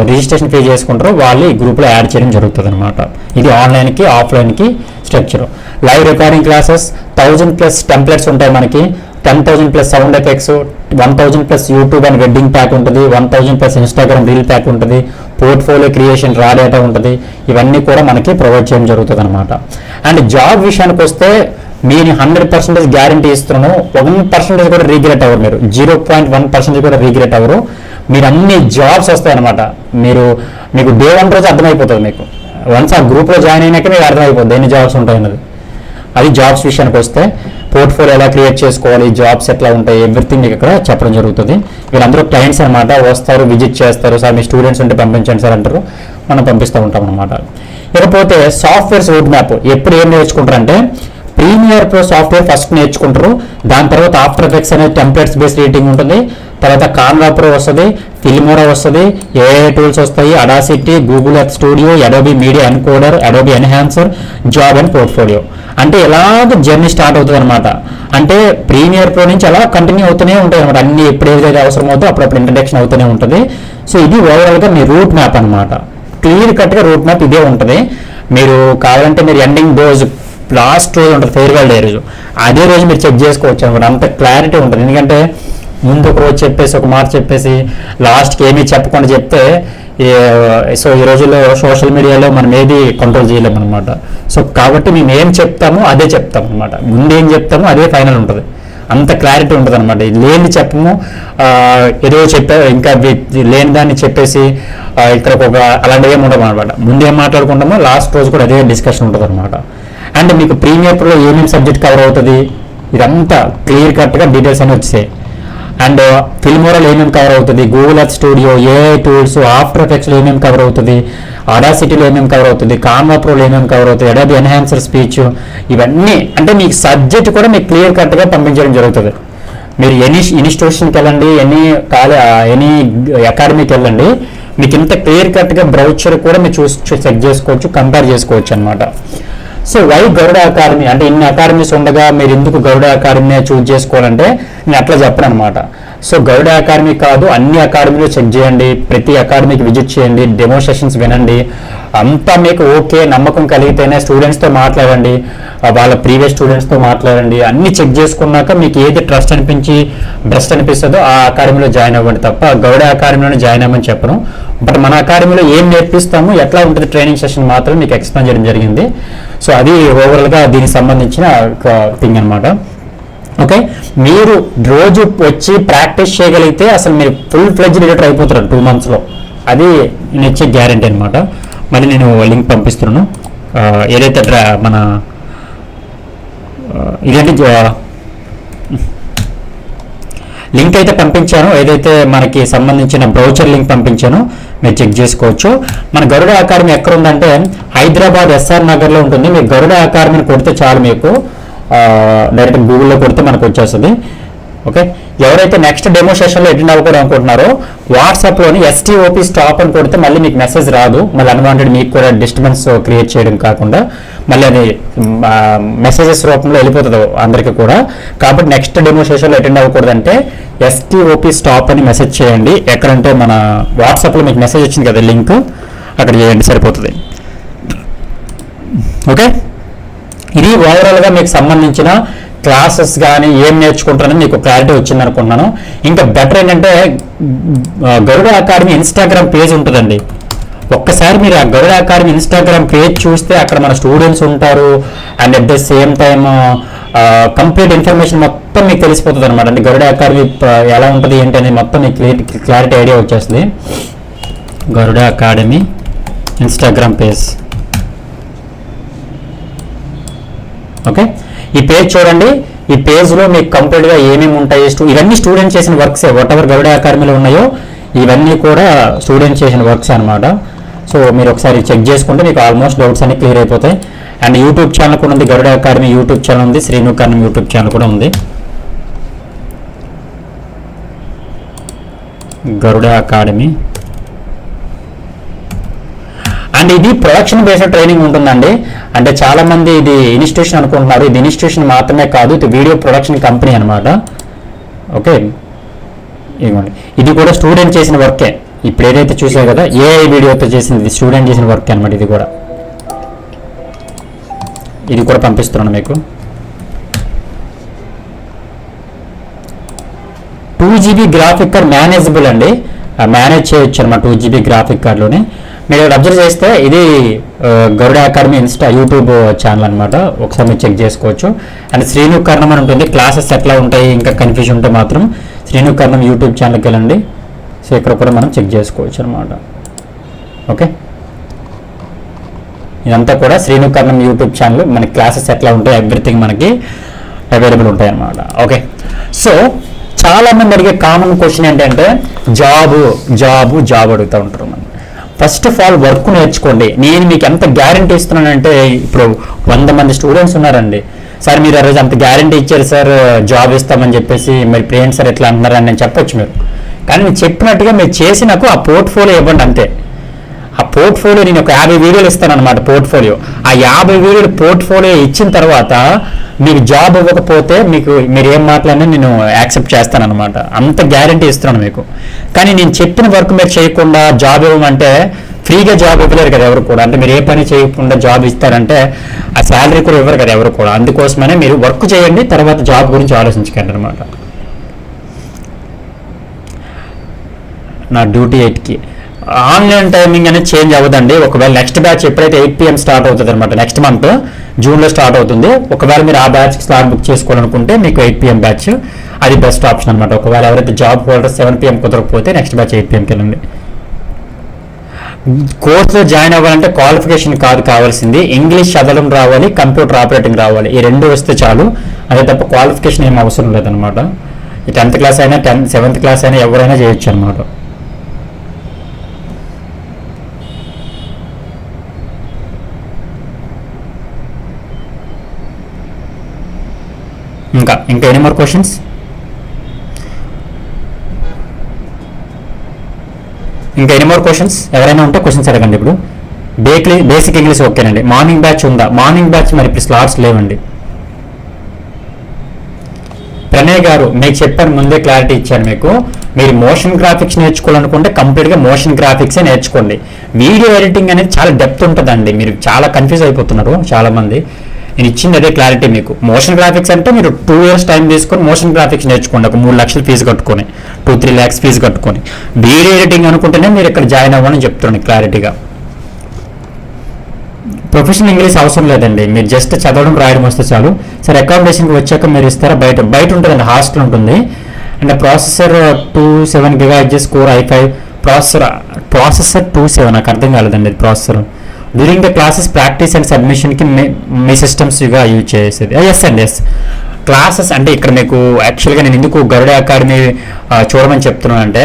రిజిస్ట్రేషన్ పే చేసుకుంటారో వాళ్ళు ఈ గ్రూప్లో యాడ్ చేయడం జరుగుతుంది అనమాట. ఇది ఆన్లైన్కి ఆఫ్లైన్కి structure. Live recording classes 1000+ templates ఉంటాయి మనకి, 10,000+ sound effects, 1,000+ YouTube and wedding pack ఉంటుంది, 1,000+ ఇన్స్టాగ్రామ్ రీల్ ప్యాక్ ఉంటుంది, పోర్ట్ఫోలియో క్రియేషన్ రా డేటా ఉంటుంది. ఇవన్నీ కూడా మనకి ప్రొవైడ్ చేయడం జరుగుతుంది అనమాట. అండ్ జాబ్ విషయానికి వస్తే మీరు 100% గ్యారంటీ ఇస్తున్నాను, 1% కూడా రీగ్రెట్ అవ్వరు, మీరు 0.1% కూడా రీగ్రెట్ అవ్వరు. మీరు అన్ని జాబ్స్ వస్తాయన్నమాట. మీకు డే 1 రోజు అర్థమైపోతుంది. మీకు వన్స్ ఆ గ్రూప్లో జాయిన్ అయినాక మీకు అర్థమైపోతుంది ఎన్ని జాబ్స్ ఉంటాయన్నది. అది జాబ్స్ విషయానికి వస్తే పోర్ట్ఫోలియో ఎలా క్రియేట్ చేసుకోవాలి, జాబ్స్ ఎట్లా ఉంటాయి, ఎవ్రీథింగ్ మీకు ఇక్కడ చెప్పడం జరుగుతుంది. వీళ్ళందరూ క్లయింట్స్ అనమాట, వస్తారు విజిట్ చేస్తారు, సార్ మీ స్టూడెంట్స్ ఉంటే పంపించండి సార్ అంటారు, మనం పంపిస్తూ ఉంటాం అనమాట. ఇకపోతే సాఫ్ట్వేర్స్ రోడ్ మ్యాప్ ఎప్పుడు ఏం నేర్చుకుంటారంటే ప్రీమియర్ ప్రో సాఫ్ట్వేర్ ఫస్ట్ నేర్చుకుంటారు, దాని తర్వాత ఆఫ్టర్ ఎఫెక్ట్స్ అనేది టెంప్లెట్స్ బేస్డ్ రీడింగ్ ఉంటుంది, తర్వాత కాన్వా ప్రో వస్తుంది, ఫిల్మోరా వస్తుంది, ఏఐ టూల్స్ వస్తాయి, audacity, Google Earth studio, Adobe media encoder, Adobe enhancer, job and portfolio. అంటే ఎలాగ జర్నీ స్టార్ట్ అవుతుంది అనమాట. అంటే ప్రీమియర్ ప్రో నుంచి అలా కంటిన్యూ అవుతూనే ఉంటాయి అనమాట. అన్ని ఎప్పుడు ఏదైతే అవసరం అవుతుందో అప్పుడప్పుడు ఇంట్రడక్షన్ అవుతూనే ఉంటుంది. సో ఇది ఓవరాల్గా మీ రూట్ మ్యాప్ అనమాట. క్లియర్ కట్గా రూట్ మ్యాప్ ఇదే ఉంటుంది. మీరు కావాలంటే మీరు ఎండింగ్ రోజు లాస్ట్ రోజు ఉంటుంది ఫేర్వెల్ డే రోజు, అదే రోజు మీరు చెక్ చేసుకోవచ్చు అనమాట. అంత క్లారిటీ ఉంటుంది. ఎందుకంటే ముందు ఒక రోజు చెప్పేసి ఒక మాట చెప్పేసి లాస్ట్కి ఏమీ చెప్పకుండా చెప్తే సో ఈ రోజుల్లో సోషల్ మీడియాలో మనం ఏది కంట్రోల్ చేయలేము అనమాట. సో కాబట్టి మేము ఏం చెప్తామో అదే చెప్తాం అనమాట. ముందు ఏం చెప్తామో అదే ఫైనల్ ఉంటుంది. అంత క్లారిటీ ఉంటుంది అనమాట. లేని చెప్పము, ఏదో ఇంకా లేని దాన్ని చెప్పేసి ఇక్కడ ఒక అలాంటి ఏమి ఉండదు అనమాట. ముందు ఏం మాట్లాడుకుంటామో లాస్ట్ రోజు కూడా అదే డిస్కషన్ ఉంటుంది అనమాట. అండ్ మీకు ప్రీమియర్ ప్రోలో ఏమేమి సబ్జెక్ట్ కవర్ అవుతుంది ఇదంతా క్లియర్ కట్గా డీటెయిల్స్ అని వచ్చాయి. అండ్ ఫిల్మోరాలో ఏమేమి కవర్ అవుతుంది, Google Earth Studio, AI tools, After ఎఫెక్ట్స్లో ఏమేమి కవర్ అవుతుంది, అడాసిటీలో ఏమేమి కవర్ అవుతుంది, కాన్వా ప్రోలో ఏమేమి కవర్ అవుతుంది, అడోబీ ఎన్హాన్సర్ స్పీచ్, ఇవన్నీ అంటే మీకు సబ్జెక్ట్ కూడా మీకు క్లియర్ కట్గా పంపించడం జరుగుతుంది. మీరు ఎనీ ఇన్స్టిట్యూషన్కి వెళ్ళండి, ఎనీ అకాడమీకి వెళ్ళండి, మీకు ఇంత క్లియర్ కట్గా బ్రౌచర్ కూడా మీరు చెక్ చేసుకోవచ్చు, కంపేర్ చేసుకోవచ్చు అనమాట. సో వై గరుడ అకాడమీ అంటే ఇన్ని అకాడమీస్ ఉండగా మీరు ఎందుకు గరుడ అకాడమీ చూజ్ చేసుకోవాలంటే నేను అట్లా చెప్పను అనమాట. సో గరుడ అకాడమీ కాదు, అన్ని అకాడమీలో చెక్ చేయండి, ప్రతి అకాడమీకి విజిట్ చేయండి, డెమో సెషన్స్ వినండి, అంతా మీకు ఓకే నమ్మకం కలిగితేనే స్టూడెంట్స్తో మాట్లాడండి, వాళ్ళ ప్రీవియస్ స్టూడెంట్స్తో మాట్లాడండి, అన్ని చెక్ చేసుకున్నాక మీకు ఏది ట్రస్ట్ బెస్ట్ అనిపిస్తుందో ఆ అకాడమీలో జాయిన్ అవ్వండి తప్ప గరుడ అకాడమీలోనే జాయిన్ అవ్వమని చెప్పను. బట్ మన అకాడమీలో ఏం నేర్పిస్తామో ఎట్లా ఉంటుంది ట్రైనింగ్ సెషన్ మాత్రం మీకు ఎక్స్ప్లెయిన్ చేయడం జరిగింది. సో అది ఓవరాల్గా దీనికి సంబంధించిన ఒక థింగ్ అనమాట. ఓకే, మీరు రోజు వచ్చి ప్రాక్టీస్ చేయగలిగితే అసలు మీరు ఫుల్ ఫ్లెడ్జ్ రిలేటర్ అయిపోతారు 2 monthsలో. అది నేను ఇచ్చే గ్యారంటీ అనమాట. మళ్ళీ నేను లింక్ పంపిస్తున్నాను. ఏదైతే మన ఇదేంటి లింక్ అయితే పంపించాను, ఏదైతే మనకి సంబంధించిన బ్రౌచర్ లింక్ పంపించాను, మీరు చెక్ చేసుకోవచ్చు. మన గరుడ అకాడమీ ఎక్కడ ఉందంటే హైదరాబాద్ ఎస్ఆర్ నగర్లో ఉంటుంది. మీరు గరుడ అకాడమీని కొడితే చాలు, మీకు డైరెక్ట్ గూగుల్లో కొడితే మనకు వచ్చేస్తుంది. ఓకే, ఎవరైతే నెక్స్ట్ డెమో సెషన్లో అటెండ్ అవ్వకూడదు అనుకుంటున్నారో వాట్సాప్లోని STOP స్టాప్ అని కొడితే మళ్ళీ మీకు మెసేజ్ రాదు, మళ్ళీ అన్వాంటెడ్ మీకు కూడా డిస్టర్బెన్స్ క్రియేట్ చేయడం కాకుండా మళ్ళీ అది మెసేజెస్ రూపంలో వెళ్ళిపోతుంది అందరికీ కూడా. కాబట్టి నెక్స్ట్ డెమో సెషన్లో అటెండ్ అవ్వకూడదంటే STOP స్టాప్ అని మెసేజ్ చేయండి. ఎక్కడంటే మన వాట్సాప్లో మీకు మెసేజ్ వచ్చింది కదా లింక్, అక్కడ చేయండి సరిపోతుంది. ఓకే, ఇది ఓవరాల్గా మీకు సంబంధించిన క్లాసెస్ కానీ ఏం నేర్చుకుంటారని మీకు క్లారిటీ వచ్చింది అనుకుంటున్నాను. ఇంకా బెటర్ ఏంటంటే గరుడ అకాడమీ ఇన్స్టాగ్రామ్ పేజ్ ఉంటుందండి. ఒక్కసారి మీరు ఆ గరుడ అకాడమీ ఇన్స్టాగ్రామ్ పేజ్ చూస్తే అక్కడ మన స్టూడెంట్స్ ఉంటారు and at the same time complete information మొత్తం మీకు తెలిసిపోతుంది అనమాట. అంటే గరుడ అకాడమీ ఎలా ఉంటుంది ఏంటి అనేది మొత్తం మీకు క్లారిటీ ఐడియా వచ్చేస్తుంది. గరుడ అకాడమీ ఇన్స్టాగ్రామ్ పేజ్. ఓకే, ఈ పేజ్ చూడండి. ఈ పేజ్లో మీకు కంప్లీట్గా ఏమేమి ఉంటాయి, ఇవన్నీ స్టూడెంట్ చేసిన వర్క్సే. వాట్ ఎవర్ గరుడ అకాడమీలో ఉన్నాయో ఇవన్నీ కూడా స్టూడెంట్ చేసిన వర్క్స్ అనమాట. సో మీరు ఒకసారి చెక్ చేసుకుంటే మీకు ఆల్మోస్ట్ డౌట్స్ అన్ని క్లియర్ అయిపోతాయి. అండ్ యూట్యూబ్ ఛానల్ కూడా ఉంది, గరుడ అకాడమీ యూట్యూబ్ ఛానల్ ఉంది, శ్రీను కర్ణం యూట్యూబ్ ఛానల్ కూడా ఉంది. గరుడ అకాడమీ. అండ్ ఇది ప్రొడక్షన్ బేస్డ్ ట్రైనింగ్ ఉంటుందండి. అంటే చాలా మంది ఇది ఇన్స్టిట్యూషన్ అనుకుంటున్నారు, ఇది ఇన్స్టిట్యూషన్ మాత్రమే కాదు, ఇది వీడియో ప్రొడక్షన్ కంపెనీ అనమాట. ఓకే, ఇదిగోండి, ఇది కూడా స్టూడెంట్ చేసిన వర్కే. ఇప్పుడు ఏదైతే చూసారు కదా AI వీడియోతో చేసింది స్టూడెంట్ చేసిన వర్క్ అనమాట. ఇది కూడా పంపిస్తున్నాను మీకు. 2GB గ్రాఫిక్ కార్డ్ మేనేజబుల్ అండి, మేనేజ్ చేయొచ్చు అనమాట 2GB గ్రాఫిక్ కార్డ్లోనే. మీరు అబ్జర్వ్ చేస్తే ఇది గరుడ అకాడమీ యూట్యూబ్ ఛానల్ అనమాట. ఒకసారి మీరు చెక్ చేసుకోవచ్చు. అండ్ శ్రీను కర్ణం అని ఉంటుంది. క్లాసెస్ ఎట్లా ఉంటాయి ఇంకా కన్ఫ్యూజన్ ఉంటే మాత్రం శ్రీను కర్ణం యూట్యూబ్ ఛానల్కి వెళ్ళండి. సో ఇక్కడ కూడా మనం చెక్ చేసుకోవచ్చు అనమాట. ఓకే, ఇదంతా కూడా శ్రీను కర్ణం యూట్యూబ్ ఛానల్. మన క్లాసెస్ ఎట్లా ఉంటాయి ఎవ్రీథింగ్ మనకి అవైలబుల్ ఉంటాయి అన్నమాట. ఓకే, సో చాలా మంది అడిగే కామన్ క్వశ్చన్ ఏంటంటే జాబ్ అడుగుతూ ఉంటారు. మనం ఫస్ట్ ఆఫ్ ఆల్ వర్క్ నేర్చుకోండి. నేను మీకు ఎంత గ్యారంటీ ఇస్తున్నానంటే ఇప్పుడు 100 మంది స్టూడెంట్స్ ఉన్నారండి. సార్ మీరు ఆ రోజు అంత గ్యారంటీ ఇచ్చారు సార్ జాబ్ ఇస్తామని చెప్పేసి, మరి ప్రియాంక్ సార్ ఎట్లా అంటున్నారని నేను చెప్పొచ్చు మీరు. కానీ నేను చెప్పినట్టుగా మీరు చేసి నాకు ఆ పోర్ట్ఫోలియో ఇవ్వండి అంతే. ఆ పోర్ట్ఫోలియో నేను ఒక 50 వీడియోలు ఇస్తాను అనమాట పోర్ట్ఫోలియో. ఆ 50 వీడియోలు పోర్ట్ఫోలియో ఇచ్చిన తర్వాత మీకు జాబ్ ఇవ్వకపోతే మీరు ఏం మాట్లాడినా నేను యాక్సెప్ట్ చేస్తాను అనమాట. అంత గ్యారంటీ ఇస్తున్నాను మీకు. కానీ నేను చెప్పిన వర్క్ మీరు చేయకుండా జాబ్ ఇవ్వమంటే ఫ్రీగా జాబ్ ఇవ్వలేరు కదా ఎవరు కూడా. అంటే మీరు ఏ పని చేయకుండా జాబ్ ఇస్తారంటే ఆ శాలరీ కూడా ఇవ్వరు కదా ఎవరు కూడా. అందుకోసమనే మీరు వర్క్ చేయండి, తర్వాత జాబ్ గురించి ఆలోచించకండి అనమాట. నా డ్యూటీ 8కి. ఆన్లైన్ టైమింగ్ అనేది చేంజ్ అవ్వదండి. ఒకవేళ నెక్స్ట్ బ్యాచ్ ఎప్పుడైతే 8 PM స్టార్ట్ అవుతుంది అనమాట, నెక్స్ట్ మంత్ జూన్లో స్టార్ట్ అవుతుంది. ఒకవేళ మీరు ఆ బ్యాచ్కి స్లాట్ బుక్ చేసుకోవాలనుకుంటే మీకు 8 PM బ్యాచ్ అది బెస్ట్ ఆప్షన్ అనమాట. ఒకవేళ ఎవరైతే జాబ్ హోల్డర్ 7 PM కుదరకపోతే నెక్స్ట్ బ్యాచ్ 8 PMకి వెళ్ళండి. కోర్సులో జాయిన్ అవ్వాలంటే క్వాలిఫికేషన్ కాదు కావాల్సింది, ఇంగ్లీష్ చదవడం రావాలి, కంప్యూటర్ ఆపరేటింగ్ రావాలి. ఈ 2 వస్తే చాలు. అదే తప్ప క్వాలిఫికేషన్ ఏం అవసరం లేదనమాట. 10th క్లాస్ అయినా 7th క్లాస్ అయినా ఎవరైనా చేయొచ్చు అనమాట. ఇంకా ఎనీ మోర్ క్వశ్చన్స్? ఇంకా ఎనీ మోర్ క్వశ్చన్స్ ఎవరైనా ఉంటే క్వశ్చన్స్ అడగండి. ఇప్పుడు బేసిక్ ఇంగ్లీష్ ఓకేనండి. మార్నింగ్ బ్యాచ్ ఉందా? మార్నింగ్ బ్యాచ్ మరి ఇప్పుడు స్లాట్స్ లేవండి. ప్రణయ్ గారు మీకు చెప్పాను, ముందే క్లారిటీ ఇచ్చాను మీకు. మీరు మోషన్ గ్రాఫిక్స్ నేర్చుకోవాలనుకుంటే కంప్లీట్గా మోషన్ గ్రాఫిక్సే నేర్చుకోండి. వీడియో ఎడిటింగ్ అనేది చాలా డెప్త్ ఉంటుందండి. మీరు చాలా కన్ఫ్యూజ్ అయిపోతున్నారు చాలామంది. నేను ఇచ్చింది అదే క్లారిటీ మీకు. మోషన్ గ్రాఫిక్స్ అంటే మీరు 2 years టైం తీసుకొని మోషన్ గ్రాఫిక్స్ నేర్చుకోండి. ఒక 3 లక్షలు ఫీజు కట్టుకొని 2-3 lakhs ఫీజు కట్టుకొని. వీడియో ఎడిటింగ్ అనుకుంటేనే మీరు ఇక్కడ జాయిన్ అవ్వని చెప్తున్నాను క్లారిటీగా. ప్రొఫెషనల్ ఇంగ్లీష్ అవసరం లేదండి, మీరు జస్ట్ చదవడం రాయడం వస్తే చాలు. సార్ అకామిడేషన్కి వచ్చాక మీరు ఇస్తారా? బయట ఉంటుందండి, హాస్టల్ ఉంటుంది. And processor 27 GHz core i5 processor 27. నాకు అర్థం కాలేదండి అది processor. During the classes practice and సబ్మిషన్కి మీ సిస్టమ్స్గా యూజ్ చేసేది. ఎస్ అండి, ఎస్. క్లాసెస్ అంటే ఇక్కడ మీకు యాక్చువల్గా నేను ఎందుకు గరుడ అకాడమీ చూడమని చెప్తున్నానంటే,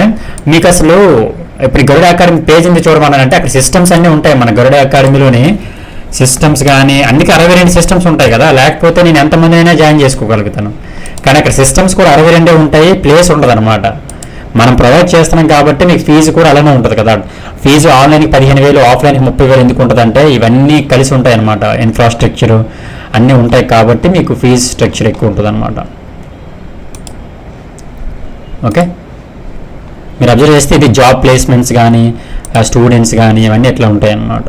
మీకు అసలు ఇప్పుడు గరుడ అకాడమీ పేజ్ ఎందుకు చూడమన్నానంటే అక్కడ సిస్టమ్స్ అన్నీ ఉంటాయి. మన గరుడ అకాడమీలోని సిస్టమ్స్ కానీ అందుకే 62 సిస్టమ్స్ ఉంటాయి కదా. లేకపోతే నేను ఎంతమంది అయినా జాయిన్ చేసుకోగలుగుతాను. కానీ అక్కడ సిస్టమ్స్ కూడా 62 ఉంటాయి, ప్లేస్ ఉండదు అనమాట. మనం ప్రొవైడ్ చేస్తున్నాం కాబట్టి మీకు ఫీజు కూడా అలానే ఉంటుంది కదా. ఫీజు ఆన్లైన్కి 15,000, ఆఫ్లైన్కి 30,000 ఎందుకు ఉంటుంది అంటే ఇవన్నీ కలిసి ఉంటాయి అనమాట. ఇన్ఫ్రాస్ట్రక్చరు అన్నీ ఉంటాయి కాబట్టి మీకు ఫీజు స్ట్రక్చర్ ఎక్కువ ఉంటుంది అనమాట. ఓకే, మీరు అబ్జర్వ్ చేస్తే ఇది జాబ్ ప్లేస్మెంట్స్ కానీ స్టూడెంట్స్ కానీ ఇవన్నీ ఎట్లా ఉంటాయి అన్నమాట.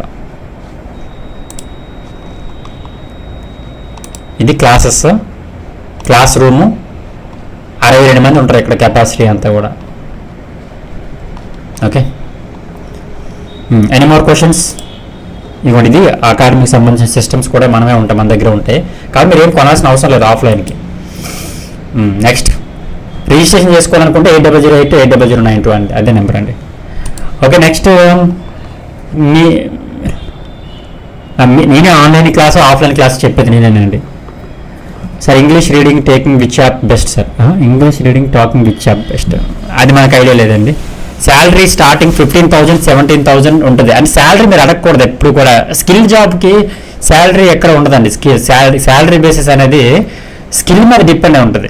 ఇది క్లాస్ రూము 62 మంది ఉంటారు ఇక్కడ కెపాసిటీ అంతా కూడా. Okay, any more questions? ఇవ్వండి, ఇది అకాడమీకి సంబంధించిన సిస్టమ్స్ కూడా మనమే ఉంటాయి, మన దగ్గర ఉంటాయి కాబట్టి మీరు ఏం కొనాల్సిన అవసరం లేదు ఆఫ్లైన్కి. నెక్స్ట్ రిజిస్ట్రేషన్ చేసుకోవాలనుకుంటే 80088092 అండి, అదే నెంబర్ అండి. ఓకే, నెక్స్ట్ నేనే ఆన్లైన్ క్లాస్ ఆఫ్లైన్ క్లాస్ చెప్పేది నేనేనండి. Sir English reading taking which app best sir? English reading talking which app best అది మనకు ఐడియా లేదండి. శాలరీ స్టార్టింగ్ 15,000 17,000 ఉంటుంది. అండ్ శాలరీ మీరు అడగకూడదు ఎప్పుడు కూడా. స్కిల్ జాబ్కి శాలరీ ఎక్కడ ఉండదండి. శాలరీ బేసిస్ అనేది స్కిల్ మీద డిపెండ్ అయి ఉంటుంది.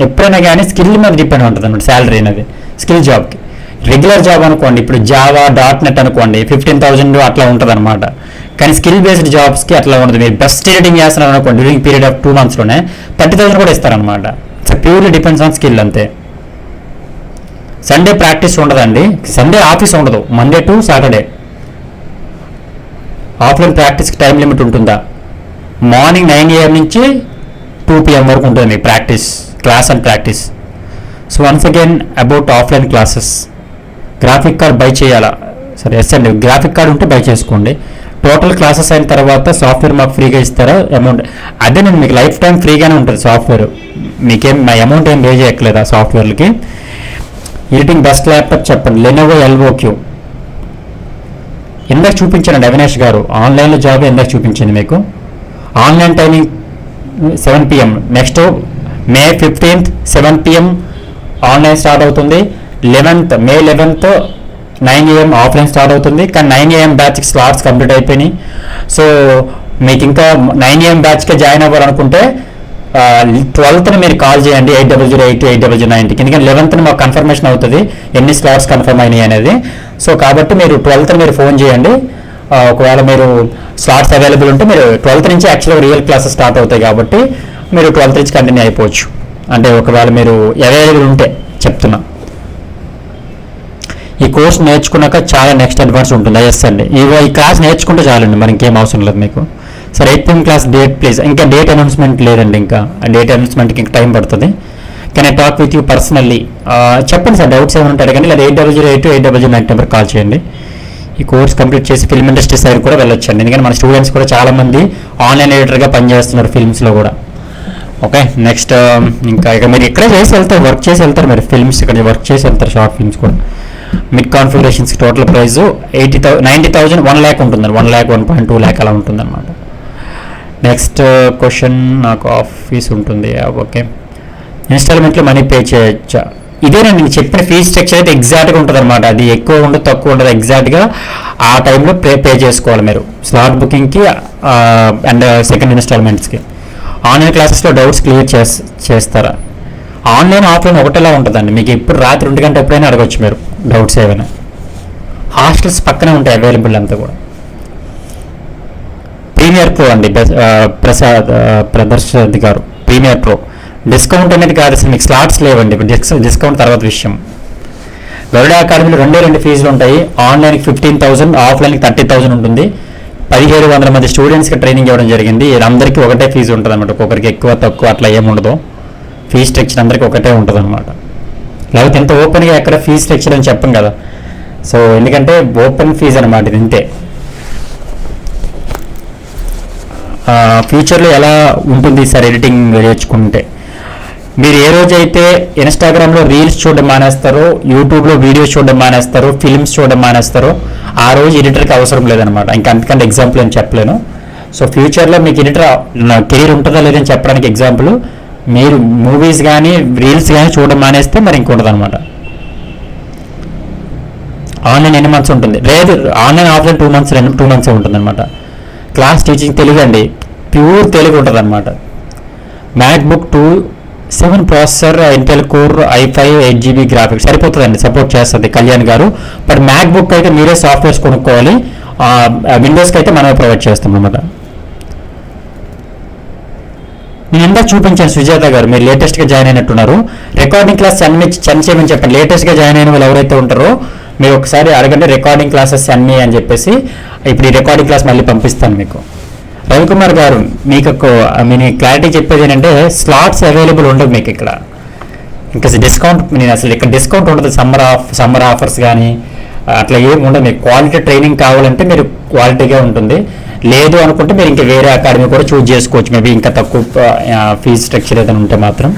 ఎప్పుడైనా కానీ స్కిల్ మీద డిపెండ్ ఉంటుంది అన్నమాట శాలరీ అనేది స్కిల్ జాబ్కి. రెగ్యులర్ జాబ్ అనుకోండి, ఇప్పుడు జావా .NET అనుకోండి 15,000 అట్లా ఉంటుంది అనమాట. కానీ స్కిల్ బేస్డ్ జాబ్స్కి అట్లా ఉండదు. మీరు బెస్ట్ రీడింగ్ చేస్తున్నారు అనుకోండి, డ్యూరింగ్ పీరియడ్ ఆఫ్ 2 monthsలోనే 30,000 కూడా ఇస్తారనమాట. So purely depends on skill అంతే. సండే ప్రాక్టీస్ ఉండదండి, సండే ఆఫీస్ ఉండదు, మండే టు సాటర్డే. ఆఫ్లైన్ ప్రాక్టీస్కి టైం లిమిట్ ఉంటుందా? మార్నింగ్ 9 AM నుంచి 2 PM వరకు ఉంటుంది మీ practice, class and practice. So once again about offline classes, graphic card buy చేయాలా? సరే, ఎస్ అండి, గ్రాఫిక్ కార్డ్ ఉంటే బై చేసుకోండి. టోటల్ క్లాసెస్ అయిన తర్వాత సాఫ్ట్వేర్ మాకు ఫ్రీగా ఇస్తారా? అమౌంట్ అదే నేను మీకు లైఫ్ టైం ఫ్రీగానే ఉంటుంది సాఫ్ట్వేర్, మీకేం అమౌంట్ ఏం పే చేయట్లేదు ఆ సాఫ్ట్వేర్లకి. ఎడిటింగ్ బెస్ట్ ల్యాప్టాప్ చెప్పండి. లెనోవో LOQ ఇందాక చూపించానండి అవినాష్ గారు, ఆన్లైన్లో జాబ్ ఇందాక చూపించింది మీకు. Online timing 7 PM. Next May 15th 7 PM online start అవుతుంది. May 11th 9 AM offline start అవుతుంది. కానీ 9 AM బ్యాచ్కి స్లాట్స్ కంప్లీట్ అయిపోయినాయి. సో మీకు ఇంకా 9 AM బ్యాచ్కే జాయిన్ అవ్వాలనుకుంటే 12th మీరు కాల్ చేయండి 80088090. ఎందుకంటే 11th మాకు కన్ఫర్మేషన్ అవుతుంది ఎన్ని స్లాట్స్ కన్ఫర్మ్ అయినాయి అనేది. సో కాబట్టి మీరు 12th మీరు ఫోన్ చేయండి. ఒకవేళ మీరు స్లాట్స్ అవైలబుల్ ఉంటే మీరు 12th నుంచి యాక్చువల్గా రియల్ క్లాసెస్ స్టార్ట్ అవుతాయి కాబట్టి మీరు 12th నుంచి కంటిన్యూ అయిపోవచ్చు. అంటే ఒకవేళ మీరు అవైలబుల్ ఉంటే చెప్తున్నా. ఈ కోర్స్ నేర్చుకున్నాక చాలా నెక్స్ట్ అడ్వాన్స్ ఉంటుంది. ఎస్ అండి, ఈ క్లాస్ నేర్చుకుంటే చాలండి, మరి ఇంకేం అవసరం లేదు మీకు. Sir 8 PM class date please. ఇంకా డేట్ అనౌన్స్మెంట్ లేదండి, ఇంకా డేట్ అనౌన్స్మెంట్కి ఇంకా టైం పడుతుంది. Can I talk with you personally? చెప్పండి సార్, డౌట్స్ ఏమైనా ఉంటాయి కానీ లేదా 80088090 నెంబర్ కాల్ చేయండి. ఈ కోర్స్ కంప్లీట్ చేసి ఫిల్మ్ ఇండస్ట్రీ సైడ్ కూడా వెళ్ళొచ్చండి. ఎందుకంటే మన స్టూడెంట్స్ కూడా చాలామంది ఆన్లైన్ ఎడిటర్గా పనిచేస్తున్నారు ఫిల్మ్స్లో కూడా. ఓకే, నెక్స్ట్ ఇంకా ఇక మీరు ఇక్కడే చేసి వెళ్తారు, వర్క్ చేసి వెళ్తారు మీరు ఫిల్మ్స్, ఇక్కడ వర్క్ చేసి వెళ్తారు షార్ట్ ఫిల్మ్స్ కూడా. మిడ్ కాన్ఫిగరేషన్స్కి టోటల్ ప్రైస్ 90,000 1 lakh ఉంటుందండి, 1 lakh 1.2 lakh అలా ఉంటుందన్నమాట. నెక్స్ట్ క్వశ్చన్, నాకు ఆఫీస్ ఉంటుంది. ఓకే, ఇన్స్టాల్మెంట్లో మనీ పే చేయొచ్చా? ఇదేనండి నేను చెప్పిన ఫీజ్ స్ట్రక్చర్ అయితే ఎగ్జాక్ట్గా ఉంటుంది అనమాట. అది ఎక్కువ ఉండదు తక్కువ ఉండదు, ఎగ్జాక్ట్గా ఆ టైంలో పే చేసుకోవాలి మీరు స్లాట్ బుకింగ్కి అండ్ సెకండ్ ఇన్స్టాల్మెంట్స్కి. ఆన్లైన్ క్లాసెస్లో డౌట్స్ క్లియర్ చేస్తారా? ఆన్లైన్ ఆఫ్లైన్ ఒకటేలా ఉంటుందండి, మీకు ఇప్పుడు రాత్రి 1 గంట ఎప్పుడైనా అడగచ్చు మీరు డౌట్స్ ఏమైనా. హాస్టల్స్ పక్కనే ఉంటాయి అవైలబుల్ అంతా కూడా. ప్రీమియర్ ప్రో అండి, ప్రదర్శి గారు, ప్రీమియర్ ప్రో డిస్కౌంట్ అనేది కాదు అసలు, మీకు స్లాట్స్ లేవండి. డిస్కౌంట్ తర్వాత విషయం. గరుడ అకాడమీలో 2 ఫీజులు ఉంటాయి. ఆన్లైన్కి 15,000, ఆఫ్లైన్కి 30,000 ఉంటుంది. 1700 మంది స్టూడెంట్స్కి ట్రైనింగ్ ఇవ్వడం జరిగింది. అందరికీ ఒకటే ఫీజు ఉంటుంది అనమాట, ఒక్కొక్కరికి ఎక్కువ తక్కువ అట్లా ఏముండదు. ఫీజ్ స్ట్రక్చర్ అందరికీ ఒకటే ఉంటుంది అనమాట. లేకపోతే ఎంత ఓపెన్గా ఎక్కడ ఫీజ్ స్ట్రక్చర్ అని చెప్పం కదా. సో ఎందుకంటే ఓపెన్ ఫీజ్ అనమాట ఇది, ఇంతే. ఫ్యూచర్లో ఎలా ఉంటుంది సార్ ఎడిటింగ్ నేర్చుకుంటే? మీరు ఏ రోజైతే ఇన్స్టాగ్రామ్లో రీల్స్ చూడడం మానేస్తారో, యూట్యూబ్లో వీడియోస్ చూడడం మానేస్తారో, ఫిల్మ్స్ చూడడం మానేస్తారో ఆ రోజు ఎడిటర్కి అవసరం లేదనమాట. ఇంకా అంతకంటే ఎగ్జాంపుల్ అని చెప్పలేను. సో ఫ్యూచర్లో మీకు ఎడిటర్ కెరీర్ ఉంటుందా లేదని చెప్పడానికి ఎగ్జాంపుల్, మీరు మూవీస్ కానీ రీల్స్ కానీ చూడడం మానేస్తే మరి ఇంకొంటుంది అనమాట. ఆన్లైన్ ఎన్ని మంత్స్ ఉంటుంది? లేదు, ఆన్లైన్ ఆఫ్లైన్ 2 months ఉంటుంది అనమాట. క్లాస్ టీచింగ్ తెలుగు అండి, ప్యూర్ తెలుగు ఉంటుంది అనమాట. MacBook 2 7 processor Intel core i5 8GB graphics సరిపోతుందండి, సపోర్ట్ చేస్తుంది కళ్యాణ్ గారు. బట్ మ్యాక్ బుక్ అయితే మీరే సాఫ్ట్వేర్స్ కొనుక్కోవాలి, విండోస్కి అయితే మనమే ప్రొవైడ్ చేస్తాం అన్నమాట. నేను ఇందాక చూపించాను సుజాత గారు, మీరు లేటెస్ట్గా జాయిన్ అయినట్టున్నారు. రికార్డింగ్ క్లాస్ సెండ్ చేయమని చెప్పండి. లేటెస్ట్గా జాయిన్ అయిన వాళ్ళు ఎవరైతే ఉంటారో మీరు ఒకసారి అడగండి, రికార్డింగ్ క్లాసెస్ సెండ్ మీ అని చెప్పేసి. ఇప్పుడు ఈ రికార్డింగ్ క్లాస్ మళ్ళీ పంపిస్తాను మీకు. రవికుమార్ గారు, మీకు నేను క్లారిటీ చెప్పేది ఏంటంటే స్లాట్స్ అవైలబుల్ ఉండవు మీకు ఇక్కడ. ఇంకా డిస్కౌంట్, నేను అసలు ఇక్కడ డిస్కౌంట్ ఉండదు. సమ్మర్ ఆఫర్స్ కానీ అట్లా ఏమి ఉండదు. మీకు క్వాలిటీ ట్రైనింగ్ కావాలంటే మీరు క్వాలిటీగా ఉంటుంది, లేదు అనుకుంటే మీరు ఇంకా వేరే అకాడమీ కూడా చూజ్ చేసుకోవచ్చు, మేబీ ఇంకా తక్కువ ఫీజు స్ట్రక్చర్ ఏదైనా ఉంటే మాత్రం.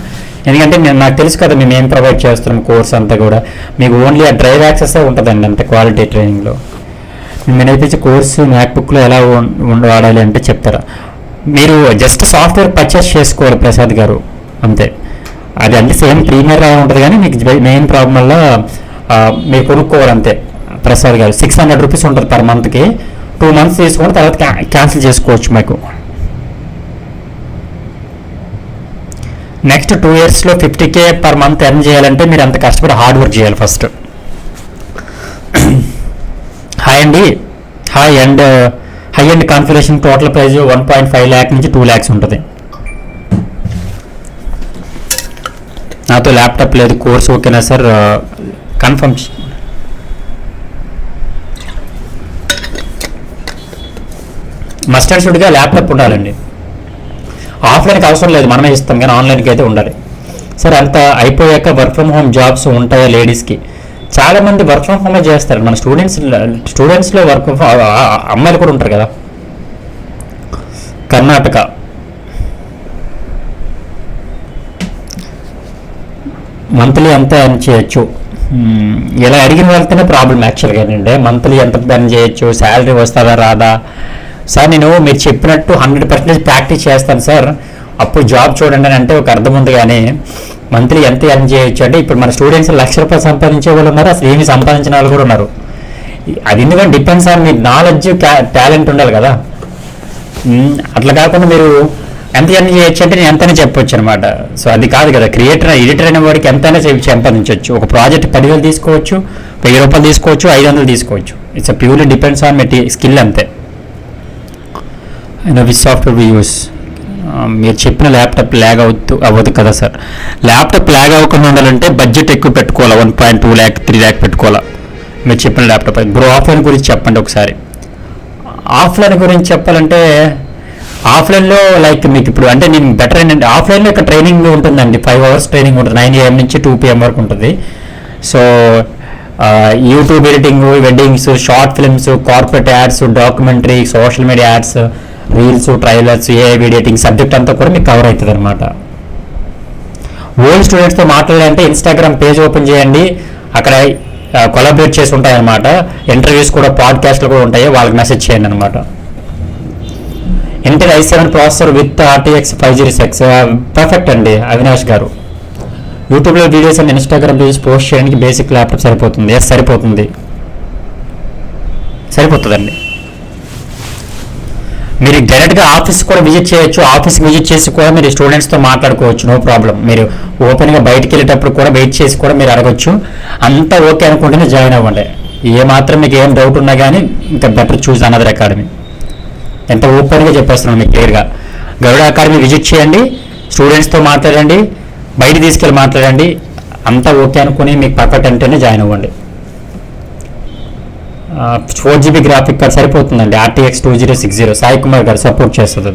ఎందుకంటే నాకు తెలుసు కదా మేము ఏం ప్రొవైడ్ చేస్తున్నాం, కోర్స్ అంతా కూడా మీకు ఓన్లీ ఆ డ్రైవ్ యాక్సెస్ ఉంటుందండి అంతే క్వాలిటీ ట్రైనింగ్లో. నేను నేర్పించే కోర్సు మ్యాక్బుక్లో ఎలా వాడాలి అంటే చెప్తారా, మీరు జస్ట్ సాఫ్ట్వేర్ పర్చేస్ చేసుకోవాలి ప్రసాద్ గారు అంతే. అది అంటే సేమ్ ప్రీమియర్ ఉంటుంది కానీ మీకు మెయిన్ ప్రాబ్లం వల్ల మీరు కొనుక్కోవాలి అంతే. ప్రసాద్ గారు 600 రూపీస్ ఉంటుంది పర్ మంత్కి, 2 months తీసుకొని తర్వాత క్యాన్సిల్ చేసుకోవచ్చు మీకు. Next 2 yearsలో 50K per month earn చేయాలంటే మీరు అంత కష్టపడి హార్డ్ వర్క్ చేయాలి first. High and configuration total price 1.5 lakh నుంచి 2 lakhs ఉంటుంది. నాతో ల్యాప్టాప్ లేదు, కోర్స్ ఓకేనా సార్? కన్ఫర్మ్. మస్ట్ అండ్ షుడ్గా ల్యాప్టాప్ ఉండాలండి. ఆఫ్లైన్కి అవసరం లేదు, మనమే ఇస్తాం, కానీ ఆన్లైన్కి అయితే ఉండాలి. సార్ అంత అయిపోయాక వర్క్ ఫ్రమ్ హోమ్ జాబ్స్ ఉంటాయా లేడీస్కి? చాలామంది వర్క్ ఫ్రమ్ హోమే చేస్తారు. మన స్టూడెంట్స్లో వర్క్ ఫ్రమ్ అమ్మాయిలు కూడా ఉంటారు కదా. కర్ణాటక మంత్లీ ఎంత ఎర్న్ చేయొచ్చు? ఇలా అడిగిన వాళ్ళతోనే ప్రాబ్లం యాక్చువల్గా ఏంటంటే మంత్లీ ఎంత ఎర్న్ చేయొచ్చు, శాలరీ వస్తుందా రాదా? సార్ నేను మీరు చెప్పినట్టు 100% ప్రాక్టీస్ చేస్తాను సార్, అప్పుడు జాబ్ చూడండి అని అంటే ఒక అర్థం ఉంది. కానీ మంత్లీ ఎంత ఎర్న్ చేయొచ్చు అంటే ఇప్పుడు మన స్టూడెంట్స్ 1,00,000 రూపాయలు సంపాదించే వాళ్ళు ఉన్నారు, అసలు ఏమి సంపాదించిన వాళ్ళు కూడా ఉన్నారు. అది ఎందుకంటే depends on me knowledge, talent ఉండాలి కదా. అట్లా కాకుండా మీరు ఎంత ఎర్న్ చేయొచ్చు అంటే నేను ఎంతనే చెప్పొచ్చు అనమాట. సో అది కాదు కదా, ఎడిటర్ అయిన వాడికి ఎంతైనా సంపాదించవచ్చు. ఒక ప్రాజెక్ట్ 10,000 తీసుకోవచ్చు, 1,000 రూపాయలు తీసుకోవచ్చు, 500 తీసుకోవచ్చు. It's purely depends on skill అంతే. Which software we use? మీరు చెప్పిన ల్యాప్టాప్ ల్యాగ్ అవ్వదు కదా సార్? ల్యాప్టాప్ ల్యాగ్ అవ్వకుండా ఉండాలంటే బడ్జెట్ ఎక్కువ పెట్టుకోవాలి, 1.2 lakh 3 lakh పెట్టుకోవాలి. మీరు చెప్పిన ల్యాప్టాప్ బ్రో. ఆఫ్లైన్ గురించి చెప్పండి ఒకసారి. ఆఫ్లైన్ గురించి చెప్పాలంటే ఆఫ్లైన్లో లైక్ మీకు ఇప్పుడు అంటే నేను బెటర్ ఏంటంటే ఆఫ్లైన్లో ఇక్కడ ట్రైనింగ్ ఉంటుందండి, 5 hours ట్రైనింగ్ ఉంటుంది, 9 AM నుంచి 2 PM వరకు ఉంటుంది. So YouTube editing, weddings, short films, corporate ads, documentary, social media ads, reels, trailers, AI editing subject అంతా కూడా మీకు కవర్ అవుతుంది అనమాట. ఓల్డ్ స్టూడెంట్స్తో మాట్లాడాలంటే ఇన్స్టాగ్రామ్ పేజ్ ఓపెన్ చేయండి, అక్కడ కొలాబరేట్ చేసి ఉంటాయన్నమాట. ఇంటర్వ్యూస్ కూడా, పాడ్కాస్ట్లు కూడా ఉంటాయి, వాళ్ళకి మెసేజ్ చేయండి అనమాట. Intel i7 processor with RTX 506 perfect అండి అవినాష్ గారు. యూట్యూబ్లో videos and Instagram pages post చేయడానికి బేసిక్ ల్యాప్టాప్ సరిపోతుంది? సరిపోతుందండి. మీరు డైరెక్ట్గా ఆఫీస్ కూడా విజిట్ చేయొచ్చు, ఆఫీస్కి విజిట్ చేసి కూడా మీరు స్టూడెంట్స్తో మాట్లాడుకోవచ్చు, నో ప్రాబ్లం. మీరు ఓపెన్గా బయటికి వెళ్ళేటప్పుడు కూడా వెయిట్ చేసి కూడా మీరు అడగచ్చు. అంతా ఓకే అనుకుంటేనే జాయిన్ అవ్వండి. ఏ మాత్రం మీకు ఏం డౌట్ ఉన్నా కానీ ఇంకా బెటర్ చూస్ అనదర్ అకాడమీ. ఎంత ఓపెన్గా చెప్పేస్తున్నాను మీకు క్లియర్గా. గరుడ అకాడమీ విజిట్ చేయండి, స్టూడెంట్స్తో మాట్లాడండి, బయట తీసుకెళ్ళి మాట్లాడండి. అంతా ఓకే అనుకుని మీకు పర్ఫెక్ట్ అంటేనే జాయిన్ అవ్వండి. 4GB గ్రాఫిక్ కార్డ్ సరిపోతుందండి, RTX 2060. సాయి కుమార్ గారు సపోర్ట్ చేస్తుంది.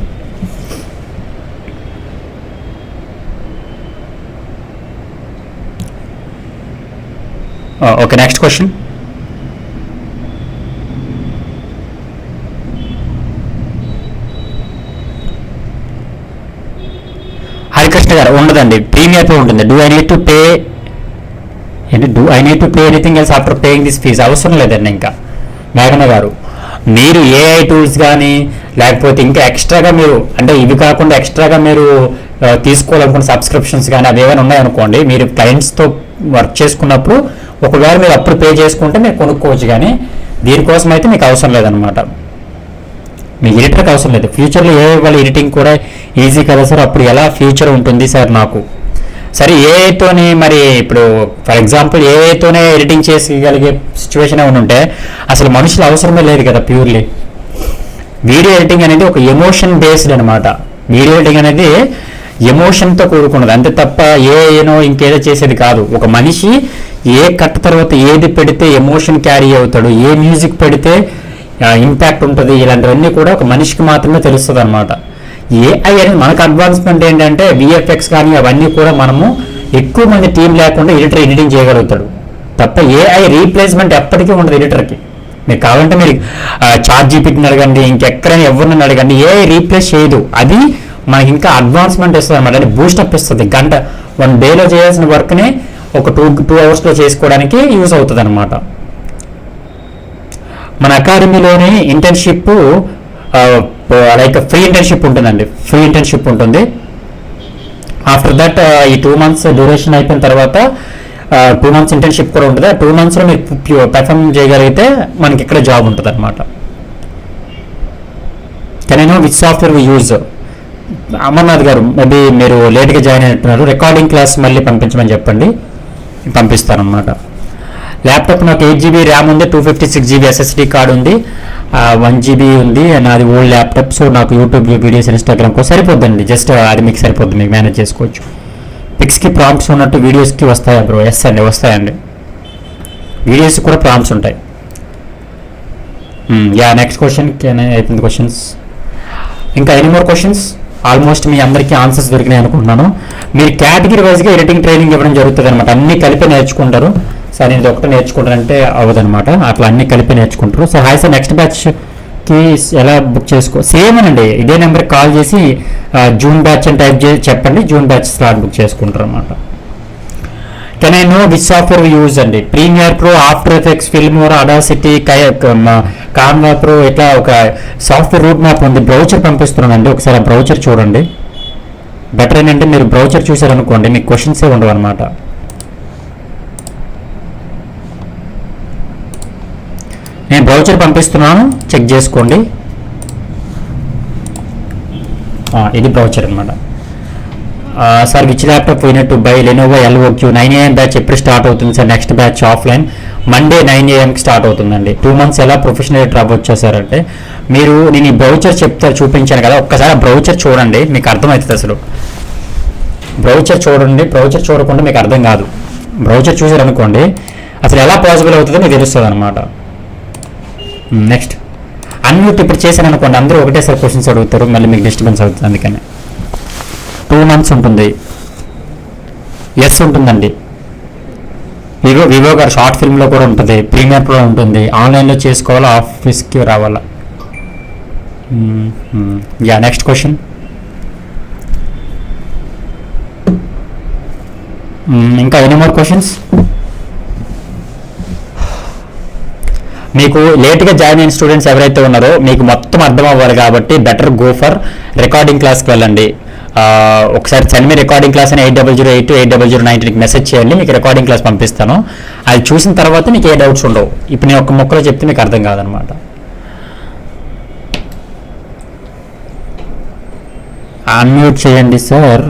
Okay, next question. Harikrishna garu ఉండదండి, ప్రీమియర్ పే ఉంటుంది. Do I need to pay anything else after paying this fees? అవసరం లేదండి. ఇంకా మేఘన గారు, మీరు ఏఐ టూల్స్ కానీ లేకపోతే ఇంకా ఎక్స్ట్రాగా మీరు అంటే ఇవి కాకుండా ఎక్స్ట్రాగా మీరు తీసుకోవాలనుకున్న సబ్స్క్రిప్షన్స్ కానీ అవి ఏమైనా ఉన్నాయనుకోండి, మీరు క్లయింట్స్తో వర్క్ చేసుకున్నప్పుడు ఒకవేళ మీరు అప్పుడు పే చేసుకుంటే మీరు కొనుక్కోవచ్చు. కానీ దీనికోసం అయితే మీకు అవసరం లేదనమాట. మీకు ఎడిటర్కి అవసరం లేదు. ఫ్యూచర్లో ఏ వాళ్ళ ఎడిటింగ్ కూడా ఈజీ కదా సార్, అప్పుడు ఎలా ఫ్యూచర్ ఉంటుంది సార్ నాకు? సరే ఏఐతోని మరి ఇప్పుడు ఫర్ ఎగ్జాంపుల్ ఏఐతోనే ఎడిటింగ్ చేసేయగలిగే సిచ్యువేషన్ ఏమైనా ఉంటే అసలు మనుషులు అవసరమే లేదు కదా ప్యూర్లీ. వీడియో ఎడిటింగ్ అనేది ఒక ఎమోషన్ బేస్డ్ అనమాట. వీడియో ఎడిటింగ్ అనేది ఎమోషన్తో కూడుకున్నది అంతే తప్ప ఏనో ఇంకేదో చేసేది కాదు. ఒక మనిషి ఏ కట్ తర్వాత ఏది పెడితే ఎమోషన్ క్యారీ అవుతాడు, ఏ మ్యూజిక్ పెడితే ఇంపాక్ట్ ఉంటుంది, ఇలాంటివన్నీ కూడా ఒక మనిషికి మాత్రమే తెలుస్తుంది అనమాట. ఏఐ అనేది మనకు అడ్వాన్స్మెంట్ ఏంటంటే విఎఫ్ఎక్స్ కానీ అవన్నీ కూడా మనము ఎక్కువ మంది టీం లేకుండా ఎడిటర్ ఎడిటింగ్ చేయగలుగుతాడు తప్ప ఏఐ రీప్లేస్మెంట్ ఎప్పటికీ ఉండదు ఎడిటర్కి. మీకు కావాలంటే మీరు చాట్ జీపీటీని అడగండి, ఇంకెక్కడైనా ఎవరిని అడగండి, ఏఐ రీప్లేస్ చేయదు. అది మనకి ఇంకా అడ్వాన్స్మెంట్ ఇస్తుంది అనమాట, అంటే బూస్టప్ ఇస్తుంది. 1 డేలో చేయాల్సిన వర్క్ని ఒక 2 అవర్స్లో చేసుకోవడానికి యూజ్ అవుతుంది అనమాట. మన అకాడమీలోని ఇంటర్న్షిప్ లైక్ ఫ్రీ ఇంటర్న్షిప్ ఉంటుందండి. ఫ్రీ ఇంటర్న్షిప్ ఉంటుంది. ఆఫ్టర్ దట్ ఈ 2 months డ్యూరేషన్ అయిపోయిన తర్వాత 2 months ఇంటర్న్షిప్ కూడా ఉంటుంది. ఆ 2 monthsలో మీరు పెర్ఫామ్ చేయగలిగితే మనకి ఇక్కడ జాబ్ ఉంటుంది అనమాట. Can I know which software we use? Amarnath garu maybe మీరు లేట్గా జాయిన్ అయినట్టున్నారు. రికార్డింగ్ క్లాస్ మళ్ళీ పంపించమని చెప్పండి, పంపిస్తానమాట. ల్యాప్టాప్ నాకు 8 GB ర్యామ్ ఉంది, 256 GB SSD కార్డ్ ఉంది, 1 GB ఉంది. నాది ఓల్డ్ ల్యాప్టాప్. సో నాకు యూట్యూబ్ వీడియోస్ ఇన్స్టాగ్రామ్ కూడా సరిపోద్దండి. జస్ట్ అది మీకు సరిపోద్ది, మీకు మేనేజ్ చేసుకోవచ్చు. పిక్స్కి ప్రాంప్ట్స్ ఉన్నట్టు వీడియోస్కి వస్తాయా బ్రో? ఎస్ అండి, వస్తాయండి. వీడియోస్ కూడా ప్రాంప్ట్స్ ఉంటాయి. నెక్స్ట్ క్వశ్చన్ అయిపోయింది క్వశ్చన్స్. ఇంకా ఎనీ మోర్ క్వశ్చన్స్? ఆల్మోస్ట్ మీ అందరికీ ఆన్సర్స్ దొరికినాయి అనుకుంటున్నాను. మీరు కేటగిరీ వైజ్గా ఎడిటింగ్ ట్రైనింగ్ ఇవ్వడం జరుగుతుంది అనమాట. అన్ని కలిపి నేర్చుకుంటారు. సార్ నేను ఒకటి నేర్చుకుంటానంటే అవ్వదనమాట, అట్లా అన్ని కలిపి నేర్చుకుంటారు. సో హాయ్ సార్, నెక్స్ట్ బ్యాచ్కి ఎలా బుక్ చేసుకో? సేమ్ అండి, ఇదే నెంబర్కి కాల్ చేసి జూన్ బ్యాచ్ అని టైప్ చేసి చెప్పండి, జూన్ బ్యాచ్ స్లాట్ బుక్ చేసుకుంటారు అనమాట. Can I know which software use అండి? Premiere Pro, After Effects, Filmora, Audacity, Canva Pro, ఇట్లా ఒక సాఫ్ట్వేర్ రూట్ మ్యాప్ ఉంది. బ్రౌచర్ పంపిస్తున్నానండి, ఒకసారి ఆ బ్రౌచర్ చూడండి. బెటర్ ఏంటంటే మీరు బ్రౌచర్ చూసారనుకోండి మీకు క్వశ్చన్సే ఉండవు అనమాట. నేను బ్రౌచర్ పంపిస్తున్నాను, చెక్ చేసుకోండి. ఇది బ్రౌచర్ అనమాట. సార్ విచ్ ల్యాప్టాప్ పోయినట్టు buy Lenovo LOQ 9 AM batch ఎప్పుడు స్టార్ట్ అవుతుంది sir? Next batch offline Monday 9 AMకి స్టార్ట్ అవుతుందండి. 2 months ఎలా ప్రొఫెషనల్ ఎడిటర్ అవ్వచ్చు సార్ అంటే, మీరు నేను ఈ బ్రౌచర్ చూపించాను కదా, ఒక్కసారి ఆ బ్రౌచర్ చూడండి, మీకు అర్థమవుతుంది. అసలు బ్రౌచర్ చూడండి, బ్రౌచర్ చూడకుండా మీకు అర్థం కాదు. బ్రౌచర్ చూసారనుకోండి అసలు ఎలా పాసిబుల్ అవుతుందో మీకు తెలుస్తుంది అనమాట. నెక్స్ట్ అన్మ్యూట్ ఇప్పుడు చేశాను అనుకోండి, అందరూ ఒకటేసారి క్వశ్చన్స్ అడుగుతారు, మళ్ళీ మీకు డిస్టర్బెన్స్ అవుతుంది. అందుకని 2 months ఉంటుంది. ఎస్ ఉంటుందండి. వివో గారు షార్ట్ ఫిల్మ్లో కూడా ఉంటుంది, ప్రీమియర్ ప్రో ఉంటుంది. ఆన్లైన్లో చేసుకోవాలా, ఆఫీస్కి రావాలా? Next question. ఇంకా ఎనీ మోర్ క్వశ్చన్స్? మీకు లేట్గా జాయిన్ అయిన స్టూడెంట్స్ ఎవరైతే ఉన్నారో మీకు మొత్తం అర్థం అవ్వాలి కాబట్టి బెటర్ గో ఫర్ రికార్డింగ్ క్లాస్కి వెళ్ళండి. ఒకసారి సెండ్ మీ రికార్డింగ్ క్లాస్ అని 8008 8009 మెసేజ్ చేయండి, మీకు రికార్డింగ్ క్లాస్ పంపిస్తాను. అది చూసిన తర్వాత మీకు ఏ డౌట్స్ ఉండవు. ఇప్పుడు నేను ఒక మొక్కలో చెప్తే మీకు అర్థం కాదనమాట. అన్మ్యూట్ చేయండి సార్,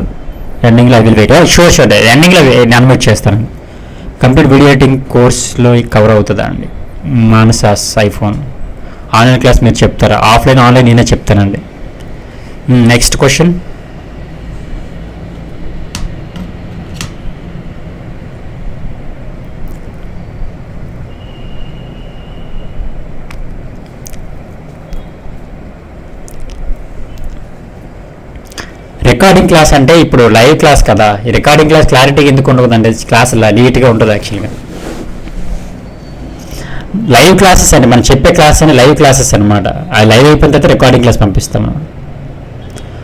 ఎండింగ్లో ఐ విల్ వెయిట్. షూర్ ఎండింగ్లో అన్మ్యూట్ చేస్తాను. కంప్లీట్ వీడియో ఎడిటింగ్ కోర్స్లో కవర్ అవుతుందా అండి? మానసాస్ ఐఫోన్ ఆన్లైన్ క్లాస్ మీరు చెప్తారా? ఆఫ్లైన్ ఆన్లైన్ నేనే చెప్తానండి. Next question. రికార్డింగ్ క్లాస్ అంటే ఇప్పుడు లైవ్ క్లాస్ కదా, ఈ రికార్డింగ్ క్లాస్ క్లారిటీగా ఎందుకు ఉండదండి? క్లాస్ నీట్గా ఉంటుంది యాక్చువల్గా. లైవ్ క్లాసెస్ అండి, మనం చెప్పే క్లాస్ అని లైవ్ క్లాసెస్ అనమాట. ఆ లైవ్ అయిపోయిన తర్వాత రికార్డింగ్ క్లాస్ పంపిస్తాము.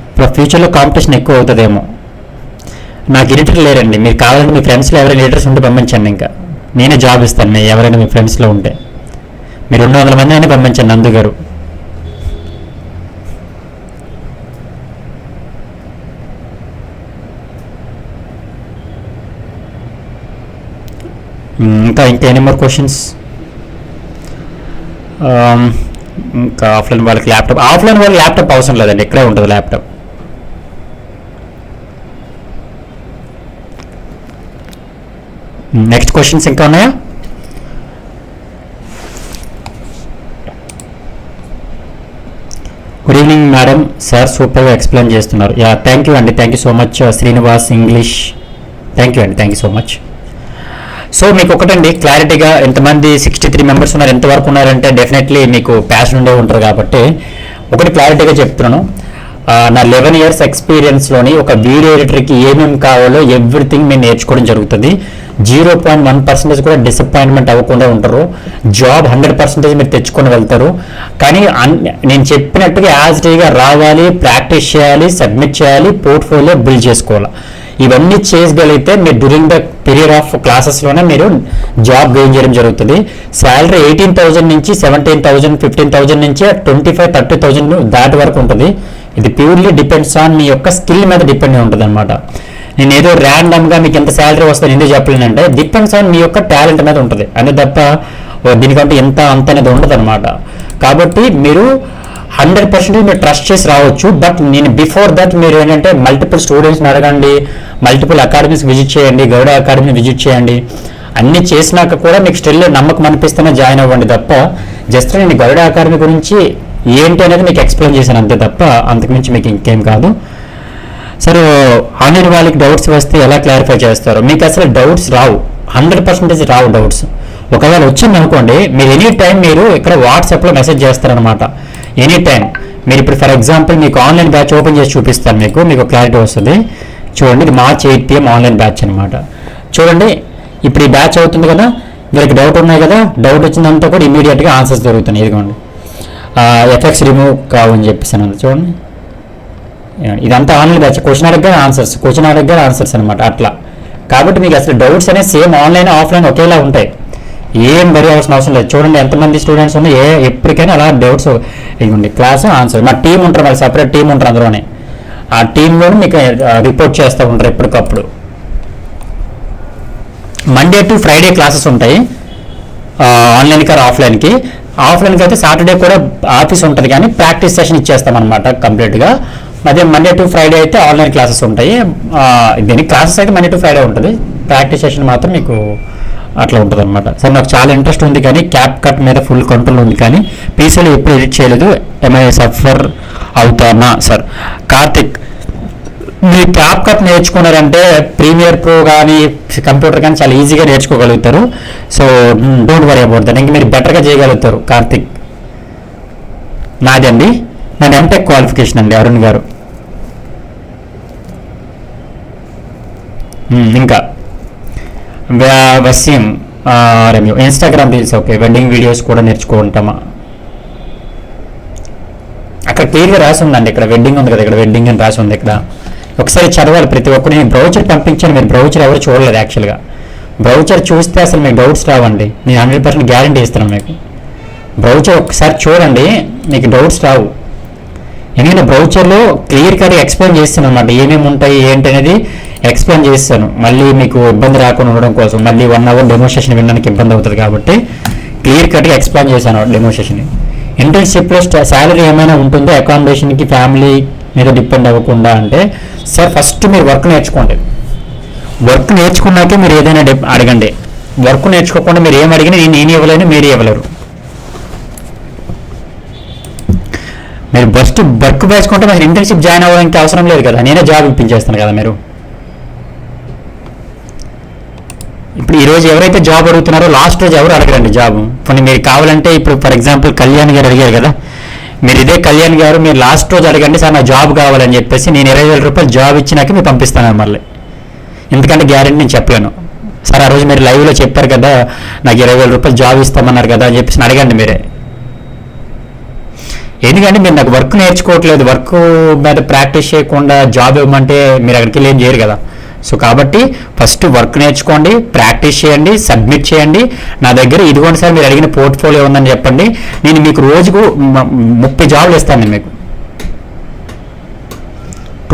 ఇప్పుడు ఫ్యూచర్లో కాంపిటీషన్ ఎక్కువ అవుతుందేమో. నాకు ఎడిటర్ లేరండి, మీరు కావాలంటే మీ ఫ్రెండ్స్లో ఎవరైనా ఎడిటర్స్ ఉంటే పంపించండి. ఇంకా నేనే జాబ్ ఇస్తాను, ఎవరైనా మీ ఫ్రెండ్స్లో ఉంటే. మీరు 200 మంది అయినా పంపించండి. నందు గారు ఇంకా ఎనీ మోర్ క్వశ్చన్స్? ఇంకా ఆఫ్లైన్ వాళ్ళకి ల్యాప్టాప్ అవసరం లేదండి, ఇక్కడే ఉంటుంది ల్యాప్టాప్. నెక్స్ట్ క్వశ్చన్స్ ఇంకా ఉన్నాయా? గుడ్ ఈవినింగ్ మేడం, సార్ సూపర్గా ఎక్స్ప్లెయిన్ చేస్తున్నారు. యా థ్యాంక్ యూ అండి, thank you so much Srinivas English, thank you అండి, thank you so much. So మీకు ఒకటండి క్లారిటీగా ఎంతమంది 63 మెంబర్స్ ఉన్నారు, ఎంతవరకు ఉన్నారంటే డెఫినెట్లీ మీకు ప్యాషన్ ఉండే ఉంటారు కాబట్టి ఒకటి క్లారిటీగా చెప్తున్నాను. నా 11 years ఎక్స్పీరియన్స్లోని ఒక వీడియో ఎడిటర్కి ఏమేమి కావాలో ఎవ్రీథింగ్ మేము నేర్చుకోవడం జరుగుతుంది. 0.1% కూడా డిసప్పాయింట్మెంట్ అవ్వకుండా ఉంటారు. జాబ్ 100% మీరు తెచ్చుకొని వెళ్తారు. కానీ నేను చెప్పినట్టుగా యాజ్ డేగా రావాలి, ప్రాక్టీస్ చేయాలి, సబ్మిట్ చేయాలి, పోర్ట్ఫోలియో బిల్డ్ చేసుకోవాలి. ఇవన్నీ చేయగలిగితే మీరు డ్యూరింగ్ ద పీరియడ్ ఆఫ్ క్లాసెస్లోనే మీరు జాబ్ గెయిన్ చేయడం జరుగుతుంది. శాలరీ 18,000 నుంచి 17,000, 15,000 నుంచి 25,000-30,000 దాటి వరకు ఉంటుంది. ఇది ప్యూర్లీ డిపెండ్స్ ఆన్ మీ యొక్క స్కిల్ మీద డిపెండ్ ఉంటుంది అనమాట. నేను ఏదో ర్యాండమ్గా మీకు ఎంత శాలరీ వస్తుంది ఎందుకు చెప్పలేనంటే డిపెండ్స్ ఆన్ మీ యొక్క టాలెంట్ మీద ఉంటుంది అనేది తప్ప దీనికంటే ఎంత అంత అనేది ఉండదు అనమాట. కాబట్టి మీరు 100% మీరు ట్రస్ట్ చేసి రావచ్చు. బట్ నేను బిఫోర్ దట్ మీరు ఏంటంటే మల్టిపుల్ స్టూడెంట్స్ని అడగండి, మల్టిపుల్ అకాడమీస్ విజిట్ చేయండి, గౌడ అకాడమీని విజిట్ చేయండి. అన్నీ చేసినాక కూడా మీకు స్టిల్ నమ్మకం అనిపిస్తేనే జాయిన్ అవ్వండి తప్ప జస్ట్ నేను గౌడ అకాడమీ గురించి ఏంటి అనేది మీకు ఎక్స్ప్లెయిన్ చేశాను అంతే తప్ప అంతకుమించి మీకు ఇంకేం కాదు. సరే ఆన్లైన్ వాళ్ళకి డౌట్స్ వస్తే ఎలా క్లారిఫై చేస్తారు? మీకు అసలు డౌట్స్ రావు, 100% రావు డౌట్స్. ఒకవేళ వచ్చింది అనుకోండి మీరు ఎనీ టైం మీరు ఇక్కడ వాట్సాప్లో మెసేజ్ చేస్తారనమాట. ఎనీ టైం మీరు ఇప్పుడు ఫర్ ఎగ్జాంపుల్ మీకు ఆన్లైన్ బ్యాచ్ ఓపెన్ చేసి చూపిస్తాను, మీకు క్లారిటీ వస్తుంది. చూడండి, ఇది March 8 PM ఆన్లైన్ బ్యాచ్ అనమాట. చూడండి ఇప్పుడు ఈ బ్యాచ్ అవుతుంది కదా, వీళ్ళకి డౌట్ ఉన్నాయి కదా, డౌట్ వచ్చిందంతా కూడా ఇమీడియట్గా ఆన్సర్స్ దొరుకుతున్నాయి. ఇదిగోండి ఎఫెక్ట్స్ రిమూవ్ కావని చెప్పేసాను చూడండి. ఇదంతా ఆన్లైన్ బ్యాచ్, క్వశ్చన్ అడగ్గా ఆన్సర్స్ అనమాట అట్లా. కాబట్టి మీకు అసలు డౌట్స్ అనేవి సేమ్ ఆన్లైన్ ఆఫ్లైన్ ఒకేలా ఉంటాయి, ఏం వరి అవ్వాల్సిన అవసరం లేదు. చూడండి ఎంతమంది స్టూడెంట్స్ ఉన్నాయి, ఎప్పటికైనా అలా డౌట్స్ ఇవ్వండి. క్లాస్ ఆన్సర్ మా టీం ఉంటారు, మరి సపరేట్ టీం ఉంటారు అందులోనే. ఆ టీంలోనే మీకు రిపోర్ట్ చేస్తూ ఉంటారు ఎప్పటికప్పుడు. మండే టు ఫ్రైడే క్లాసెస్ ఉంటాయి ఆన్లైన్కి ఆఫ్లైన్కి. ఆఫ్లైన్కి అయితే సాటర్డే కూడా ఆఫీస్ ఉంటుంది కానీ ప్రాక్టీస్ సెషన్ ఇచ్చేస్తాం అనమాట కంప్లీట్గా. అదే మండే టు ఫ్రైడే అయితే ఆన్లైన్ క్లాసెస్ ఉంటాయి. దీనికి క్లాసెస్ అయితే మండే టు ఫ్రైడే ఉంటుంది, ప్రాక్టీస్ సెషన్ మాత్రం మీకు అట్లా ఉంటుంది అనమాట. సార్ నాకు చాలా ఇంట్రెస్ట్ ఉంది కానీ క్యాప్ కట్ మీద ఫుల్ కంట్రోల్ ఉంది కానీ పీసీలో ఎప్పుడు ఎడిట్ చేయలేదు, ఎంఐ సఫర్ అవుతానా? సార్ కార్తిక్, మీరు క్యాప్ కట్ నేర్చుకున్నారంటే ప్రీమియర్ ప్రో కానీ కంప్యూటర్ కానీ చాలా ఈజీగా నేర్చుకోగలుగుతారు. So don't worry about that, ఇంకా మీరు బెటర్గా చేయగలుగుతారు. కార్తిక్ నాదండి, నా ఎంటెక్ క్వాలిఫికేషన్ అండి అరుణ్ గారు. ఇంకా వసీం రెమ్యూ Instagram reels okay, wedding videos కూడా నేర్చుకుంటామా? అక్కడ క్లియర్గా రాసి ఉందండి, ఇక్కడ వెడ్డింగ్ ఉంది కదా, ఇక్కడ వెడ్డింగ్ అని రాసి ఉంది. ఇక్కడ ఒకసారి చదవాలి ప్రతి ఒక్కరు. నేను బ్రౌచర్ పంపించాను, మీరు బ్రౌచర్ ఎవరు చూడలేదు యాక్చువల్గా. బ్రౌచర్ చూస్తే అసలు మీకు డౌట్స్ రావండి, నేను 100% గ్యారంటీ ఇస్తున్నాను మీకు. బ్రౌచర్ ఒకసారి చూడండి, మీకు డౌట్స్ రావు. ఎందుకంటే బ్రౌచర్లో క్లియర్ కట్గా ఎక్స్ప్లెయిన్ చేస్తాను అనమాట, ఏమేమి ఉంటాయి ఏంటి అనేది ఎక్స్ప్లెయిన్ చేస్తాను. మళ్ళీ మీకు ఇబ్బంది రాకుండా ఉండడం కోసం మళ్ళీ 1 hour డెమోన్స్ట్రేషన్ వినడానికి ఇబ్బంది అవుతుంది కాబట్టి క్లియర్ కట్గా ఎక్స్ప్లెయిన్ చేశాను డెమోన్స్ట్రేషన్. ఇంటర్న్షిప్లో శాలరీ ఏమైనా ఉంటుందో అకామిడేషన్కి ఫ్యామిలీ మీద డిపెండ్ అవ్వకుండా అంటే సార్ ఫస్ట్ మీరు వర్క్ నేర్చుకోండి. వర్క్ నేర్చుకున్నాకే మీరు ఏదైనా అడగండి. వర్క్ నేర్చుకోకుండా మీరు ఏం అడిగినా నేను ఇవ్వలేను, మీరు ఇవ్వలేరు. మీరు ఫస్ట్ వర్క్ వేసుకుంటే మీరు ఇంటర్న్షిప్ జాయిన్ అవ్వడానికి అవసరం లేదు కదా, నేనే జాబ్ ఇప్పించేస్తాను కదా. మీరు ఇప్పుడు ఈరోజు ఎవరైతే జాబ్ అడుగుతున్నారో లాస్ట్ రోజు ఎవరు అడగరండి జాబ్. కొన్ని మీరు కావాలంటే ఇప్పుడు ఫర్ ఎగ్జాంపుల్ కళ్యాణ్ గారు అడిగారు కదా, మీరు ఇదే కళ్యాణ్ గారు మీరు లాస్ట్ రోజు అడగండి సార్ నా జాబ్ కావాలని చెప్పేసి నేను 20,000 రూపాయలు జాబ్ ఇచ్చినాక మీరు పంపిస్తాను మళ్ళీ. ఎందుకంటే గ్యారెంటీ నేను చెప్పలేను. సార్ ఆ రోజు మీరు లైవ్లో చెప్పారు కదా నాకు 20,000 రూపాయలు జాబ్ ఇస్తామన్నారు కదా అని చెప్పేసి అడగండి మీరే. ఎందుకంటే మీరు నాకు వర్క్ నేర్చుకోవట్లేదు, వర్క్ మీద ప్రాక్టీస్ చేయకుండా జాబ్ ఇవ్వమంటే మీరు అక్కడికి వెళ్ళి ఏం చేయరు కదా. సో కాబట్టి ఫస్ట్ వర్క్ నేర్చుకోండి, ప్రాక్టీస్ చేయండి, సబ్మిట్ చేయండి. నా దగ్గర ఇదిగోండి సార్ మీరు అడిగిన పోర్ట్ఫోలియో ఉందని చెప్పండి, నేను మీకు రోజుకు 30 జాబ్లు ఇస్తాను. మీకు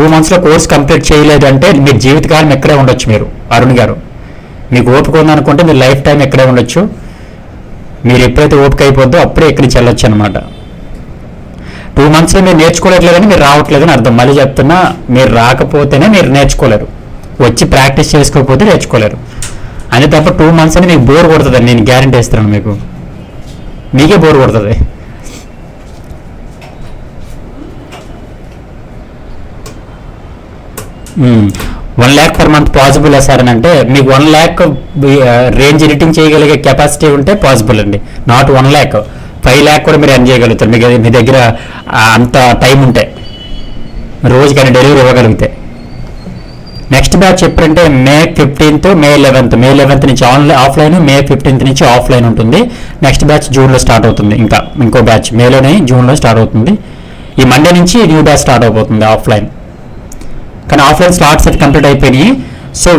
2 monthsలో కోర్స్ కంప్లీట్ చేయలేదంటే మీరు జీవితకాలం ఎక్కడే ఉండొచ్చు. మీరు అరుణ్ గారు మీకు ఓపిక ఉందనుకుంటే మీరు లైఫ్ టైం ఎక్కడే ఉండొచ్చు. మీరు ఎప్పుడైతే ఓపిక అయిపోద్దో అప్పుడే ఎక్కడికి వెళ్ళొచ్చు అనమాట. 2 monthsలో మీరు నేర్చుకోలేట్లేదని మీరు రావట్లేదని అర్థం. మళ్ళీ చెప్తున్నా, మీరు రాకపోతేనే మీరు నేర్చుకోలేరు, వచ్చి ప్రాక్టీస్ చేసుకోకపోతే నేర్చుకోలేరు. అంతే తప్ప 2 months అని మీకు బోర్ కొడుతుంది, నేను గ్యారంటీ ఇస్తున్నాను, మీకే బోర్ కొడుతుంది. $1 lakh per month possible sir అని అంటే మీకు 1 lakh రేంజ్ ఎడిటింగ్ చేయగలిగే కెపాసిటీ ఉంటే పాసిబుల్ అండి. నాట్ 1 lakh, 5 lakh కూడా మీరు ఎర్న్ చేయగలుగుతారు మీకు మీ దగ్గర అంత టైం ఉంటే, రోజు కానీ డెలివరీ ఇవ్వగలిగితే. నెక్స్ట్ బ్యాచ్ ఎప్పుడంటే May 15th, May 11th నుంచి ఆఫ్లైన్, May 15th నుంచి ఆఫ్లైన్ ఉంటుంది. నెక్స్ట్ బ్యాచ్ జూన్లో స్టార్ట్ అవుతుంది. ఇంకో బ్యాచ్ మేలోనే జూన్లో స్టార్ట్ అవుతుంది. ఈ మండే నుంచి న్యూ బ్యాచ్ స్టార్ట్ అయిపోతుంది ఆఫ్లైన్. కానీ ఆఫ్లైన్ స్లాట్స్ అయితే కంప్లీట్ అయిపోయినాయి. సో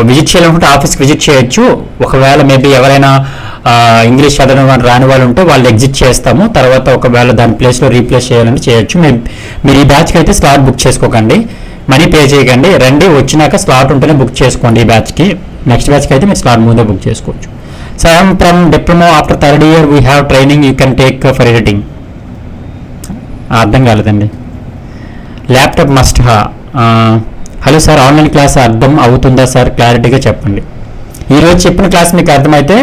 విజిట్ చేయాలనుకుంటే ఆఫీస్కి విజిట్ చేయొచ్చు. ఒకవేళ మేబీ ఎవరైనా ఇంగ్లీష్ చదవడం రాని వాళ్ళు ఉంటే వాళ్ళు ఎగ్జిట్ చేస్తాము. తర్వాత ఒకవేళ దాని ప్లేస్లో రీప్లేస్ చేయాలంటే చేయొచ్చు. మీరు ఈ బ్యాచ్కి అయితే స్లాట్ బుక్ చేసుకోకండి, మనీ పే చేయకండి. రండి, వచ్చినాక స్లాట్ ఉంటేనే బుక్ చేసుకోండి ఈ బ్యాచ్కి. నెక్స్ట్ బ్యాచ్కి అయితే మీరు స్లాట్ ముందే బుక్ చేసుకోవచ్చు. So I'm from diploma after 3rd year we have training you can take for editing. అర్థం కాలేదండి. Laptop must hello sir, online class అర్థం అవుతుందా సార్, క్లారిటీగా చెప్పండి. ఈరోజు చెప్పిన క్లాస్ మీకు అర్థమైతే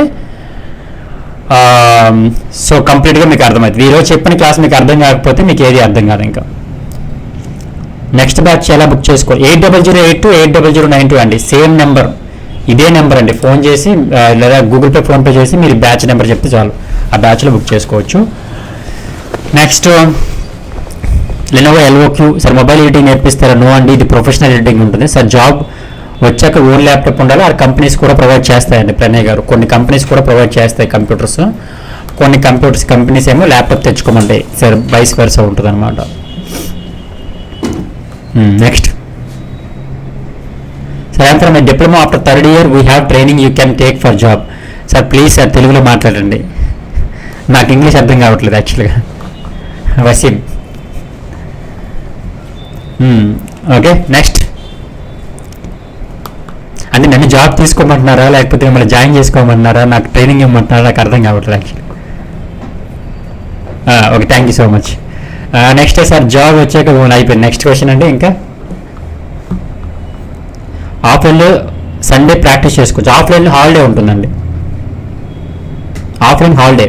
సో కంప్లీట్గా మీకు అర్థమవుతుంది. ఈరోజు చెప్పిన క్లాస్ మీకు అర్థం కాకపోతే మీకు ఏది అర్థం కాదు. ఇంకా నెక్స్ట్ బ్యాచ్ ఎలా బుక్ చేసుకోవాలి? 8008 8092 అండి, సేమ్ నెంబర్, ఇదే నెంబర్ అండి. ఫోన్ చేసి లేదా గూగుల్ పే, ఫోన్పే చేసి మీరు బ్యాచ్ నెంబర్ చెప్తే చాలు, ఆ బ్యాచ్లో బుక్ చేసుకోవచ్చు. Next Lenovo LOQ sir, mobile editing నేర్పిస్తారా? నో అండి, ఇది ప్రొఫెషనల్ ఎడిటింగ్ ఉంటుంది సార్. జాబ్ వచ్చాక ఓన్ ల్యాప్టాప్ ఉండాలి. ఆ కంపెనీస్ కూడా ప్రొవైడ్ చేస్తాయండి ప్రణయ్ గారు. కొన్ని కంపెనీస్ కూడా ప్రొవైడ్ చేస్తాయి కంప్యూటర్స్, కొన్ని కంపెనీస్ ఏమో ల్యాప్టాప్ తెచ్చుకోమంటాయి సార్, వైస్ వర్సా ఉంటుంది అనమాట. Next sir, I'm from diploma after 3rd year we have training you can take for job. Sir please sir తెలుగులో మాట్లాడండి, నాకు ఇంగ్లీష్ అర్థం కావట్లేదు యాక్చువల్గా. వసీం. ఓకే, నెక్స్ట్ అంటే నన్ను జాబ్ తీసుకోమంటున్నారా లేకపోతే మిమ్మల్ని జాయిన్ చేసుకోమంటున్నారా, నాకు ట్రైనింగ్ ఇవ్వమంటున్నారా, నాకు అర్థం కావట్లేదు actually. Okay, thank you so much. Next sir, job వచ్చాక అయిపోయింది. నెక్స్ట్ క్వశ్చన్ అండి, ఇంకా ఆఫ్లైన్లో సండే ప్రాక్టీస్ చేసుకోవచ్చు. ఆఫ్లైన్లో హాలిడే ఉంటుందండి, offline holiday,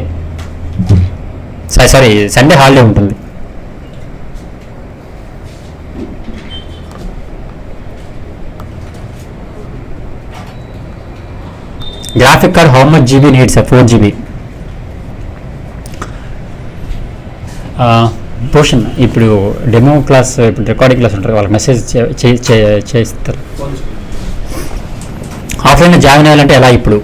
sorry Sunday holiday ఉంటుంది. Graphic card how much GB needs? 4 GB. పోషన్ ఇప్పుడు డెమో క్లాస్, ఇప్పుడు రికార్డింగ్ క్లాస్ ఉంటారు, వాళ్ళకి మెసేజ్ చేస్తారు. ఆఫ్లైన్లో జాయిన్ అవ్వాలంటే ఎలా? ఇప్పుడు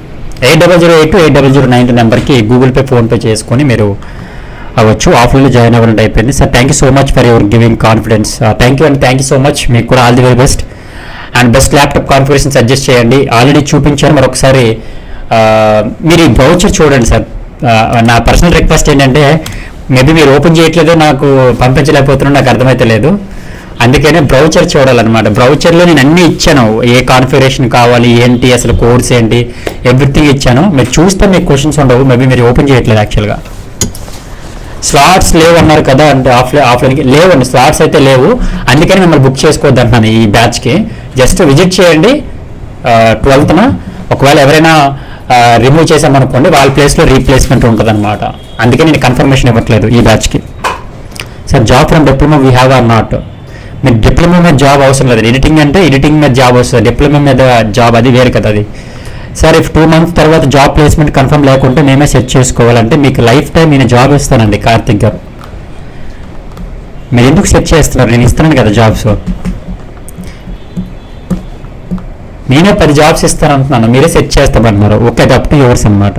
8008 8092 నెంబర్కి గూగుల్ పే, ఫోన్పే చేసుకొని మీరు అవ్వచ్చు. ఆఫ్లైన్లో జాయిన్ అవ్వాలంటే అయిపోయింది. Sir thank you so much for your giving confidence. Thank you and thank you so much. మీకు కూడా all the very best and best laptop configuration suggest చేయండి. ఆల్రెడీ చూపించాను, మరొకసారి మీరు ఈ బ్రౌచర్ చూడండి సార్. నా పర్సనల్ రిక్వెస్ట్ ఏంటంటే, మేబీ మీరు ఓపెన్ చేయట్లేదు, నాకు పంపించలేకపోతున్నాను, నాకు అర్థమైతే లేదు. అందుకనే బ్రౌచర్ చూడాలన్నమాట. బ్రౌచర్లో నేను అన్నీ ఇచ్చాను, ఏ కాన్ఫిగరేషన్ కావాలి ఏంటి, అసలు కోర్స్ ఏంటి, ఎవ్రీథింగ్ ఇచ్చాను. మీరు చూస్తే మీకు క్వశ్చన్స్ ఉండవు, మేబీ మీరు ఓపెన్ చేయట్లేదు యాక్చువల్గా. స్లాట్స్ లేవు అన్నారు కదా, అంటే ఆఫ్లైన్కి లేవండి, స్లాట్స్ అయితే లేవు. అందుకని మిమ్మల్ని బుక్ చేసుకోవద్దు అంటున్నాను ఈ బ్యాచ్కి. జస్ట్ విజిట్ చేయండి 12th. ఒకవేళ ఎవరైనా రిమూవ్ చేసామనుకోండి, వాళ్ళ ప్లేస్లో రీప్లేస్మెంట్ ఉంటుంది అనమాట. అందుకే నేను కన్ఫర్మేషన్ ఇవ్వట్లేదు ఈ బ్యాచ్కి. Sir job from diploma we have or not? మీరు డిప్లొమా మీద జాబ్ అవసరం లేదు. ఎడిటింగ్ అంటే ఎడిటింగ్ మీద జాబ్ వస్తుంది, డిప్లొమా మీద జాబ్ అది వేరు కదా. అది సార్ ఇఫ్ 2 months తర్వాత జాబ్ ప్లేస్మెంట్ కన్ఫర్మ్ లేకుంటే మేమే సెట్ చేసుకోవాలంటే మీకు లైఫ్ టైం నేను జాబ్ ఇస్తానండి కార్తిక్ గారు. మీరు ఎందుకు సెట్ చేస్తున్నారు? నేను ఇస్తున్నాను కదా జాబ్స్. నేనే 10 jobs ఇస్తాను అంటున్నాను, మీరే సెట్ చేస్తామన్నారు. ఓకే, అది అప్ టు యువర్స్ అనమాట.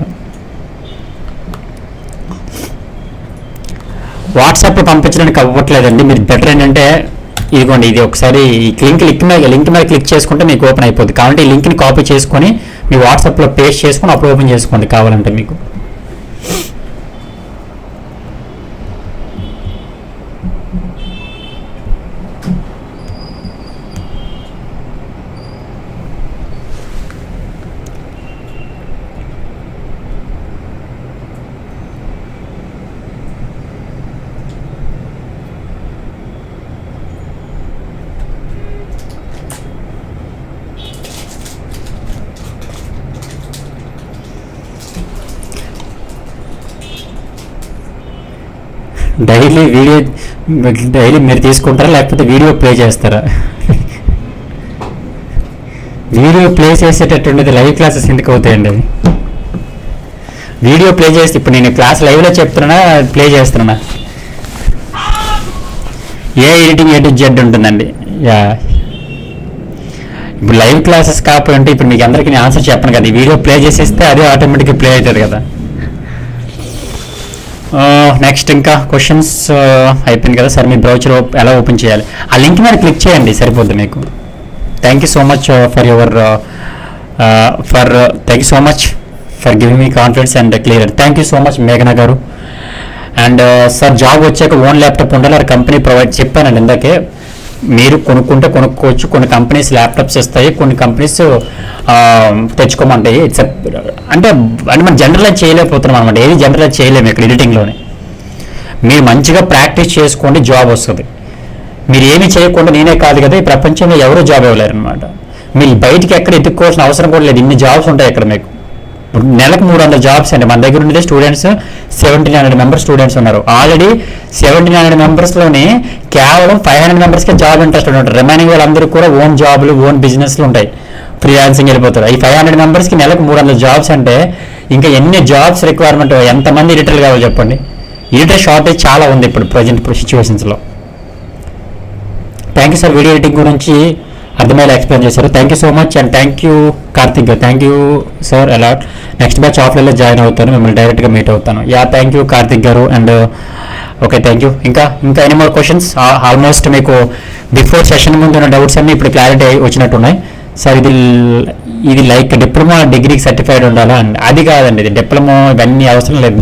వాట్సాప్లో పంపించడానికి అవ్వట్లేదండి. మీరు బెటర్ ఏంటంటే ఇదిగోండి, ఇది ఒకసారి ఈ లింక్ మీద క్లిక్ చేసుకుంటే మీకు ఓపెన్ అయిపోద్ది. కాబట్టి ఈ లింక్ని కాపీ చేసుకొని మీ వాట్సాప్లో పేస్ట్ చేసుకొని అప్పుడు ఓపెన్ చేసుకోండి కావాలంటే మీకు. డైలీ మీరు తీసుకుంటారా లేకపోతే వీడియో ప్లే చేస్తారా? వీడియో ప్లే చేసేటటువంటిది లైవ్ క్లాసెస్ ఎందుకు అవుతాయండి? అది వీడియో ప్లే చేస్తే ఇప్పుడు నేను క్లాస్ లైవ్లో చెప్తున్నా ప్లే చేస్తున్నా. ఏ ఎడిటింగ్ A to Z ఉంటుందండి. యా, ఇప్పుడు లైవ్ క్లాసెస్ కాకపోతే ఇప్పుడు మీకు అందరికీ నేను ఆన్సర్ చెప్పను కదా, ఈ వీడియో ప్లే చేసేస్తే అదే ఆటోమేటిక్గా ప్లే అవుతుంది కదా. నెక్స్ట్ ఇంకా క్వశ్చన్స్ అయిపోయింది కదా సార్. మీ బ్రౌచర్ ఎలా ఓపెన్ చేయాలి? ఆ లింక్ మీద క్లిక్ చేయండి సరిపోద్ది మీకు. Thank you so much thank you so much for giving me confidence and clear. Thank you so much మేఘనా గారు. అండ్ సార్ జాబ్ వచ్చాక ఓన్ ల్యాప్టాప్ ఉండాలి, ఆ కంపెనీ ప్రొవైడ్ చెప్పానండి ఇందాకే. మీరు కొనుక్కుంటే కొనుక్కోవచ్చు, కొన్ని కంపెనీస్ ల్యాప్టాప్స్ ఇస్తాయి, కొన్ని కంపెనీస్ తెచ్చుకోమంటాయి. ఇట్స్ అంటే మనం జనరలైజ్ చేయలేకపోతున్నాం అనమాట. ఏది జనరలైజ్ చేయలేము ఇక్కడ ఎడిటింగ్లోనే. మీరు మంచిగా ప్రాక్టీస్ చేసుకోండి, జాబ్ వస్తుంది. మీరు ఏమి చేయకుండా నేనే కాదు కదా, ఈ ప్రపంచంలో ఎవరూ జాబ్ ఇవ్వలేరు అనమాట. మీరు బయటికి ఎక్కడ ఎత్తుక్కోవాల్సిన అవసరం కూడా లేదు, ఇన్ని జాబ్స్ ఉంటాయి ఇక్కడ మీకు. నెలకు 300 జాబ్స్ అండి. మన దగ్గర ఉండేది స్టూడెంట్స్ 1700 మెంబర్స్ స్టూడెంట్స్ ఉన్నారు. ఆల్రెడీ 1700 మెంబర్స్లోని కేవలం 500 మెంబర్స్కే జాబ్ ఇంట్రెస్ట్ ఉంటారు. రిమైనింగ్ వాళ్ళందరూ కూడా ఓన్ జాబ్లు, ఓన్ బిజినెస్లు ఉంటాయి, ఫ్రీలాన్సింగ్ వెళ్ళిపోతారు. ఈ 500 మెంబర్స్కి నెలకు 300 జాబ్స్ అంటే ఇంకా ఎన్ని జాబ్స్ రిక్వైర్మెంట్, ఎంతమంది ఎడిటర్లు కావాలి చెప్పండి. ఎడిటర్ షార్టేజ్ చాలా ఉంది ఇప్పుడు ప్రజెంట్ సిచ్యువేషన్స్లో. Thank you sir, video editing గురించి అర్థమయ్యేలా ఎక్స్ప్లెయిన్ చేశారు. Thank you so much and thank you Karthik garu. Thank you sir a lot. Next batch ఆఫ్లైన్లో జాయిన్ అవుతాను, మిమ్మల్ని డైరెక్ట్గా మీట్ అవుతాను. యా, థ్యాంక్ యూ కార్తిక్ గారు. And okay, thank you. ఇంకా ఎనీ మోర్ క్వశ్చన్స్? ఆల్మోస్ట్ మీకు బిఫోర్ సెషన్ ముందు ఉన్న డౌట్స్ అన్నీ ఇప్పుడు క్లారిటీ వచ్చినట్టున్నాయి. సార్ ఇది లైక్ డిప్లొమా డిగ్రీకి సర్టిఫైడ్ ఉండాలా అండి? అది కాదండి, ఇది డిప్లొమా ఇవన్నీ అవసరం లేదు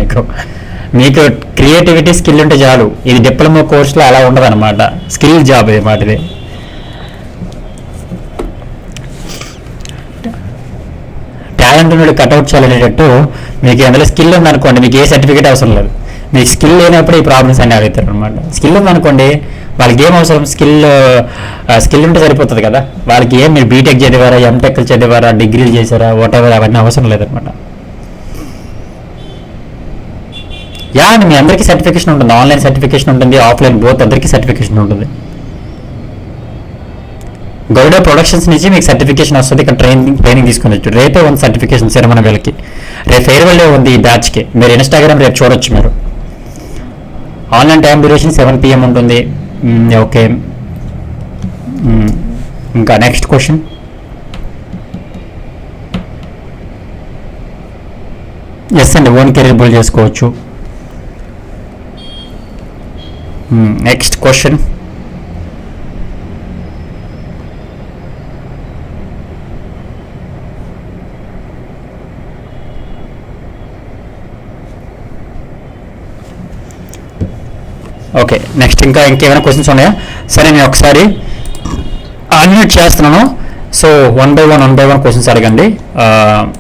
మీకు క్రియేటివిటీ స్కిల్ ఉంటే చాలు. ఇది డిప్లొమా కోర్సులో అలా ఉండదు అనమాట, స్కిల్ జాబ్ ఇది మాట. ఇది టాలెంట్ నుండి కట్అవుట్ చేయాలనేటట్టు మీకు అందులో స్కిల్ ఉందనుకోండి, మీకు ఏ సర్టిఫికేట్ అవసరం లేదు. మీకు స్కిల్ లేనప్పుడు ఈ ప్రాబ్లమ్స్ అన్నీ అడుగుతారు అనమాట. స్కిల్ ఉందనుకోండి, వాళ్ళకి ఏం అవసరం, స్కిల్ ఉంటే సరిపోతుంది కదా. వాళ్ళకి ఏం మీరు బీటెక్ చదివారా, ఎంటెక్ చదివారా, డిగ్రీలు చేశారా, వాటెవర్ అవన్నీ అవసరం లేదనమాట. యా అండి, మీ అందరికీ సర్టిఫికేషన్ ఉంటుంది, ఆన్లైన్ సర్టిఫికేషన్ ఉంటుంది, ఆఫ్లైన్ బోత్ అందరికీ సర్టిఫికేషన్ ఉంటుంది. గౌడ ప్రొడక్షన్స్ నుంచి మీకు సర్టిఫికేషన్ వస్తుంది, ఇక్కడ ట్రైనింగ్ తీసుకుని రేపే ఉంది సర్టిఫికేషన్ సెరమనీ వీళ్ళకి. రేపు ఫేర్వెల్ ఉంది ఈ బ్యాచ్కి. మీరు ఇన్స్టాగ్రామ్ రేపు చూడొచ్చు. మీరు ఆన్లైన్ టైం డ్యూరేషన్ 7 PM ఉంటుంది. ఓకే, ఇంకా నెక్స్ట్ క్వశ్చన్. ఎస్ అండి, ఓన్ కెరీర్ బిల్డ్ చేసుకోవచ్చు. Next question. ఓకే, నెక్స్ట్ ఇంకేమైనా క్వశ్చన్స్ ఉన్నాయా? సరే, నేను ఒకసారి అన్మ్యూట్ చేస్తున్నాను. So one by one questions అడగండి.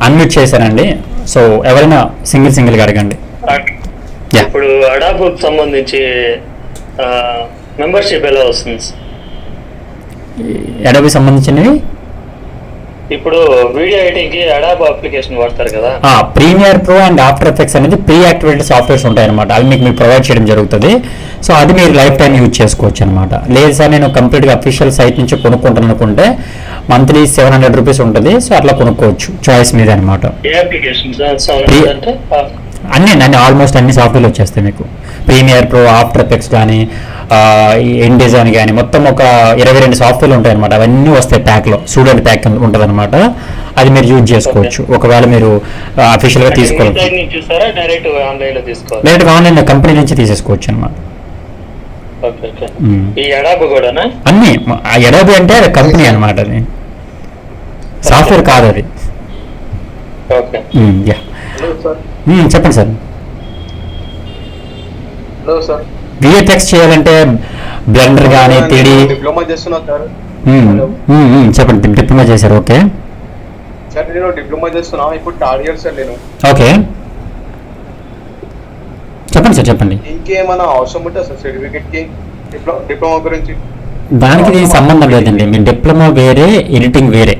అన్మ్యూట్ చేశానండి. సో ఎవరైనా సింగిల్గా అడగండి. ఇప్పుడు అడాబ్ సంబంధించి మెంబర్షిప్ ఎలా వస్తుంది? అడాబ్ సంబంధించినవి ఇప్పుడు వీడియో ఎడిటింగ్ కి అడాబ్ అప్లికేషన్ వాడతారు కదా, Premiere Pro and After Effects అనేది ప్రీ యాక్టివేటెడ్ సాఫ్ట్వేర్స్ ఉంటాయి అనమాట. అవి మీకు ప్రొవైడ్ చేయడం జరుగుతుంది. సో అది మీరు లైఫ్ టైం యూజ్ చేసుకోవచ్చు అనమాట. లేదు సార్ నేను కంప్లీట్గా అఫీషియల్ సైట్ నుంచి కొనుక్కుంటాను అనుకుంటే మంత్లీ 700 రూపీస్ ఉంటుంది. సో అట్లా కొనుక్కోవచ్చు, చాయిస్ మీద అనమాట. అన్ని ఆల్మోస్ట్ అన్ని సాఫ్ట్వేర్లు వచ్చేస్తాయి మీకు. ప్రీమియర్ ప్రో, ఆఫ్టర్ ఎఫెక్ట్స్ కానీ, ఇన్డిజైన్ కానీ మొత్తం ఒక 22 సాఫ్ట్వేర్లు ఉంటాయి అనమాట. అవన్నీ వస్తాయి ప్యాక్లో, స్టూడెంట్ ప్యాక్ ఉంటుంది అనమాట. అది మీరు యూజ్ చేసుకోవచ్చు ఒకవేళ మీరు అఫీషియల్గా తీసుకోవాలి. డైరెక్ట్గా ఆన్లైన్ కంపెనీ నుంచి తీసేసుకోవచ్చు అనమాట. అన్ని ఎడాబి అంటే అది కంపెనీ అనమాట, అది సాఫ్ట్వేర్ కాదు అది. చెప్పండి సార్. విఎఫ్ఎక్స్ చేయాలంటే బ్లెండర్ కానీ 3D డిప్లొమా చేస్తున్నా సార్. చెప్పండి, డిప్లొమా చేశారు. ఓకే సార్, నేను డిప్లొమా చేస్తున్నా ఇప్పుడు 3rd year సార్ నేను. ఓకే, చెప్పండి సార్, చెప్పండి. ఇంకేమైనా అవసరం ఉంటే సార్ సర్టిఫికేట్ కి డిప్లొమా గురించి? దానికి దీనికి సంబంధం లేదండి. మీ డిప్లొమా వేరే, ఎడిటింగ్ వేరే.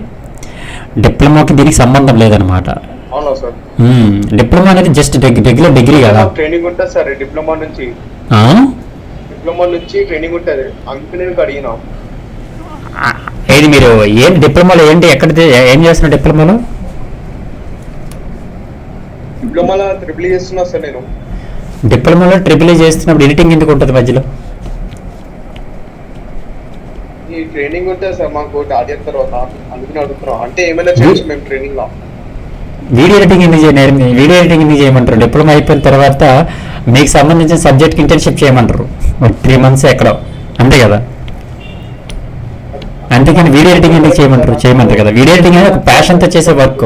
డిప్లొమాకి దీనికి సంబంధం లేదనమాట. అవునా సార్? డిప్లొమా అనేది జస్ట్ రెగ్యులర్ డిగ్రీ కదా. ట్రైనింగ్ ఉంటుంది సార్ డిప్లొమా నుంచి ట్రైనింగ్ ఉంటుంది, అందుకే నేను అడిగినా. ఏది మీరు ఏంటి డిప్లొమాలో ఏంటి ఎక్కడ ఏం చేస్తున్నారు డిప్లొమాలో? డిప్లొమాలో ట్రిపుల్ చేస్తున్నా సార్ నేను. డిప్లొమాలో ట్రిపుల్ చేస్తున్నప్పుడు ఎడిటింగ్ ఎందుకు ఉంటుంది మధ్యలో? ఈ ట్రైనింగ్ ఉంటుంది సార్ మాకు టార్గెట్ తర్వాత, అందుకని అడుగుతున్నాం. అంటే ఏమైనా చేయొచ్చు మేము ట్రైనింగ్ లో. వీడియో ఎడిటింగ్ ఎందుకు చేయమంటారు? డిప్లొమా అయిపోయిన తర్వాత మీకు సంబంధించిన సబ్జెక్ట్కి ఇంటర్న్షిప్ చేయమంటారు 3 months ఎక్కడో, అంతే కదా. అందుకని వీడియో ఎడిటింగ్ ఎందుకు చేయమంటారు కదా. వీడియో ఎడిటింగ్ అనేది ఒక ప్యాషన్తో చేసే వర్క్.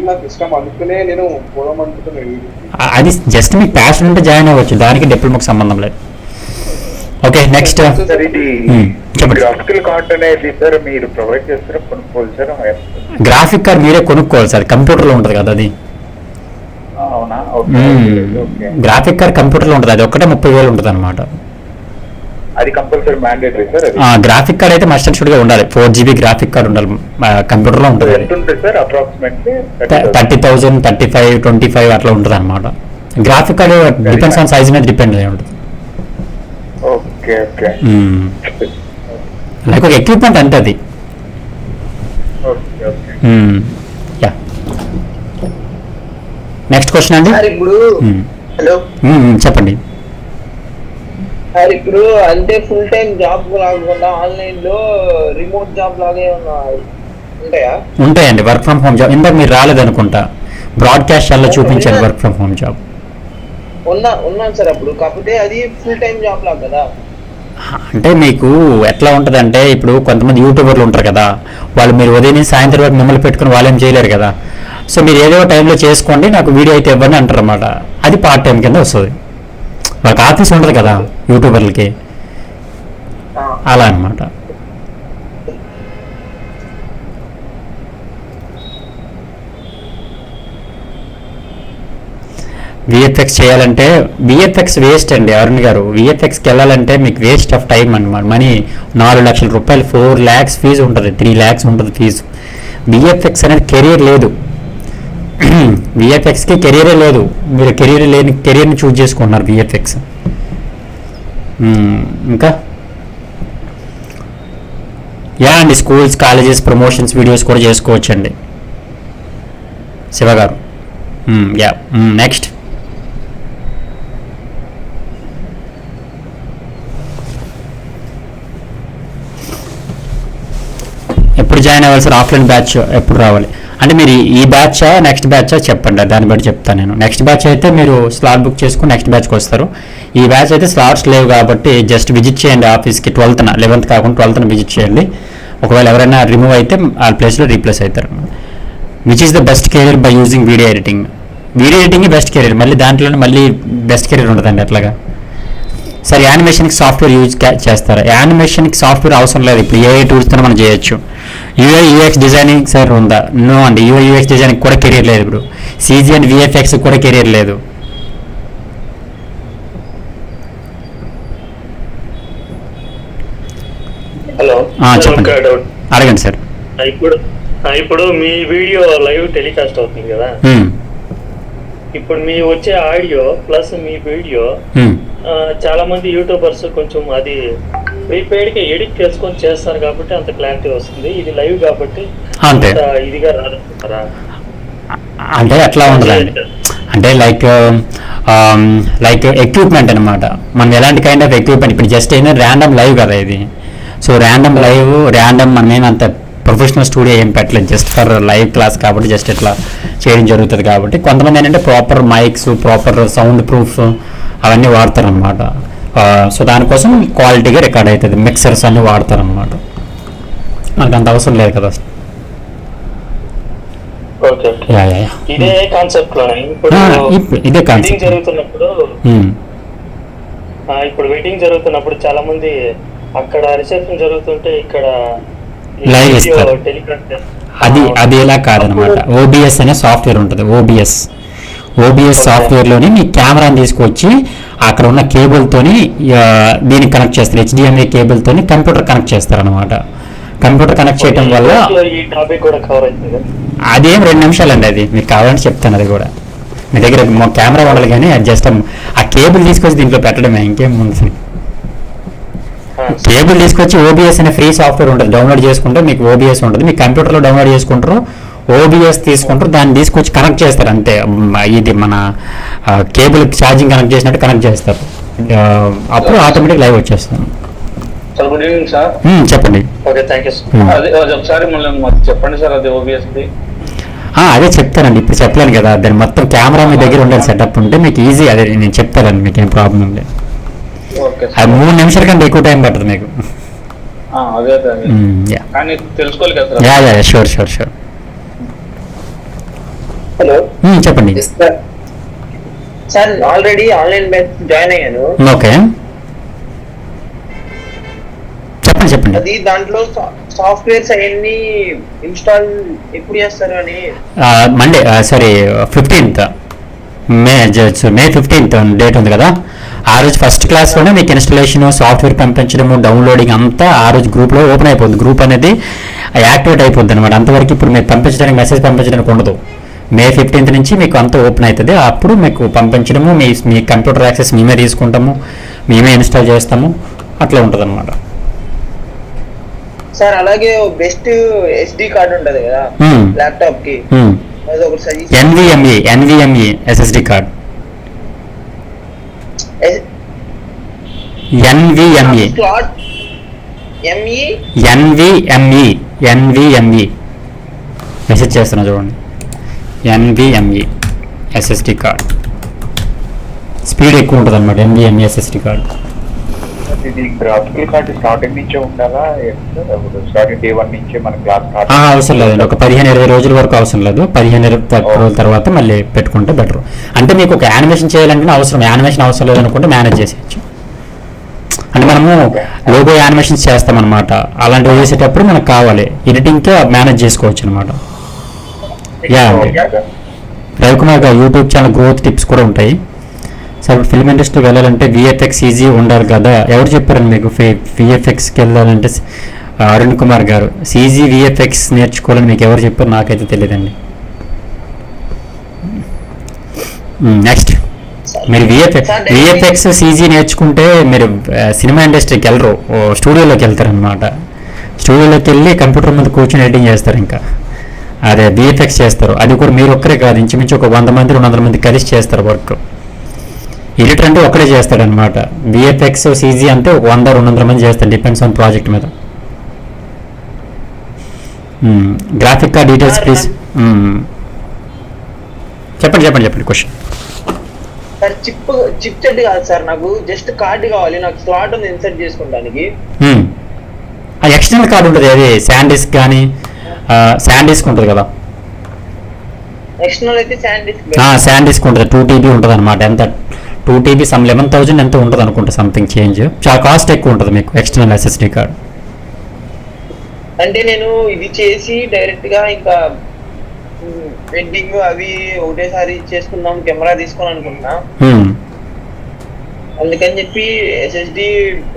నాకు ఇష్టం, అందుకనే నేను పోదామనుకుంటున్నాను. అది జస్ట్ మీకు ప్యాషన్ ఉంటే జాయిన్ అవ్వచ్చు, దానికి డిప్లొమాకి సంబంధం లేదు. ఓకే నెక్స్ట్ గ్రాఫికల్ కార్డ్ అనేది సార్ మీరు ప్రొవైడ్ చేస్తారా, కొనుక్కోవాలి సార్? గ్రాఫిక్ కార్డ్ మీరే కొనుక్కోవాలి సార్, కంప్యూటర్లో ఉంటుంది కదా అది. అవునా? గ్రాఫిక్ కార్డ్ కంప్యూటర్లో ఉంటుంది, అది ఒక్కటే 30,000 ఉంటుంది అనమాట. అది compulsory mandatory sir? Graphic card అయితే మస్ట్ అండ్ షుడ్ గా ఉండాలి, 4GB గ్రాఫిక్ కార్డ్ ఉండాలి, కంప్యూటర్లో ఉంటుంది. సార్ అప్రాక్సిమేట్లీ 30,000, 35, 25 అట్లా ఉంటుంది అనమాట. Graphic card depends on size మీద డిపెండ్ అయి ఉంటుంది. Okay okay. లైక్ ఒక ఎక్విప్మెంట్ అంటే అది. యా నెక్స్ట్ క్వశ్చన్ అండి. ఇప్పుడు హలో చెప్పండి. ఇప్పుడు అంటే ఫుల్ టైం జాబ్ కాకుండా ఆన్లైన్ లో రిమోట్ జాబ్ లాగా ఉంటాయా? ఉంటాయండి, వర్క్ ఫ్రమ్ హోమ్ జాబ్. ఇందాక మీరు రాలేదనుకుంటా, బ్రాడ్కాస్ట్ లో చూపించాను వర్క్ ఫ్రమ్ హోమ్ జాబ్. ఉన్నాను సార్ అప్పుడు, కాకపోతే అది ఫుల్ టైం జాబ్ లాగా కదా. అంటే మీకు ఎట్లా ఉంటుంది అంటే, ఇప్పుడు కొంతమంది యూట్యూబర్లు ఉంటారు కదా, వాళ్ళు మీరు ఉదయం సాయంత్రం వరకు మిమ్మల్ని పెట్టుకుని వాళ్ళేం చేయలేరు కదా. సో మీరు ఏదో టైంలో చేసుకోండి, నాకు వీడియో అయితే ఇవ్వండి అంటారు అనమాట. అది పార్ట్ టైం కింద వస్తుంది. వాళ్ళకి ఆఫీస్ ఉండదు కదా యూట్యూబర్లకి, అలా అనమాట. విఎఫ్ఎక్స్ చేయాలంటే విఎఫ్ఎక్స్ వేస్ట్ అండి అరుణ్ గారు. విఎఫ్ఎక్స్కి వెళ్ళాలంటే మీకు వేస్ట్ ఆఫ్ టైం అనమాట. మనీ 4 లక్షల రూపాయలు, 4 lakhs ఫీజు ఉంటుంది, 3 lakhs ఉంటుంది ఫీజు. విఎఫ్ఎక్స్ అనేది కెరీర్ లేదు, విఎఫ్ఎక్స్కి కెరీరే లేదు. మీరు కెరీర్ని చూజ్ చేసుకుంటున్నారు విఎఫ్ఎక్స్. ఇంకా అండి స్కూల్స్, కాలేజెస్ ప్రమోషన్స్ వీడియోస్ కూడా చేసుకోవచ్చండి శివ గారు. నెక్స్ట్ ఎప్పుడు జాయిన్ అవ్వాలి సార్? ఆఫ్లైన్ బ్యాచ్ ఎప్పుడు రావాలి అంటే మీరు ఈ బ్యాచా నెక్స్ట్ బ్యాచా చెప్పండి, దాన్ని బట్టి చెప్తాను నేను. నెక్స్ట్ బ్యాచ్ అయితే మీరు స్లాట్ బుక్ చేసుకుని నెక్స్ట్ బ్యాచ్కి వస్తారు. ఈ బ్యాచ్ అయితే స్లాట్స్ లేవు కాబట్టి జస్ట్ విజిట్ చేయండి ఆఫీస్కి. 12th 11th కాకుండా 12th విజిట్ చేయండి. ఒకవేళ ఎవరైనా రిమూవ్ అయితే ఆ ప్లేస్లో రీప్లేస్ అవుతారు. Which is the best career by using video editing? Video editing best career, మళ్ళీ దాంట్లోనే మళ్ళీ బెస్ట్ కెరీర్ ఉంటుందండి అట్లాగా. సరే యానిమేషన్కి సాఫ్ట్వేర్ యూజ్ చేస్తారా? యానిమేషన్కి సాఫ్ట్వేర్ అవసరం లేదు, ఇప్పుడు ఏఐ టూల్స్తో మనం చేయొచ్చు. యూఐ యూఎక్స్ డిజైనింగ్ సార్ ఉందా? నో అండి, యూఐ యూఎక్స్ డిజైనింగ్ కూడా కెరీర్ లేదు ఇప్పుడు. సీజీ అండ్ విఎఫ్ఎక్స్ కూడా కెరీర్ లేదు. హలో చెప్పండి, అడగండి సార్. ఇప్పుడు మీ వీడియో లైవ్ టెలికాస్ట్ అవుతుంది కదా, ఇప్పుడు మీ వచ్చే ఆడియో ప్లస్ మీ వీడియో చాలా మంది యూట్యూబర్స్ కొంచెం అది ప్రీపెయిడ్ కి ఎడిట్ చేసుకొని చేస్తారు కాబట్టి అంత క్లారిటీ వస్తుంది. ఇది లైవ్ కాబట్టి అంతే ఇదిగా రాదంటారా? అంటే అట్లా ఉండదండి, అంటే లైక్ ఎక్విప్మెంట్ అనమాట. మనం ఎలాంటి కైండ్ ఆఫ్ ఎక్విప్మెంట్, ఇప్పుడు జస్ట్ ఏంటంటే ర్యాండమ్ లైవ్ కదా ఇది. సో ర్యాండమ్ మనం ఏమంత ప్రొఫెషనల్ స్టూడియో ఏం పెట్టలేదు, జస్ట్ ఫర్ లైవ్ క్లాస్ కాబట్టి జస్ట్ ఇట్లా చేయడం జరుగుతుంది. కాబట్టి కొంతమంది ఏంటంటే proper mics, proper sound proof అవన్నీ వాడతారు అనమాట. సో దానికోసం క్వాలిటీగా రికార్డ్ అవుతుంది, మిక్సర్స్ అన్ని వాడతారు అనమాట. మనకు అంత అవసరం లేదు కదా. ఇదే కాన్సెప్ట్ లోనే ఇదే కాన్సెప్ట్ జరుగుతున్నప్పుడు, ఇప్పుడు వెడ్డింగ్ జరుగుతున్నప్పుడు చాలా మంది అక్కడ రిసెప్షన్ జరుగుతుంటే ఇక్కడ లైవ్ ఇస్తారు. అది ఎలా కాదనమాట, ఓబిఎస్ అనే సాఫ్ట్వేర్ ఉంటుంది. ఓబిఎస్ సాఫ్ట్వేర్లోని మీ కెమెరాని తీసుకొచ్చి అక్కడ ఉన్న కేబుల్తోని దీనికి కనెక్ట్ చేస్తారు, HDMI కేబుల్తోని కంప్యూటర్ కనెక్ట్ చేస్తారు అనమాట. కంప్యూటర్ కనెక్ట్ చేయడం వల్ల ఈ టాపిక్ కూడా కవర్ అవుతుంది. అదేం 2 నిమిషాలండి, అది మీకు కావాలంటే చెప్తాను. అది కూడా మీ దగ్గర కెమెరా ఉండాలి, కానీ అది జస్ట్ ఆ కేబుల్ తీసుకొచ్చి దీంట్లో పెట్టడమే, ఇంకేం ఉంది. కేబుల్ తీసుకొచ్చి ఓబిఎస్ అనే ఫ్రీ సాఫ్ట్వేర్ ఉంటుంది, డౌన్లోడ్ చేసుకుంటే మీకు ఓబిఎస్ ఉంటుంది. మీ కంప్యూటర్లో డౌన్లోడ్ చేసుకుంటారు, ఓబిఎస్ తీసుకుంటారు, దాన్ని తీసుకొచ్చి కనెక్ట్ చేస్తారు అంతే. ఇది మన కేబుల్ ఛార్జింగ్ కనెక్ట్ చేసినట్టు కనెక్ట్ చేస్తారు, అప్పుడు ఆటోమేటిక్ లైవ్ వచ్చేస్తాను. Sir good evening sir. చెప్పండి. Okay, thank you sir. అది ఒకసారి మళ్ళీ చెప్పండి సార్, అది ఓబిఎస్ది. అదే చెప్తానండి, ఇప్పుడు చెప్పలేను కదా. దాని మొత్తం కెమెరా మీ దగ్గర ఉండాలి, సెటప్ ఉంటే మీకు ఈజీ. అదే నేను చెప్తానండి, మీకు ఏం ప్రాబ్లం లేదు. అది 3 నిమిషాల కంటే ఎక్కువ టైం పడుతుంది మీకు. కానీ తెలుసుకోవాలి కదా యా షూర్. హలో, చెప్పండి sir. Already online batch join అయ్యాను. ఓకే, చెప్పండి. అది దాంట్లో సాఫ్ట్వేర్స్ అవన్నీ ఇన్స్టాల్ ఎప్పుడు చేస్తారు అని. మండే, సారీ 15th మే 15th డేట్ ఉంది కదా, ఆ రోజు ఫస్ట్ క్లాస్లోనే మీకు ఇన్స్టాలేషన్, సాఫ్ట్వేర్ పంపించడము, డౌన్లోడింగ్ అంతా ఆ రోజు గ్రూప్లో ఓపెన్ అయిపోతుంది. గ్రూప్ అనేది యాక్టివేట్ అయిపోద్ది అనమాట. అంతవరకు ఇప్పుడు మీరు పంపించడానికి, మెసేజ్ పంపించడానికి ఉండదు. మే 15th నుంచి మీకు అంతా ఓపెన్ అవుతుంది. అప్పుడు మీకు పంపించడము, మీ కంప్యూటర్ యాక్సెస్ మేమే తీసుకుంటాము, మేమే ఇన్స్టాల్ చేస్తాము, అట్లా ఉంటుంది అనమాట. సార్ అలాగే బెస్ట్ ఎస్డి కార్డ్ ఉంటది కదా ల్యాప్టాప్ కి, అది ఒకటి suggest. NVMe SSD card. NVMe message చేస్తున్నా చూడండి. NVMe SSD కార్డ్ స్పీడ్ ఎక్కువ ఉంటుంది అనమాట. NVMe SSD card. ఇది గ్రాఫికల్ కార్డ్ స్టార్టింగ్ నుంచే ఉండాలా? స్టార్టింగ్ డే 1 నుంచే మన క్లాస్ స్టార్ట్ అవసరం లేదండి, ఒక 15-20 రోజుల వరకు అవసరం లేదు. 15-20 రోజుల తర్వాత మళ్ళీ పెట్టుకుంటే బెటర్. అంటే మీకు ఒక యానిమేషన్ చేయాలంటే యానిమేషన్ అవసరం లేదనుకుంటే మేనేజ్ చేసేయచ్చు. అంటే మనము లోగో యానిమేషన్స్ చేస్తామన్నమాట, అలాంటివి చేసేటప్పుడు మనకు కావాలి, ఎడిటింగ్కే మేనేజ్ చేసుకోవచ్చు అనమాట. రవికుమార్ గారు యూట్యూబ్ ఛానల్ గ్రోత్ టిప్స్ కూడా ఉంటాయి. సార్ ఫిల్మ్ ఇండస్ట్రీకి వెళ్ళాలంటే VFX ఈజీ ఉండాలి కదా, ఎవరు చెప్పారండి మీకు VFXకి వెళ్ళాలంటే? అరుణ్ కుమార్ గారు, CG VFX నేర్చుకోవాలని మీకు ఎవరు చెప్పారు? నాకైతే తెలియదండి. నెక్స్ట్, మీరు VFX CG నేర్చుకుంటే మీరు సినిమా ఇండస్ట్రీకి వెళ్ళరు, స్టూడియోలోకి వెళ్తారనమాట. స్టూడియోలోకి వెళ్ళి కంప్యూటర్ మీద కూర్చొని ఎడిటింగ్ చేస్తారు. ఇంకా అదే VFX చేస్తారు. అది కూడా మీరు ఒక్కరే కాదు, ఇంచుమించు ఒక 100 మంది 200 మంది కలిసి చేస్తారు వర్క్. ఎడిటర్ అంటే ఒక్కడే చేస్తాడనమాట. VFX CG అంటే 100-200 మంది చేస్తారు, డిపెండ్స్ ఆన్ ప్రాజెక్ట్ మీద. Graphic card details please. చెప్పండి క్వశ్చన్. సార్ చిప్ సెట్ కాదు సార్, నాకు జస్ట్ కార్డు కావాలి, నాకు స్లాట్ ఉంది ఇన్సర్ట్ చేసుకోవడానికి. ఎక్స్టర్నల్ కార్డు ఉంటుంది, అది శాండిస్క్ కానీ శాండిస్క్ ఉంటుంది కదా. ఎక్స్టర్నల్ అయితే శాండిస్క్ ఉంటుంది, 2 TB ఉంటుంది అనమాట. ఎంత 2 TB సమ్ 11,000 ఎంత ఉంటుంది అనుకుంటా, సంథింగ్ చేంజ్. చాలా కాస్ట్ ఎక్కువ ఉంటుంది మీకు ఎక్స్టర్నల్ SSD కార్డ్. అంటే నేను ఇది చేసి డైరెక్ట్ గా ఇంకా వెడ్డింగ్ అవి ఒకటేసారి చేసుకుందాం, కెమెరా తీసుకోవాలి అనుకుంటున్నా. అందుకని చెప్పి SSD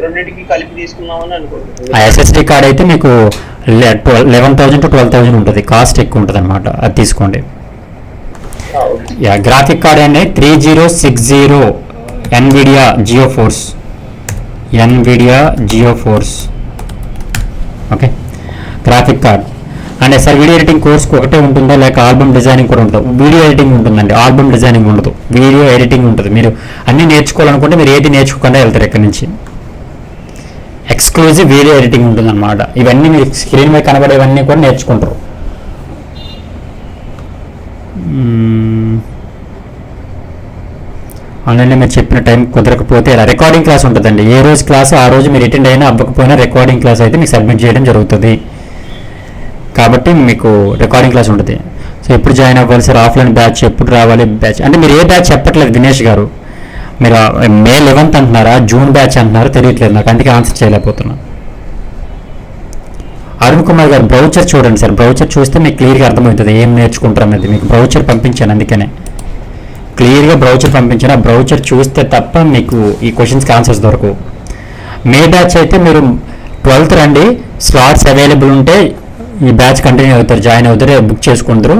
రెండింటికి కలిపి తీసుకుందామని అనుకుంటున్నాను. ఆ SSD కార్డ్ అయితే మీకు 11,000 to 12,000 ఉంటుంది, కాస్ట్ ఎక్కువ ఉంటుంది అనమాట. అది తీసుకోండి. గ్రాఫిక్ కార్డ్ అనేది 3060 NVIDIA GeForce. Okay, graphic card. అంటే సార్ వీడియో ఎడిటింగ్ కోర్స్ ఒకటే ఉంటుందా, లేక ఆల్బమ్ డిజైనింగ్ కూడా ఉంటుందా? వీడియో ఎడిటింగ్ ఉంటుందండి, ఆల్బమ్ డిజైనింగ్ ఉండదు. వీడియో ఎడిటింగ్ ఉంటుంది. మీరు అన్నీ నేర్చుకోవాలనుకుంటే మీరు ఏది నేర్చుకోకుండా వెళ్తారు ఇక్కడ నుంచి. ఎక్స్క్లూజివ్ వీడియో ఎడిటింగ్ ఉంటుంది అనమాట. ఇవన్నీ మీరు స్క్రీన్ మీద కనబడేవన్నీ కూడా నేర్చుకుంటారు. ఆన్లైన్లో మీరు చెప్పిన టైం కుదరకపోతే ఇలా రికార్డింగ్ క్లాస్ ఉంటుందండి. ఏ రోజు క్లాస్ ఆ రోజు మీరు అటెండ్ అయినా అవ్వకపోయినా రికార్డింగ్ క్లాస్ అయితే మీకు సబ్మిట్ చేయడం జరుగుతుంది. కాబట్టి మీకు రికార్డింగ్ క్లాస్ ఉంటుంది. సో ఎప్పుడు జాయిన్ అవ్వాలి సార్? ఆఫ్లైన్ బ్యాచ్ ఎప్పుడు రావాలి? బ్యాచ్ అంటే మీరు ఏ బ్యాచ్ చెప్పట్లేదు దినేష్ గారు. మీరు May 11th అంటున్నారా, జూన్ బ్యాచ్ అంటున్నారా తెలియట్లేదు నాకు, అందుకే ఆన్సర్ చేయలేకపోతున్నా. అరుణ్ కుమార్ గారు బ్రౌచర్ చూడండి సార్. బ్రౌచర్ చూస్తే మీకు క్లియర్గా అర్థమవుతుంది ఏం నేర్చుకుంటారు అనేది. మీకు బ్రౌచర్ పంపించాను, అందుకనే క్లియర్గా బ్రౌచర్ పంపించాను. ఆ బ్రౌచర్ చూస్తే తప్ప మీకు ఈ క్వశ్చన్స్కి ఆన్సర్స్ దొరకవు. మే బ్యాచ్ అయితే మీరు 12th రండి, స్లాట్స్ అవైలబుల్ ఉంటే ఈ బ్యాచ్ కంటిన్యూ అవుతారు, జాయిన్ అవుతారు, బుక్ చేసుకుంటారు.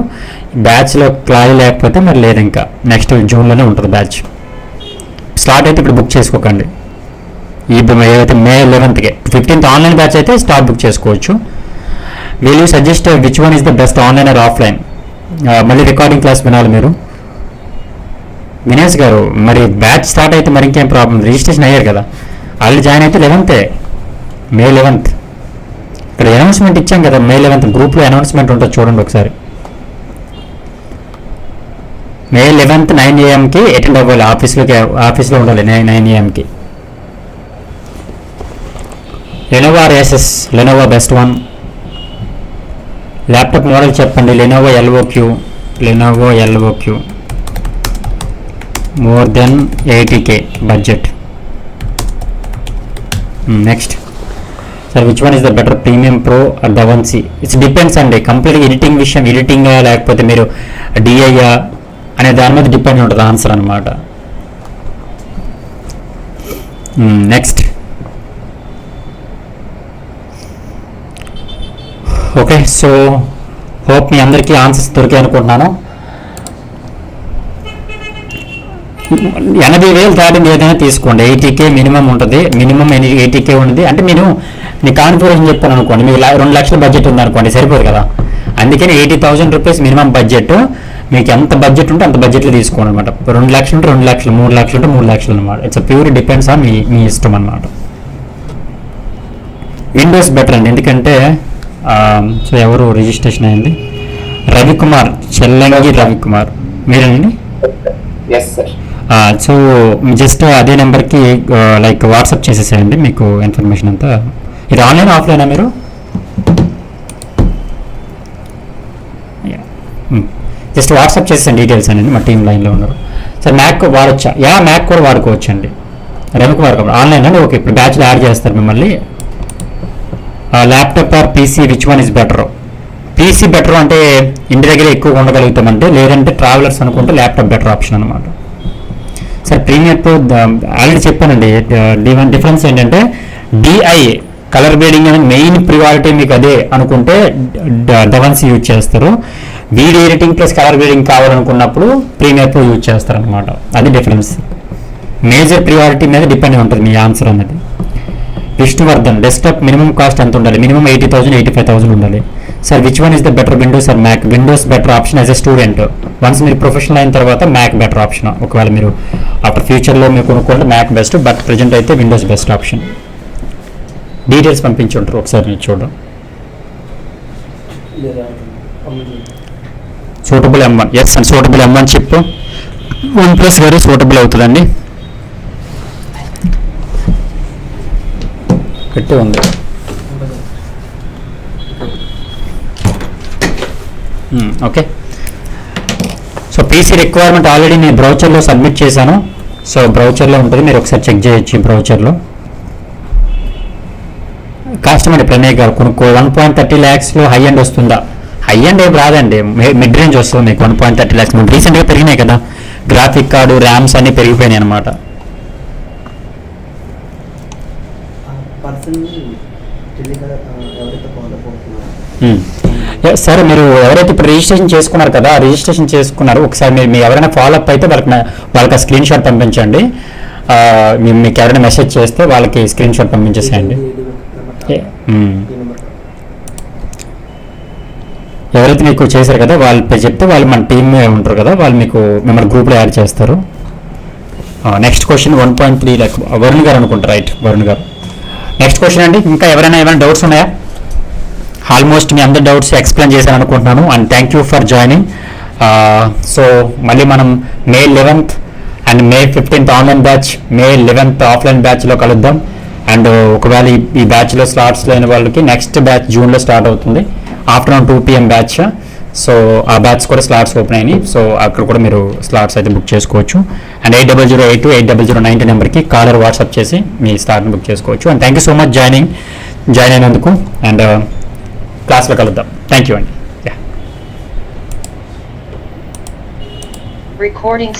బ్యాచ్లో క్లారీ లేకపోతే మరి లేదు, ఇంకా నెక్స్ట్ జూన్లోనే ఉంటుంది బ్యాచ్. స్లాట్ అయితే ఇప్పుడు బుక్ చేసుకోకండి. ఏదైతే మే 11th 15th ఆన్లైన్ బ్యాచ్ అయితే స్టార్ట్ బుక్ చేసుకోవచ్చు. Will you suggest which one is the best online or offline? మళ్ళీ రికార్డింగ్ క్లాస్ వినాలి మీరు. వినేష్ గారు, మరి బ్యాచ్ స్టార్ట్ అయితే మరి ఇంకేం ప్రాబ్లం, రిజిస్ట్రేషన్ అయ్యారు కదా, ఆల్రెడీ జాయిన్ అయితే 11th మే 11th. ఇక్కడ అనౌన్స్మెంట్ ఇచ్చాం కదా, మే 11th గ్రూప్లో అనౌన్స్మెంట్ ఉంటుంది, చూడండి ఒకసారి. మే 11th 9 AM అటెండ్ అవ్వాలి, ఆఫీస్లో ఉండాలి 9 AM. Lenovo or Asus? Lenovo best one. Laptop model చెప్పండి. Lenovo LOQ more than 80K budget. Next sir, which one is the better, premium pro or DaVinci? It's depends అండి, కంప్లీట్గా editing విషయం, ఎడిటింగా లేకపోతే మీరు డిఐయా అనే దాని మీద డిపెండ్ ఉంటుంది ఆన్సర్ అనమాట. నెక్స్ట్ ఓకే, సో హోప్ మీ అందరికీ ఆన్సర్స్ దొరికాయి అనుకుంటున్నాను. 80,000 దాటింది ఏదైనా తీసుకోండి, 80K మినిమం ఉంటుంది, మినిమం 80K ఉంది అంటే నేను నీ కాన్ఫిగరేషన్ చెప్పాను అనుకోండి, మీకు 2 లక్షల బడ్జెట్ ఉంది అనుకోండి, సరిపోదు కదా. అందుకని 80,000 రూపీస్ మినిమం బడ్జెట్, మీకు ఎంత బడ్జెట్ ఉంటే అంత బడ్జెట్లో తీసుకోండి అనమాట. 2 లక్షలు ఉంటే 2 లక్షలు, 3 లక్షలు ఉంటే 3 లక్షలు అనమాట. It's pure depends on me ఇష్టం అనమాట. విండోస్ బెటర్ అండి, ఎందుకంటే సో ఎవరు రిజిస్ట్రేషన్ అయింది? రవికుమార్, చెల్లంగి రవికుమార్ మీరేనండి? సో జస్ట్ అదే నెంబర్కి లైక్ వాట్సాప్ చేసేసేయండి మీకు ఇన్ఫర్మేషన్ అంతా. ఇది ఆన్లైన్ ఆఫ్లైనా మీరు? జస్ట్ వాట్సాప్ చేసేయండి డీటెయిల్స్ అనేది, మా టీం లైన్లో ఉన్నారు. సార్ మ్యాక్ వాడచ్చా? మ్యాక్ కూడా వాడుకోవచ్చు అండి. రవికుమార్ ఆన్లైన్ అండి. ఓకే, ఇప్పుడు బ్యాచ్లో యాడ్ చేస్తారు మిమ్మల్ని. Laptop or PC, which one is better? PC better అంటే ఇంటి దగ్గర ఎక్కువ ఉండగలుగుతామంటే, లేదంటే ట్రావెలర్స్ అనుకుంటే ల్యాప్టాప్ బెటర్ ఆప్షన్ అనమాట. సార్ ప్రీమియర్ ప్రో ఆల్రెడీ చెప్పానండి. డిఫరెన్స్ ఏంటంటే డిఐ కలర్ గ్రేడింగ్ అనేది మెయిన్ ప్రియారిటీ మీకు అదే అనుకుంటే డవన్సీ యూజ్ చేస్తారు. Video editing plus colour grading కావాలనుకున్నప్పుడు ప్రీమియర్ ప్రో యూజ్ చేస్తారు అనమాట. అది డిఫరెన్స్. మేజర్ ప్రియారిటీ మీద డిపెండ్ ఉంటుంది మీ ఆన్సర్ అనేది. విష్ణువర్ధన్, డెస్క్టాప్ మినిమం కాస్ట్ ఎంత ఉండాలి? మినిమం 80,000 85,000 ఉండాలి. Sir which one is the better, Windows or Mac? Windows better option as a student. Once మీరు ప్రొఫెషనల్ అయిన తర్వాత మ్యాక్ బెటర్ ఆప్షన్. ఒకవేళ మీరు ఆఫ్టర్ ఫ్యూచర్లో మీరు కొనుక్కుంటే మ్యాక్ బెస్ట్, బట్ ప్రజెంట్ అయితే విండోస్ బెస్ట్ ఆప్షన్. డీటెయిల్స్ పంపించి ఉంటారు, ఒకసారి మీరు చూడండి. Suitable M1, yes and suitable M1 chip OnePlus వేరే సూటబుల్ అవుతుందండి. పెట్టి ఉంది. Okay, so PC requirement already నేను బ్రౌచర్లో సబ్మిట్ చేశాను. సో బ్రౌచర్లో ఉంటుంది, మీరు ఒకసారి చెక్ చేయొచ్చు. బ్రౌచర్లో కస్టమర్ ప్రణయ్ గారు కొనుక్కో 1.30 lakhsలో హై ఎండ్ వస్తుందా? హై ఎండ్ ఏం రాదండి, మిడ్ రేంజ్ వస్తుంది మీకు 1.30 lakhs. రీసెంట్గా పెరిగినాయి కదా గ్రాఫిక్ కార్డు, ర్యామ్స్ అన్నీ పెరిగిపోయినాయి అనమాట. సరే, మీరు ఎవరైతే ఇప్పుడు రిజిస్ట్రేషన్ చేసుకున్నారు కదా, రిజిస్ట్రేషన్ చేసుకున్నారు, ఒకసారి మీరు ఎవరైనా ఫాలోఅప్ అయితే వాళ్ళకి స్క్రీన్ షాట్ పంపించండి. మీకు ఎవరైనా మెసేజ్ చేస్తే వాళ్ళకి స్క్రీన్ షాట్ పంపించేసేయండి. ఎవరైతే మీకు చేశారు కదా వాళ్ళు చెప్తే వాళ్ళు మన టీమ్ ఉంటారు కదా, వాళ్ళు మీకు మిమ్మల్ని గ్రూప్లో యాడ్ చేస్తారు. నెక్స్ట్ క్వశ్చన్ 1.3 lakh వరుణ్ గారు అనుకుంటారు, రైట్? వరుణ్ గారు. నెక్స్ట్ క్వశ్చన్ అండి. ఇంకా ఏమైనా డౌట్స్ ఉన్నాయా? ఆల్మోస్ట్ మీ అందరి డౌట్స్ ఎక్స్ప్లెయిన్ చేశాను అనుకుంటున్నాను. And thank you for joining. So మళ్ళీ మనం May 11th and May 15th online batch, May 11th offline బ్యాచ్లో కలుద్దాం. అండ్ ఒకవేళ ఈ బ్యాచ్లో స్లాట్స్ లేని వాళ్ళకి నెక్స్ట్ బ్యాచ్ జూన్లో స్టార్ట్ అవుతుంది, ఆఫ్టర్నూన్ 2 PM బ్యాచ్. సో ఆ బ్యాచ్ కూడా స్లాట్స్ ఓపెన్ అయినాయి. సో అక్కడ కూడా మీరు స్లాట్స్ అయితే బుక్ చేసుకోవచ్చు. అండ్ 8008 8009 నెంబర్కి కాలర్ వాట్సాప్ చేసి మీ స్లాట్ని బుక్ చేసుకోవచ్చు. And thank you so much join అయినందుకు. అండ్ క్లాస్లో కలుద్దాం. థ్యాంక్ యూ అండి. Recording